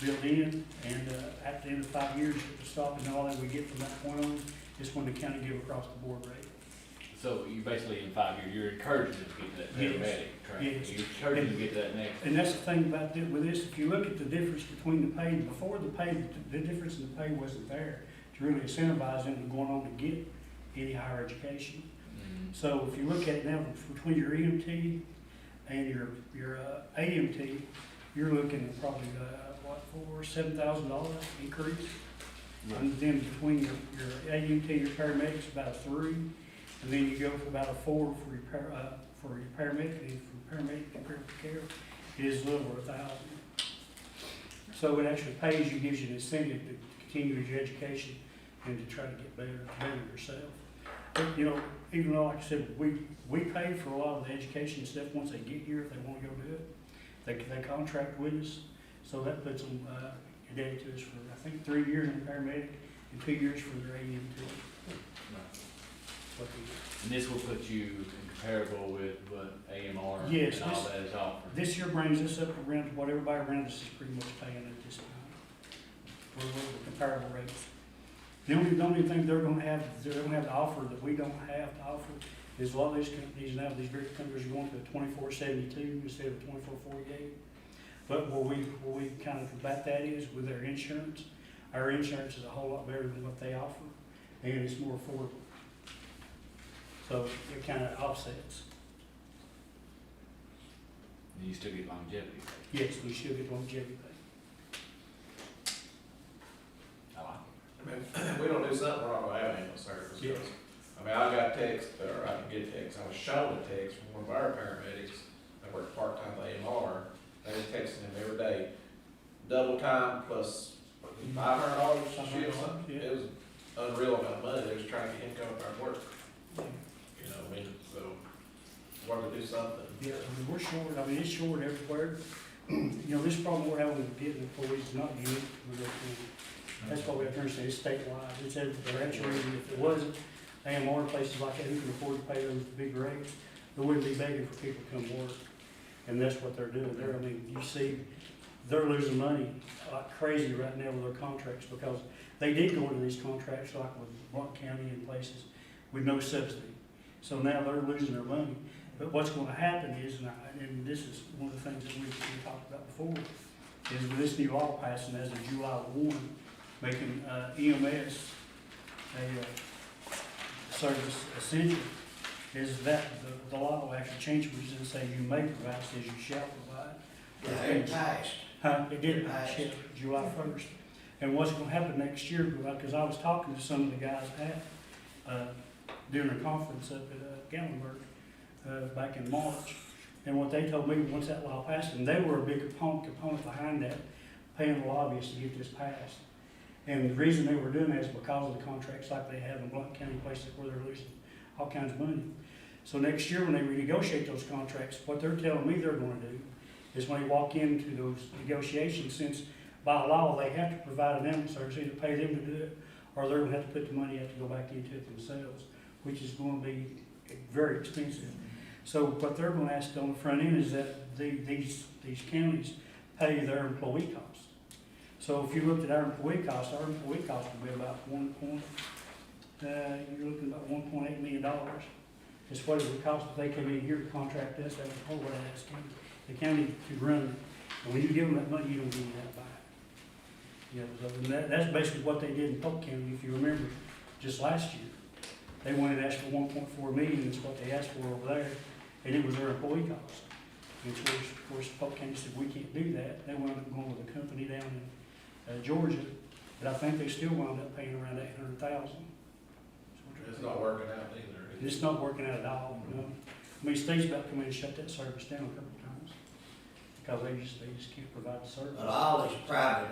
Speaker 13: built in, and at the end of 5 years, the stop and all that we get from that point on is when the county give across the board rate.
Speaker 14: So you basically in 5 years, you're encouraging them to get to that paramedic training.
Speaker 13: Yes.
Speaker 14: You're encouraging them to get to that next.
Speaker 13: And that's the thing about with this, if you look at the difference between the pay, before the pay, the difference in the pay wasn't there to really incentivize them to going on to get any higher education. So if you look at it now, between your EMT and your AMT, you're looking at probably, $7,000 increase. And then between your AMT, your paramedics, about a 3, and then you go for about a 4 for for your paramedic, and for paramedic and critical care, it is a little over $1,000. So it actually pays you, gives you an incentive to continue your education and to try to get better yourself. But, you know, even though, like I said, we pay for a lot of the education and stuff once they get here, if they want to go do it. They contract with us, so that puts them, indebted to us for, I think, 3 years in paramedic and 2 years for their AMT. What they do.
Speaker 14: And this will put you comparable with what AMR
Speaker 13: Yes,
Speaker 14: and all that is offered.
Speaker 13: This year brings us up around to what everybody around us is pretty much paying at this time. We're comparable rates. The only thing they're gonna have to offer that we don't have to offer is a lot of these companies now, these bigger companies are going to a 24/72 instead of 24/48. But where we kind of combat that is with their insurance. Our insurance is a whole lot better than what they offer, and it's more affordable. So it kind of offsets.
Speaker 14: And you still get longevity.
Speaker 13: Yes, we should get longevity pay.
Speaker 14: I like
Speaker 3: I mean, we don't do something wrong with our ambulance service.
Speaker 13: Yeah.
Speaker 3: I mean, I got text, or I can get text, I was shown a text from one of our paramedics that works part-time at AMR. They was texting him every day, double time plus $500 a shift, something.
Speaker 13: Yeah.
Speaker 3: It was unreal amount of money, they was trying to get him coming back to work. You know, I mean, so, wanted to do something.
Speaker 13: Yeah, I mean, we're short, I mean, it's short everywhere. You know, this problem we're having with getting employees is not unique with our county. That's what we have to understand, it's statewide, it's everywhere. Actually, if it wasn't, AMR places like that who can afford to pay those big rates, they wouldn't be begging for people to come work. And that's what they're doing. I mean, you see, they're losing money like crazy right now with their contracts because they did go into these contracts like with Blount County and places with no subsidy. So now they're losing their money. But what's going to happen is, and this is one of the things that we talked about before, is with this new law passing as of July 1, making EMS a service essential, is that the law will actually change provisions and say you may provide, it says you shall provide.
Speaker 15: Yeah, it passed.
Speaker 13: It did pass, yeah, July 1st. And what's going to happen next year, because I was talking to some of the guys during a conference up at Gatlinburg back in March, and what they told me, once that law passed, and they were a big component behind that, paying the lobbyists to get this passed. And the reason they were doing that is because of the contracts like they have in Blount County, places where they're losing all kinds of money. So next year, when they renegotiate those contracts, what they're telling me they're going to do is when they walk into those negotiations, since by law they have to provide an ambulance service, either pay them to do it, or they're going to have to put the money out to go back into it themselves, which is going to be very expensive. So what they're going to ask on the front end is that these counties pay their employee costs. So if you looked at our employee costs would be about you're looking at about $1.8 million. It's what it would cost if they came in here to contract us, that was the whole way that's the county to run it. And when you give them that money, you don't give them that back. You know, so that's basically what they did in Polk County, if you remember, just last year. They went and asked for 1.4 million, is what they asked for over there, and it was their employee cost. And of course, Polk County said, we can't do that. They wound up going with a company down in Georgia, but I think they still wound up paying around $800,000.
Speaker 3: It's not working out either.
Speaker 13: It's not working out at all, you know. I mean, state's about to come in and shut that service down a couple of times because they just can't provide the service.
Speaker 15: But all these private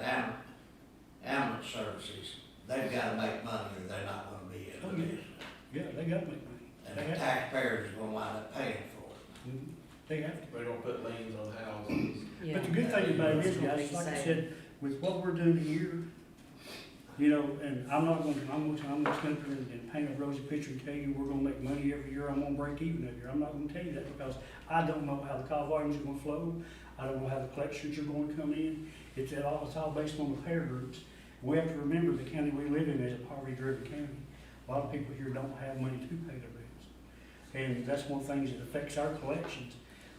Speaker 15: ambulance services, they've got to make money or they're not going to be in the business.
Speaker 13: Yeah, they got to make money.
Speaker 15: And the taxpayers are going to wind up paying for it.
Speaker 13: Mhm. They have to.
Speaker 3: We're gonna put liens on houses.
Speaker 13: But the good thing about it is, guys, like I said, with what we're doing here, you know, and I'm just gonna stand up here and paint a rosy picture and tell you we're gonna make money every year, I'm gonna break even every year. I'm not gonna tell you that because I don't know how the call volumes are gonna flow. I don't know how the collections are going to come in. It's all based on the payer groups. We have to remember the county we live in is a poverty-driven county. A lot of people here don't have money to pay their bills. And that's one of the things that affects our collections.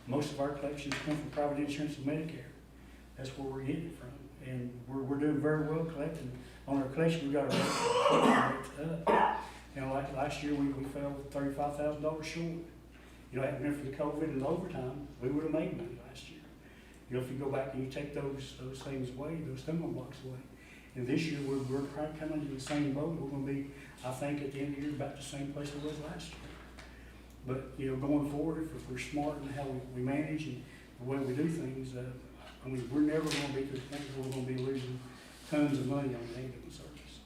Speaker 13: Most of our collections come from private insurance and Medicare. That's where we're getting it from. And we're doing very well collecting. On our collection, we got our rates up. You know, like last year, we fell $35,000 short. You know, had it been for the COVID and the overtime, we would have made money last year. You know, if you go back and you take those things away, those stumbling blocks away. And this year, we're coming to the same boat. We're going to be, I think, at the end of the year, about the same place it was last year. But, you know, going forward, if we're smart in how we manage and the way we do things, I mean, we're never gonna be to the point where we're gonna be losing tons of money on the ambulance service.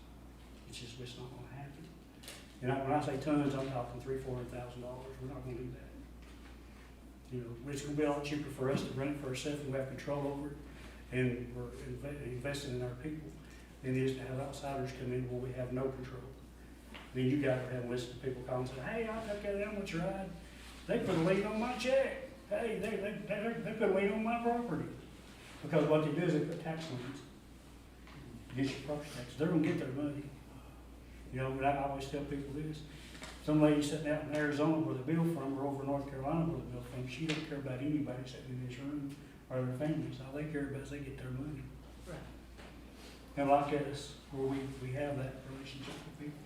Speaker 13: It's not gonna happen. And when I say tons, I'm talking $300,000-400,000. We're not gonna do that. You know, it's gonna be a lot cheaper for us to run it for ourselves and we have control over it, and we're investing in our people, than it is to have outsiders come in where we have no control. Then you guys are having to listen to people calling and say, hey, I'll take that ambulance ride. They put a lien on my check. Hey, they put a lien on my property. Because what they do is they put tax liens against your property tax. They're gonna get their money. You know, but I always tell people this. Some lady sitting out in Arizona where the bill from, or over in North Carolina where the bill from, she don't care about anybody sitting in this room or their families. All they care about is they get their money.
Speaker 1: Right.
Speaker 13: And like us, where we have that relationship with people.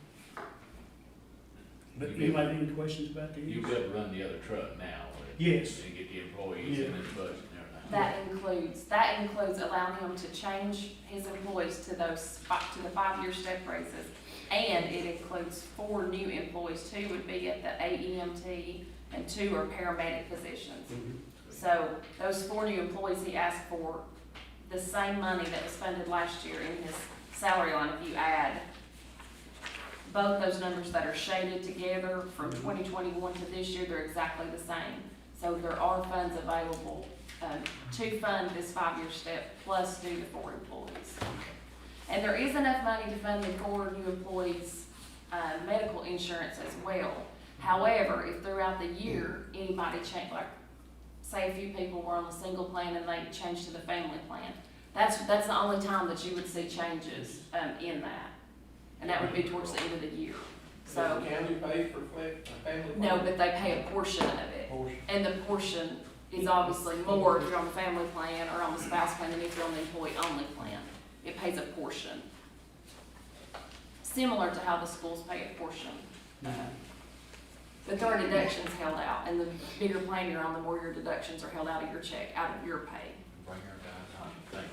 Speaker 13: But anybody have any questions about these?
Speaker 14: You've got to run the other truck now.
Speaker 13: Yes.
Speaker 14: And get the employees in his budget and everything.
Speaker 7: That includes allowing him to change his employees to the 5-year step raises. And it includes 4 new employees. 2 would be at the AEMT and 2 are paramedic positions.
Speaker 13: Mhm.
Speaker 7: So those 4 new employees, he asked for the same money that was funded last year in his salary line. If you add both those numbers that are shaded together from 2021 to this year, they're exactly the same. So there are funds available to fund this 5-year step plus do the 4 employees. And there is enough money to fund the 4 new employees' medical insurance as well. However, if throughout the year, anybody changed, like, say a few people were on a single plan and they changed to the family plan, that's the only time that you would see changes in that. And that would be towards the end of the year. So,
Speaker 3: Does the county pay for family?
Speaker 7: no, but they pay a portion of it. And the portion is obviously more if you're on the family plan or on the spouse plan than if you're on the employee-only plan. It pays a portion. Similar to how the schools pay a portion. But there are deductions held out, and the bigger plan you're on, the more your deductions are held out of your check, out of your pay.
Speaker 14: Bring our guys on. Thank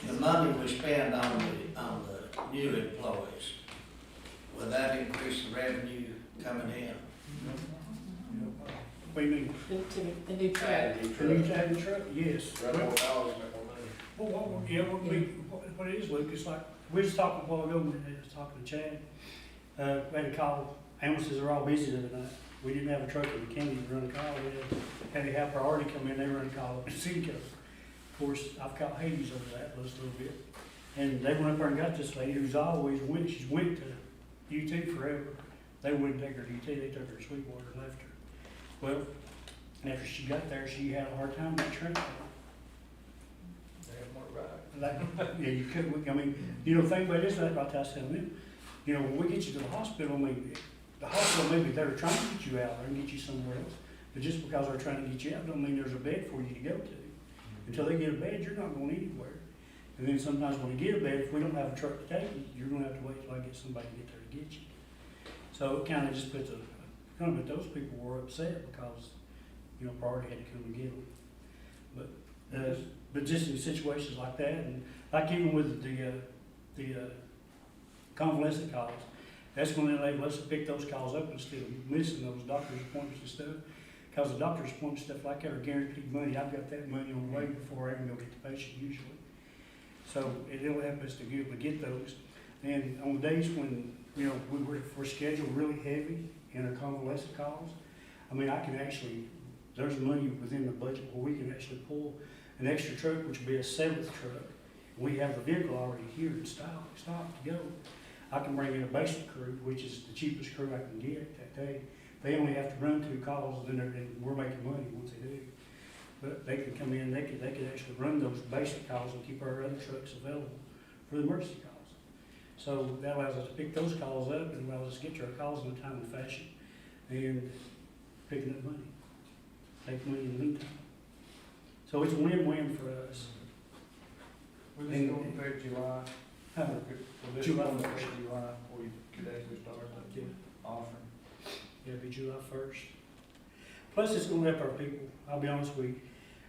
Speaker 14: you.
Speaker 16: The money we spend on the new employees, will that increase the revenue coming in?
Speaker 13: What do you mean?
Speaker 4: The new truck.
Speaker 13: The new truck, yes.
Speaker 3: Run more dollars, make more money.
Speaker 13: Well, yeah, what it is, Luke, it's like, we was talking a while ago, when I was talking to Chad, we had a call, ambulances are all busy the other night. We didn't have a truck in the county to run a call, we had to have priority come in, they run a call up in Cinco. Of course, I've caught Hades over that just a little bit. And they went up there and got this lady who's always she's went to UT forever. They wouldn't take her to UT, they took her to Sweetwater and left her. Well, after she got there, she had a hard time getting transferred. Like, yeah, you couldn't, I mean, you know, the thing about this, that's what I was telling them, you know, when we get you to the hospital, maybe, the hospital maybe they're trying to get you out there and get you somewhere else, but just because they're trying to get you out, don't mean there's a bed for you to go to. Until they get a bed, you're not going anywhere. And then sometimes when you get a bed, if we don't have a truck to take you, you're gonna have to wait till I get somebody to get there to get you. So it kinda just puts those people were upset because, you know, priority had to come and get them. But just in situations like that, and like even with the convalescent calls, that's when they enable us to pick those calls up instead of missing those doctor's appointments and stuff. Because the doctor's appointments, stuff like that are guaranteed money. I've got that money on the way before I can go get the patient usually. So it'll help us to be able to get those. And on the days when, you know, we're scheduled really heavy in our convalescent calls, I mean, I can actually, there's money within the budget where we can actually pull an extra truck, which would be a 7th truck. We have the vehicle already here in stock to go. I can bring in a basic crew, which is the cheapest crew I can get that day. They only have to run 2 calls, and then we're making money once they do. But they can come in, they could actually run those basic calls and keep our other trucks available for the emergency calls. So that allows us to pick those calls up and allows us to get to our calls in a timely fashion and picking up money, take money in the meantime. So it's a win-win for us.
Speaker 2: Will this go in effect July? Will this
Speaker 13: July
Speaker 2: go in
Speaker 13: 1st.
Speaker 2: effect July, or you could actually start
Speaker 13: Yeah.
Speaker 2: offering?
Speaker 13: Yeah, it'll be July 1st. Plus, it's gonna help our people, I'll be honest with you.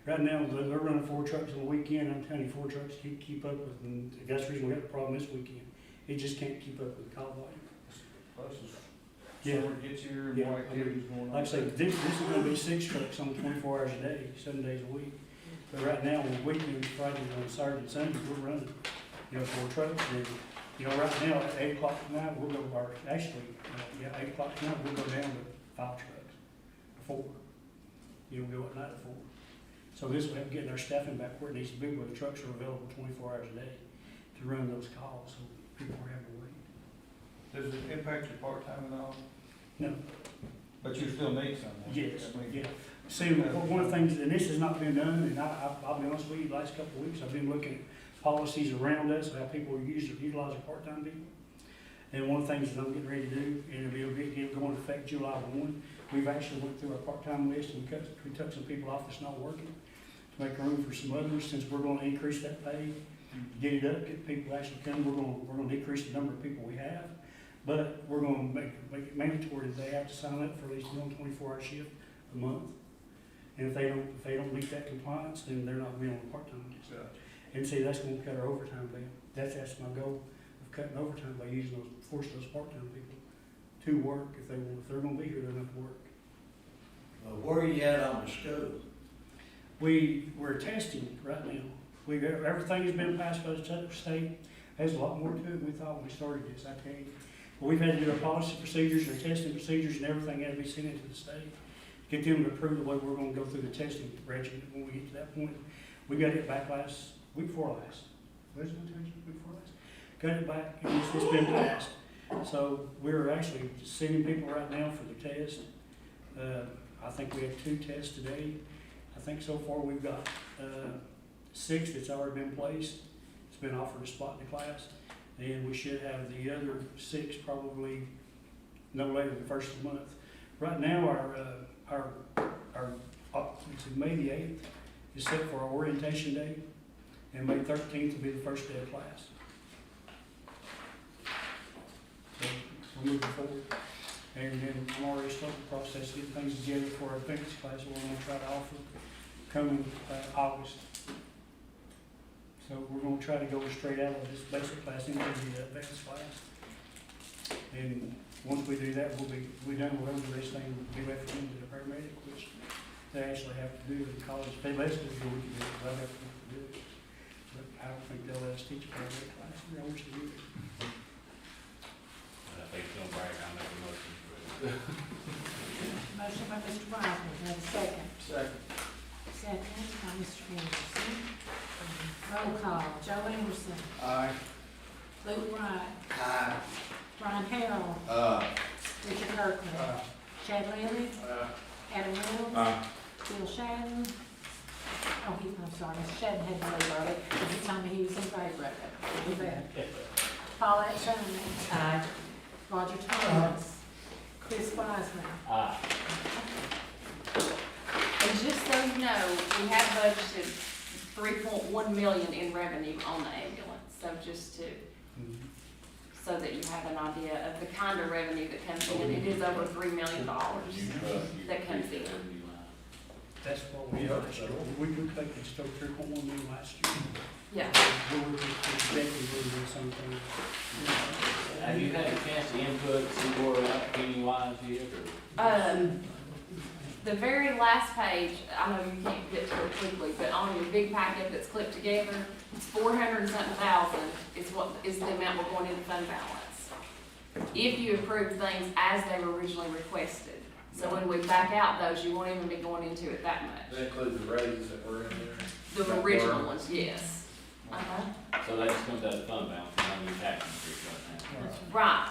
Speaker 13: Right now, they're running 4 trucks on the weekend, I'm telling you, 4 trucks keep up with, and that's the reason we got the problem this weekend. It just can't keep up with the call volume.
Speaker 2: Plus, it's
Speaker 13: Yeah.
Speaker 2: So it gets your
Speaker 13: Yeah,
Speaker 2: more activities going on.
Speaker 13: Like I say, this is gonna be 6 trucks on 24 hours a day, 7 days a week. But right now, on weekends, Fridays, on Saturday and Sunday, we're running, 4 trucks. And, right now, at 8 o'clock tonight, we'll go, or actually, 8 o'clock tonight, we'll go down to 5 trucks, 4. We'll go at night at 4. So this will help getting our staffing back where it needs to be, where the trucks are available 24 hours a day to run those calls, so people are having to wait.
Speaker 2: Does it impact your part-time at all?
Speaker 13: No.
Speaker 2: But you still need some?
Speaker 13: Yes, yeah. See, one of the things, and this has not been done, and I'll be honest with you, the last couple of weeks, I've been looking at policies around us, how people utilize their part-time people. And one of the things that I'm getting ready to do, and it'll be going to affect July 1, we've actually went through our part-time list and we took some people off that's not working to make room for some others, since we're gonna increase that pay, get it up, get people actually come, we're gonna decrease the number of people we have. But we're gonna make it mandatory that they have to sign up for at least 1 24-hour shift a month. And if they don't meet that compliance, then they're not being on the part-time list. And see, that's gonna cut our overtime bill. That's my goal of cutting overtime by forcing those part-time people to work if they're gonna be here, they're gonna have to work.
Speaker 16: Where are you at on the school?
Speaker 13: We're testing right now. Everything has been passed by the state. There's a lot more to it than we thought when we started this, I tell you. But we've had to do our policy procedures, our testing procedures, and everything had to be sent into the state. Get them to approve the way we're gonna go through the testing regimen when we get to that point. We got it back week before last. Week before last. Got it back, and it's been passed. So we're actually sending people right now for the test. I think we have 2 tests today. I think so far we've got 6 that's already been placed. It's been offered a spot in the class. And we should have the other 6 probably no later than the first of the month. Right now, May the 8th is set for our orientation day, and May 13th will be the first day of class. So we're moving forward. And then I'm already starting the process of getting things together for our advanced class we're going to try to offer coming August. So we're going to try to go straight out of this basic class into the advanced class. And once we do that, we'll be done with the rest thing, we'll be left into the paramedic, which they actually have to do in college. They let us do it, we can do it, but I have to do it. But I don't think they'll let us teach a paramedic class, I wish they would.
Speaker 14: I think it's gonna break, I'll make a motion for it.
Speaker 4: Motion by Mr. Wiseman, have a second.
Speaker 3: Second.
Speaker 4: Second by Mr. Anderson. Roll call, Joe Anderson,
Speaker 2: Aye.
Speaker 4: Luke Wright,
Speaker 16: Aye.
Speaker 4: Brian Harrell, Richard Kirkland, Chad Leary, Adam Reynolds, Bill Shannon. Oh, I'm sorry, Mr. Shannon had to leave early, but he told me he was in favor of it. We'll do that. Paulette Shannon. Roger Thomas. Chris Wiseman.
Speaker 14: Aye.
Speaker 7: And just so you know, we have budgeted 3.1 million in revenue on the ambulance, so just to, so that you have an idea of the kind of revenue that comes in. It is over $3 million that comes in.
Speaker 13: That's what we are. We could take it still 3.1 million last year.
Speaker 7: Yeah.
Speaker 13: We were exactly doing the same thing.
Speaker 14: Have you had a chance to input, see where we're at penny-wise yet, or?
Speaker 7: The very last page, I know you can't get to it quickly, but on your big packet that's clipped together, it's 400 and something thousand is the amount we're going into fund balance. If you approve things as they were originally requested. So when we back out those, you won't even be going into it that much.
Speaker 3: That includes the raises that were in there?
Speaker 7: The original ones, yes.
Speaker 14: So that just comes out of fund balance, not your tax increase right now.
Speaker 7: Right.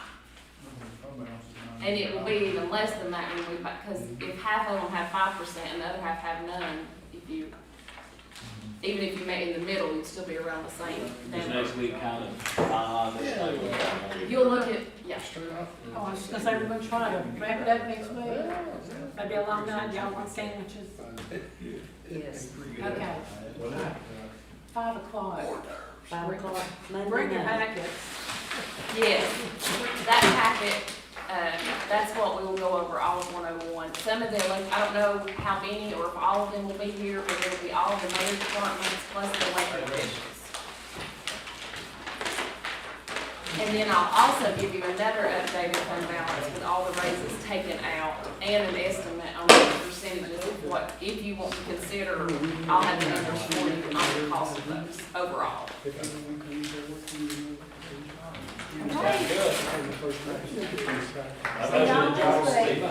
Speaker 7: And it will be even less than that when we, because if half of them have 5% and the other half have none, even if you made in the middle, you'd still be around the same.
Speaker 14: This next week kind of,
Speaker 7: You'll look at, yeah.
Speaker 4: Oh, I was just gonna say, we're gonna try to wrap it up next week. Maybe a long night, y'all want sandwiches?
Speaker 6: Yes.
Speaker 4: Okay. 5 o'clock.
Speaker 6: 5 o'clock Monday
Speaker 4: Bring your
Speaker 6: night.
Speaker 4: packets.
Speaker 7: Yes, that packet, that's what we will go over, all of 101. Some of them, I don't know how many or if all of them will be here, but it'll be all of the mayor's departments plus the elected officials. And then I'll also give you another updated fund balance with all the raises taken out and an estimate on the percentages of what, if you want to consider, I'll have the numbers for you on the cost of those overall.
Speaker 8: Sounds good.
Speaker 4: See, y'all, that's what-